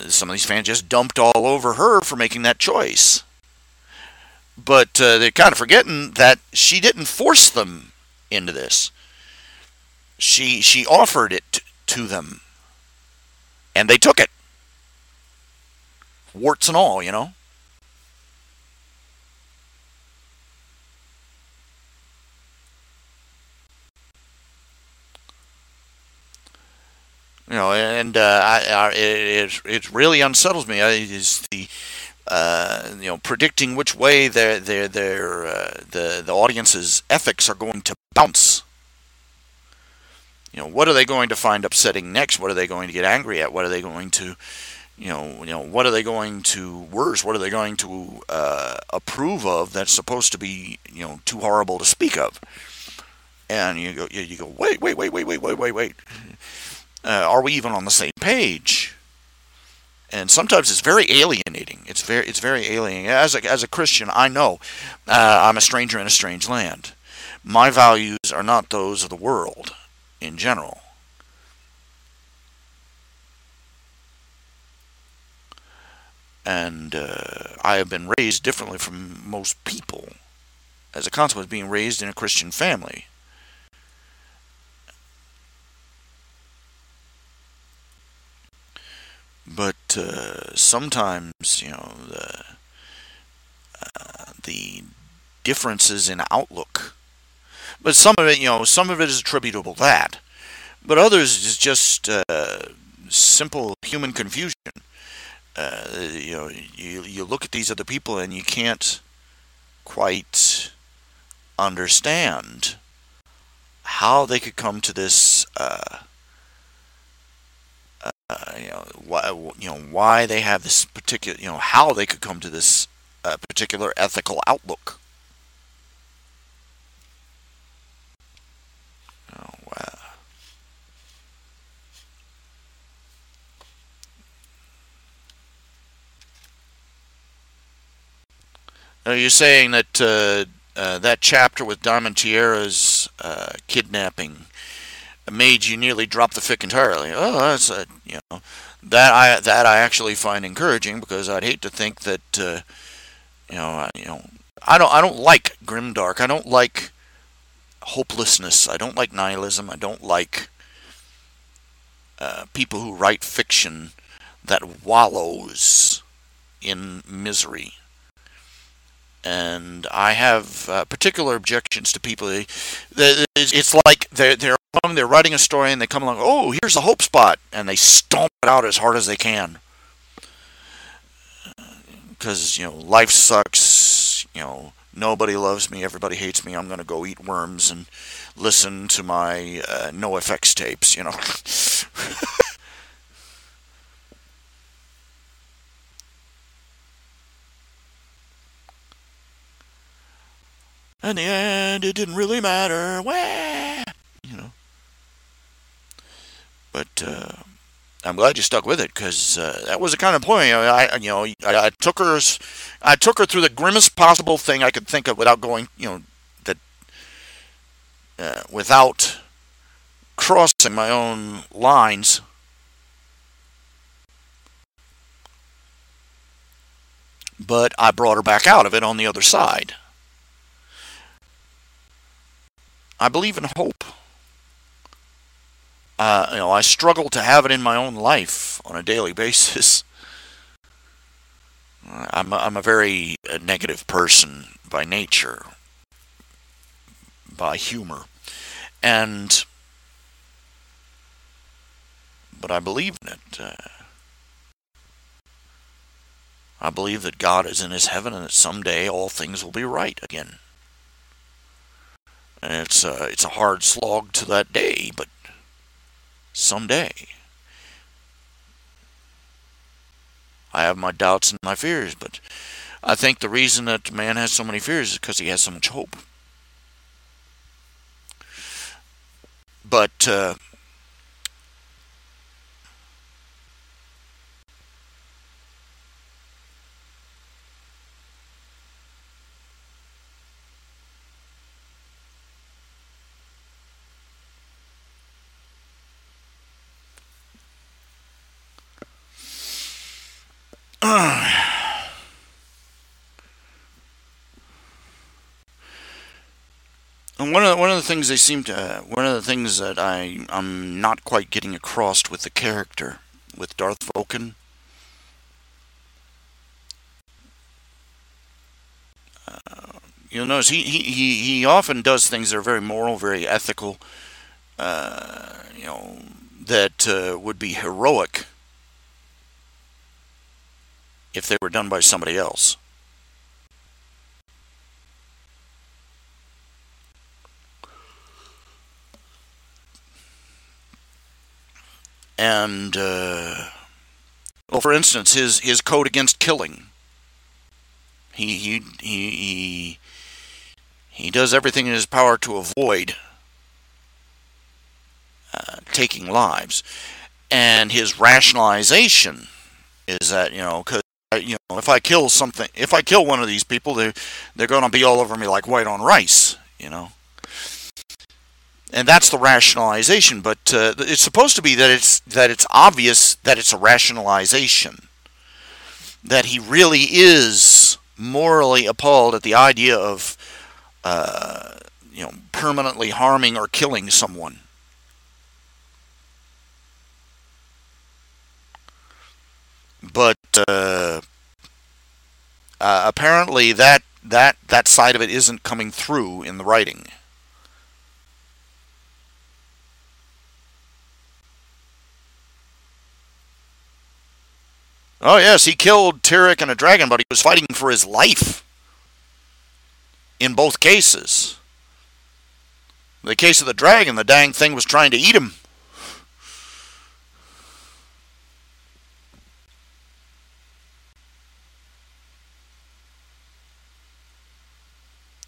some of these fans just dumped all over her for making that choice. But they're kind of forgetting that she didn't force them into this. She offered it to them, and they took it, warts and all. And it really unsettles me. Is the predicting which way the audience's ethics are going to bounce. What are they going to find upsetting next? What are they going to get angry at? What are they going to, what are they going to worse? What are they going to approve of that's supposed to be, too horrible to speak of? And you go, wait. Are we even on the same page? And sometimes it's very alienating. It's very alienating. As a Christian, I know I'm a stranger in a strange land. My values are not those of the world in general. And I have been raised differently from most people as a consequence of being raised in a Christian family. But sometimes, the differences in outlook. But some of it is attributable to that. But others is just simple human confusion. You look at these other people and you can't quite understand how they could come to this. Why they have this particular, how they could come to this particular ethical outlook. You're saying that that chapter with Diamond Tiara's kidnapping made you nearly drop the fic entirely. Oh, that's that I actually find encouraging, because I'd hate to think that I don't like grimdark. I don't like hopelessness. I don't like nihilism. I don't like people who write fiction that wallows in misery. And I have particular objections to people. It's like they're writing a story and they come along. Oh, here's a hope spot, and they stomp it out as hard as they can. Because life sucks. Nobody loves me. Everybody hates me. I'm gonna go eat worms and listen to my NoFX tapes. In the end, it didn't really matter. Wah! But I'm glad you stuck with it, because that was the kind of point. I took her through the grimmest possible thing I could think of without going, without crossing my own lines. but I brought her back out of it on the other side. I believe in hope. I struggle to have it in my own life on a daily basis. I'm a very negative person by nature, by humor, and but I believe in it. I believe that God is in His heaven, and that someday all things will be right again. And it's a hard slog to that day, but someday. I have my doubts and my fears, but I think the reason that man has so many fears is because he has so much hope. But and one of the things one of the things that I'm not quite getting across with the character with Darth Vulcan. You'll notice he often does things that are very moral, very ethical. That would be heroic if they were done by somebody else. And well, for instance, his code against killing. He does everything in his power to avoid taking lives, and his rationalization is that because if I kill one of these people, they're going to be all over me like white on rice, and that's the rationalization. But it's supposed to be that it's obvious that it's a rationalization, that he really is morally appalled at the idea of permanently harming or killing someone. But apparently that side of it isn't coming through in the writing. Oh yes, he killed Tyrek and a dragon, but he was fighting for his life in both cases. In the case of the dragon, the dang thing was trying to eat him.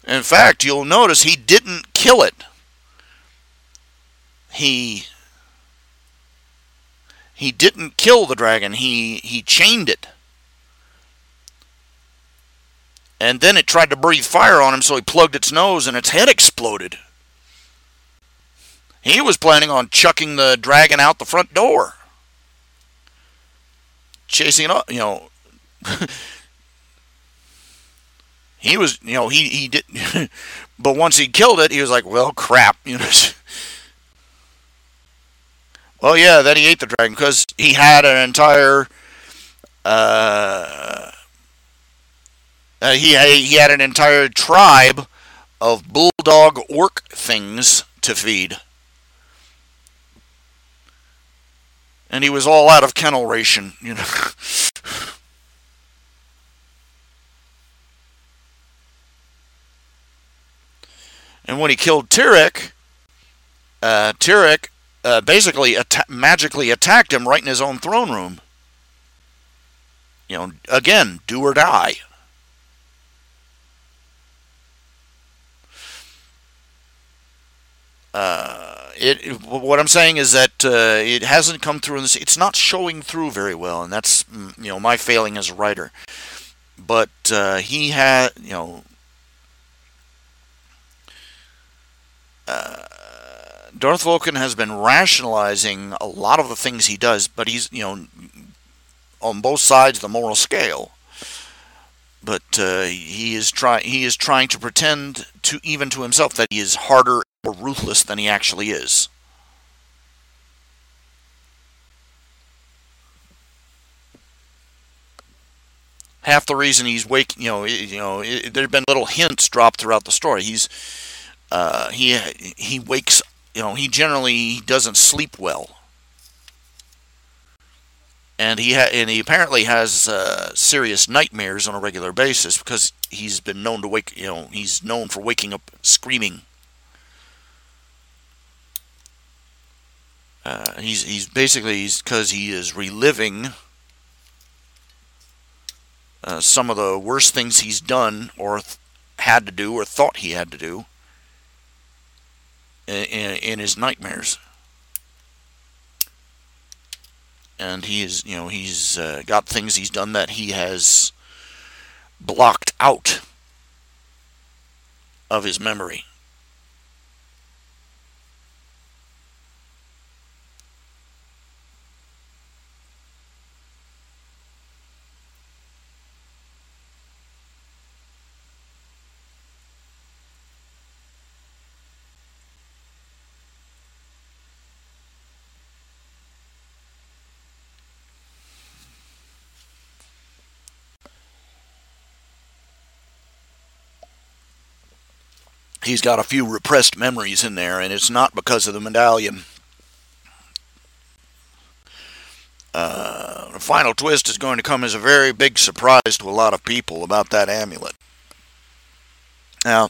In fact, you'll notice he didn't kill it. He didn't kill the dragon. He chained it. And then it tried to breathe fire on him, so he plugged its nose and its head exploded. He was planning on chucking the dragon out the front door. Chasing it up, he was, he did, but once he killed it, he was like, well, crap, Well, yeah, then he ate the dragon because he had an entire, he had an entire tribe of bulldog orc things to feed. And he was all out of kennel ration, And when he killed Tyrek, basically magically attacked him right in his own throne room. Again, do or die. What I'm saying is that it hasn't come through in this. It's not showing through very well, and that's my failing as a writer. But he had Darth Vulcan has been rationalizing a lot of the things he does, but he's on both sides of the moral scale. but he is trying to pretend to even to himself that he is harder or ruthless than he actually is. Half the reason he's waking, there have been little hints dropped throughout the story. He wakes, he doesn't sleep well, and he apparently has serious nightmares on a regular basis because he's been known to wake, he's known for waking up screaming. He's basically because he is reliving some of the worst things he's done or had to do or thought he had to do in his nightmares. And he's got things he's done that he has blocked out of his memory. He's got a few repressed memories in there, and it's not because of the medallion. The final twist is going to come as a very big surprise to a lot of people about that amulet. Now,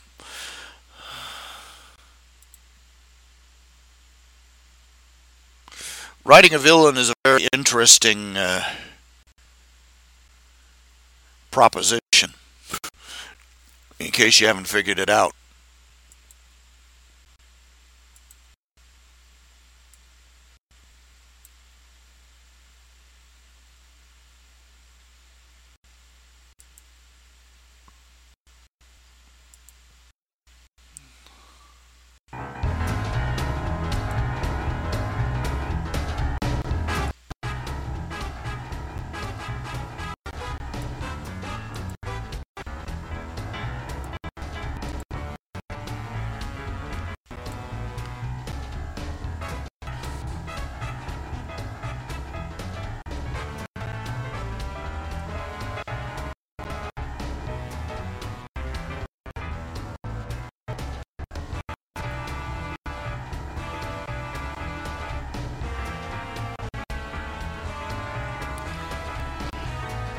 writing a villain is a very interesting proposition, in case you haven't figured it out.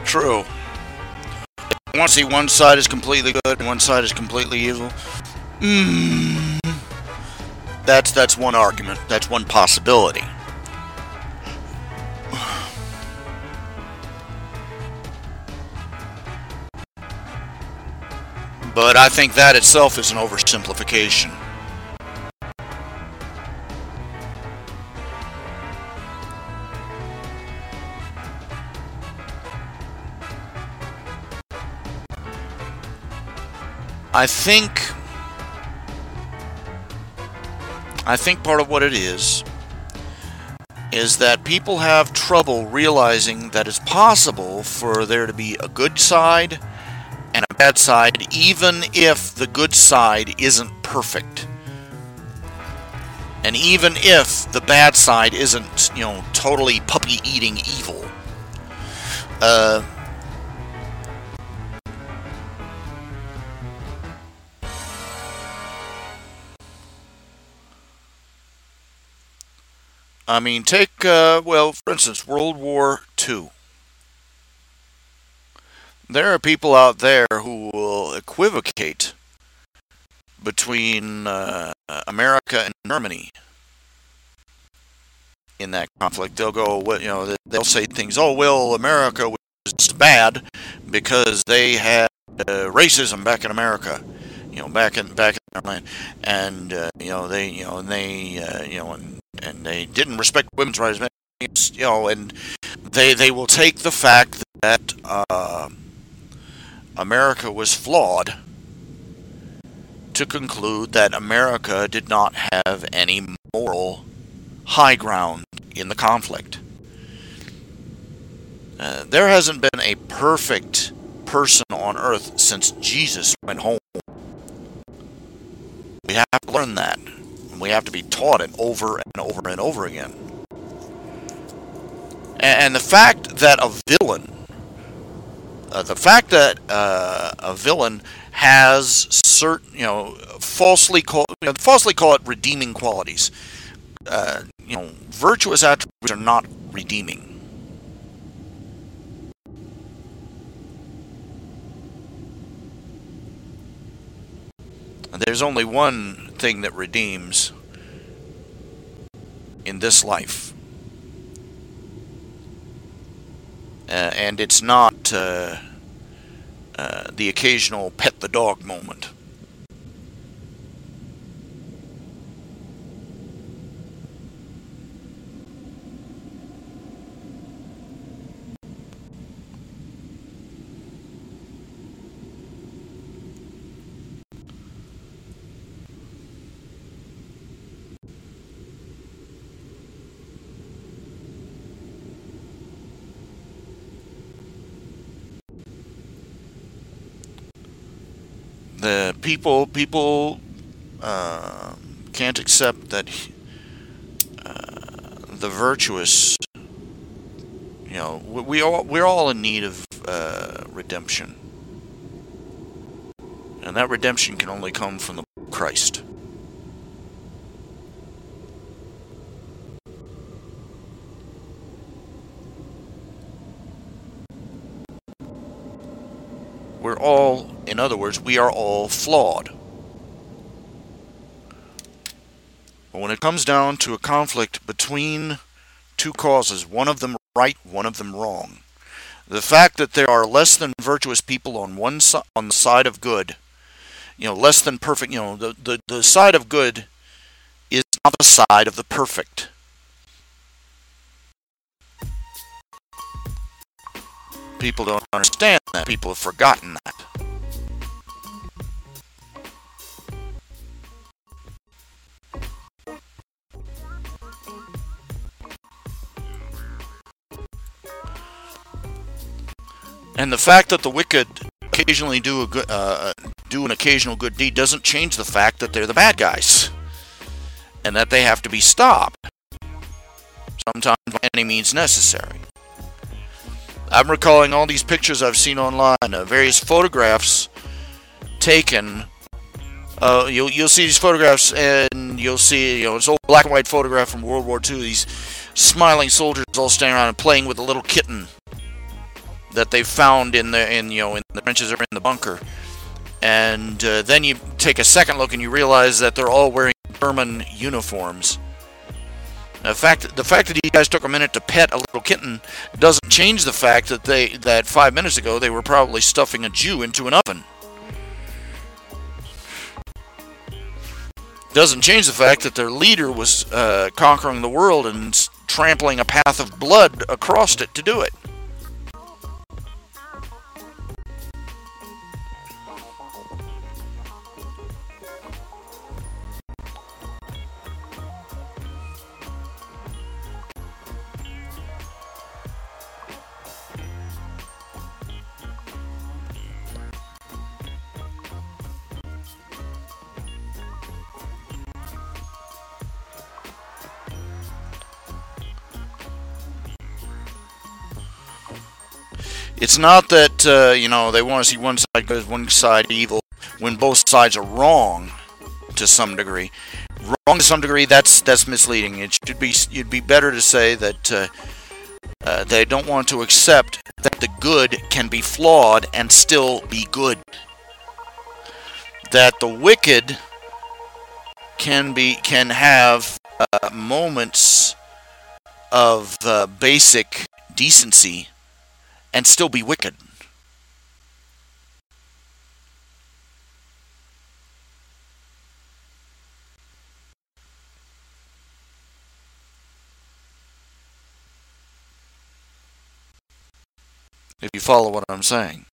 True. I want to see one side is completely good and one side is completely evil. That's one argument. That's one possibility. But I think that itself is an oversimplification. I think part of what it is that people have trouble realizing that it's possible for there to be a good side and a bad side, even if the good side isn't perfect. And even if the bad side isn't, totally puppy-eating evil. I mean, take, for instance, World War II. There are people out there who will equivocate between America and Germany in that conflict. They'll go, they'll say things, oh, well, America was bad because they had racism back in America, back in their land, and and they didn't respect women's rights, and they will take the fact that America was flawed to conclude that America did not have any moral high ground in the conflict. There hasn't been a perfect person on earth since Jesus went home. We have to learn that. And we have to be taught it over and over and over again. And the fact that a villain has certain, falsely call it redeeming qualities. Virtuous attributes are not redeeming. There's only one thing that redeems in this life. And it's not the occasional pet the dog moment. The people can't accept that the virtuous, we're all in need of redemption, and that redemption can only come from the Christ. In other words, we are all flawed. But when it comes down to a conflict between two causes, one of them right, one of them wrong, the fact that there are less than virtuous people on on the side of good, less than perfect, the side of good is not the side of the perfect. People don't understand that. People have forgotten that. And the fact that the wicked occasionally do an occasional good deed doesn't change the fact that they're the bad guys, and that they have to be stopped, sometimes by any means necessary. I'm recalling all these pictures I've seen online, various photographs taken. You'll see these photographs, and you'll see it's an old black and white photograph from World War II. These smiling soldiers all standing around and playing with a little kitten that they found in the trenches or in the bunker. And then you take a second look and you realize that they're all wearing German uniforms. The fact that you guys took a minute to pet a little kitten doesn't change the fact that 5 minutes ago they were probably stuffing a Jew into an oven. Doesn't change the fact that their leader was conquering the world and trampling a path of blood across it to do it. It's not that they want to see one side good, one side evil, when both sides are wrong to some degree. Wrong to some degree, that's misleading. It'd be better to say that they don't want to accept that the good can be flawed and still be good. That the wicked can have moments of basic decency and still be wicked. If you follow what I'm saying.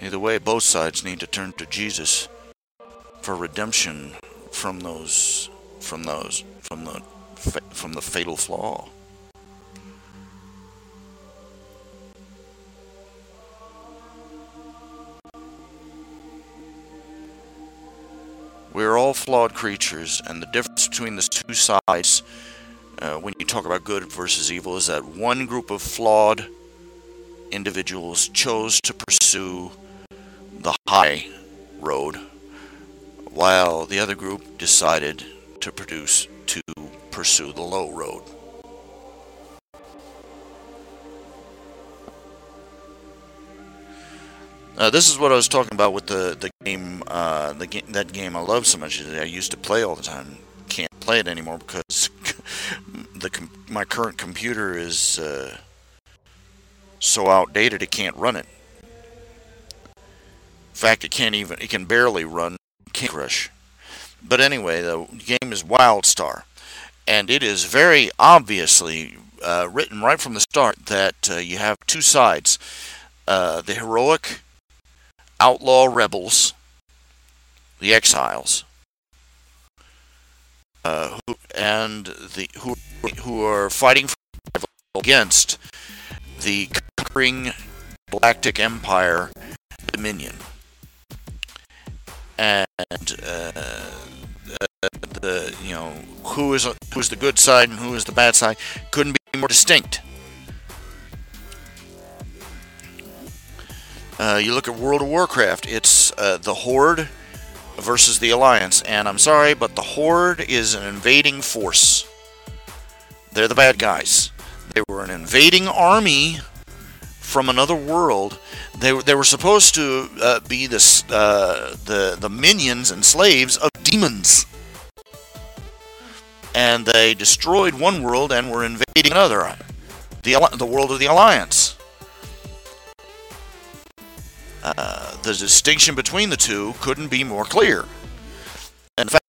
Either way, both sides need to turn to Jesus for redemption from from the fatal flaw. We're all flawed creatures, and the difference between the two sides, when you talk about good versus evil, is that one group of flawed individuals chose to pursue the high road, while the other group decided to pursue the low road. This is what I was talking about with the game, that game I love so much that I used to play all the time. Can't play it anymore because my current computer is so outdated it can't run it. In fact, it can barely run Candy Crush. But anyway, the game is WildStar, and it is very obviously written right from the start that you have two sides: the heroic outlaw rebels, the exiles, who are fighting against the conquering Galactic Empire Dominion, and who's the good side and who is the bad side couldn't be more distinct. You look at World of Warcraft, it's the Horde versus the Alliance, and I'm sorry, but the Horde is an invading force. They're the bad guys. They were an invading army from another world. They were supposed to be the minions and slaves of demons, and they destroyed one world and were invading another, the world of the Alliance. The distinction between the two couldn't be more clear. In fact,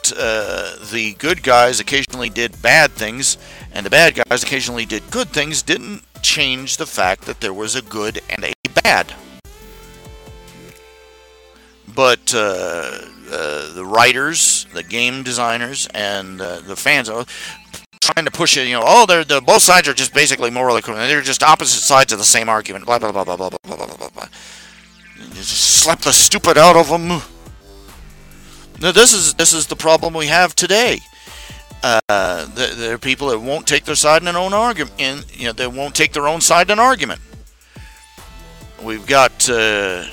the good guys occasionally did bad things, and the bad guys occasionally did good things, didn't change the fact that there was a good and a bad. But the writers, the game designers, and the fans are trying to push it. The both sides are just basically morally equivalent. They're just opposite sides of the same argument. Blah blah blah blah blah blah blah blah blah. Just slap the stupid out of them. Now, this is the problem we have today. There are people that won't take their side in an own argument, and they won't take their own side in an argument. We've got there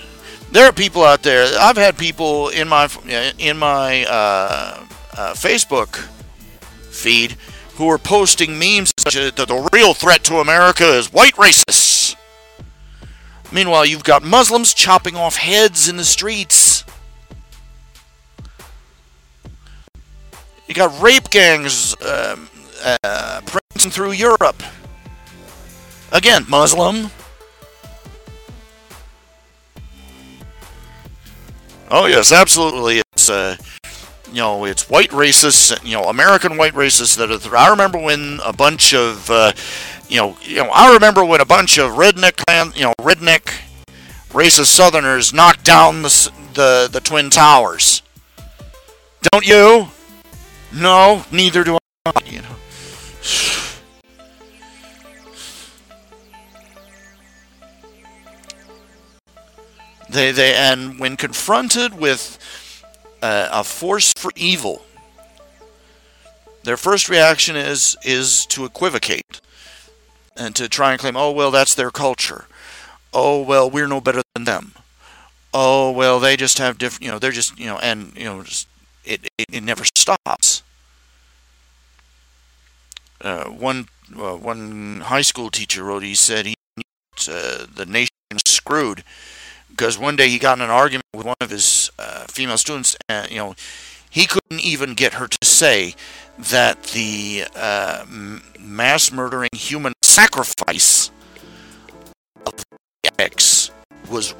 are people out there. I've had people in my Facebook feed who are posting memes such as that the real threat to America is white racists. Meanwhile, you've got Muslims chopping off heads in the streets. You got rape gangs prancing through Europe. Again, Muslim. Oh yes, absolutely. It's it's white racists. American white racists that are. I remember when a bunch of redneck racist Southerners knocked down the Twin Towers. Don't you? No, neither do I. And when confronted with a force for evil, their first reaction is to equivocate and to try and claim, oh well, that's their culture. Oh well, we're no better than them. Oh well, they just have different. They're just it never stops. One high school teacher wrote. He said the nation screwed. Because one day he got in an argument with one of his female students, and he couldn't even get her to say that the mass murdering human sacrifice of the Aztecs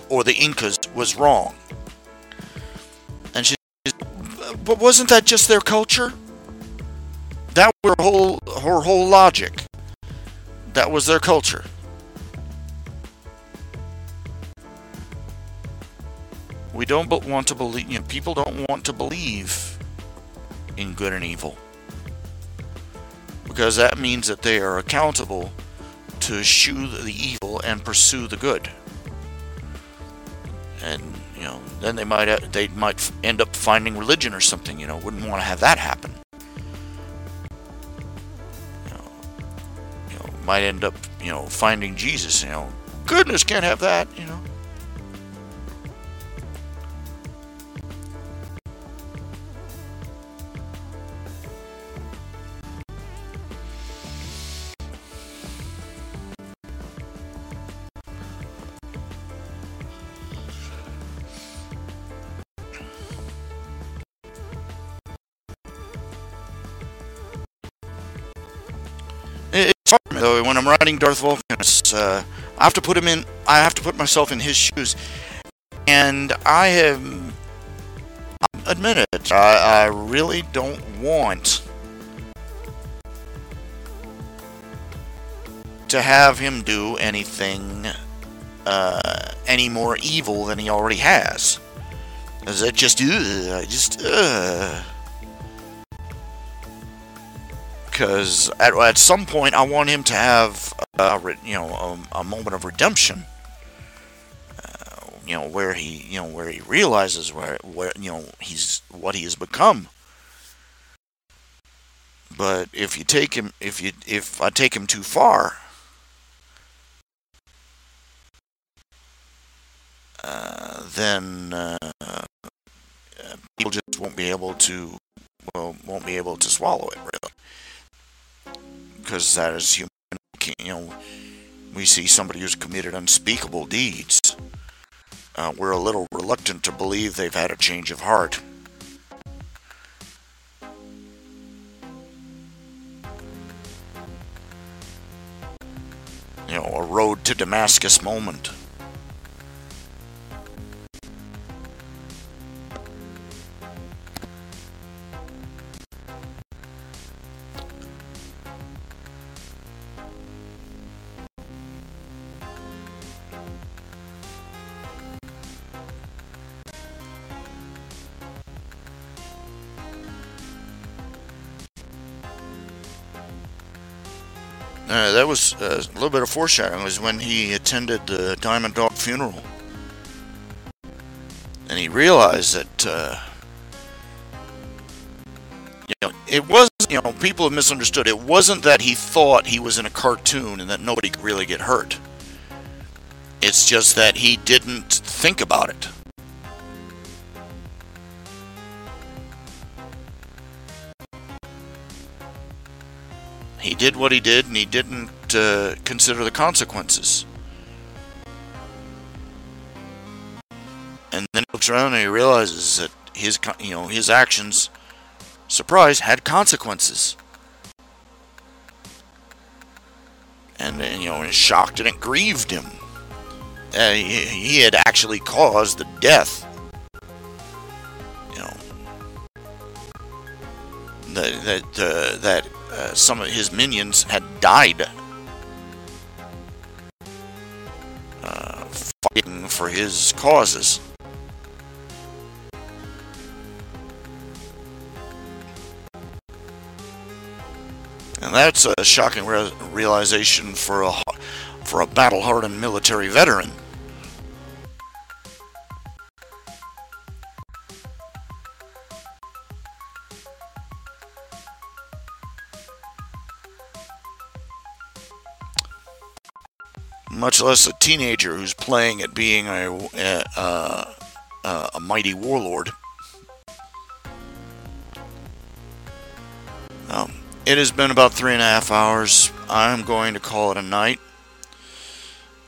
or the Incas was wrong. And she said, but wasn't that just their culture? That was her whole logic. That was their culture. We don't want to believe. People don't want to believe in good and evil, because that means that they are accountable to eschew the evil and pursue the good. And then they might end up finding religion or something. Wouldn't want to have that happen. Might end up finding Jesus. Goodness, can't have that. It's hard though when I'm writing Darth Vulcanus. I have to put him in. I have to put myself in his shoes, and I have admit it. I really don't want to have him do anything any more evil than he already has. Is that just because at some point I want him to have a moment of redemption, where he realizes where what he has become. But if I take him too far, then people just won't be able to swallow it, really. Because that is human. We see somebody who's committed unspeakable deeds. We're a little reluctant to believe they've had a change of heart. A road to Damascus moment. That was a little bit of foreshadowing. Was when he attended the Diamond Dog funeral, and he realized that it wasn't. People have misunderstood. It wasn't that he thought he was in a cartoon and that nobody could really get hurt. It's just that he didn't think about it. He did what he did, and he didn't consider the consequences. And then he looks around and he realizes that his actions, surprise, had consequences. And it shocked and it grieved him. He had actually caused the death. That some of his minions had died fighting for his causes. And that's a shocking realization for a battle-hardened military veteran. Much less a teenager who's playing at being a mighty warlord. It has been about 3.5 hours. I'm going to call it a night.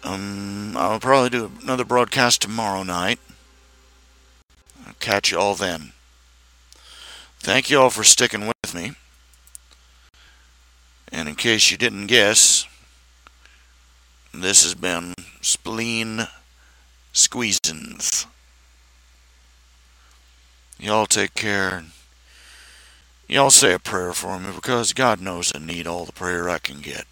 I'll probably do another broadcast tomorrow night. I'll catch you all then. Thank you all for sticking with me. And in case you didn't guess, this has been Spleen Squeezins. Y'all take care. Y'all say a prayer for me, because God knows I need all the prayer I can get.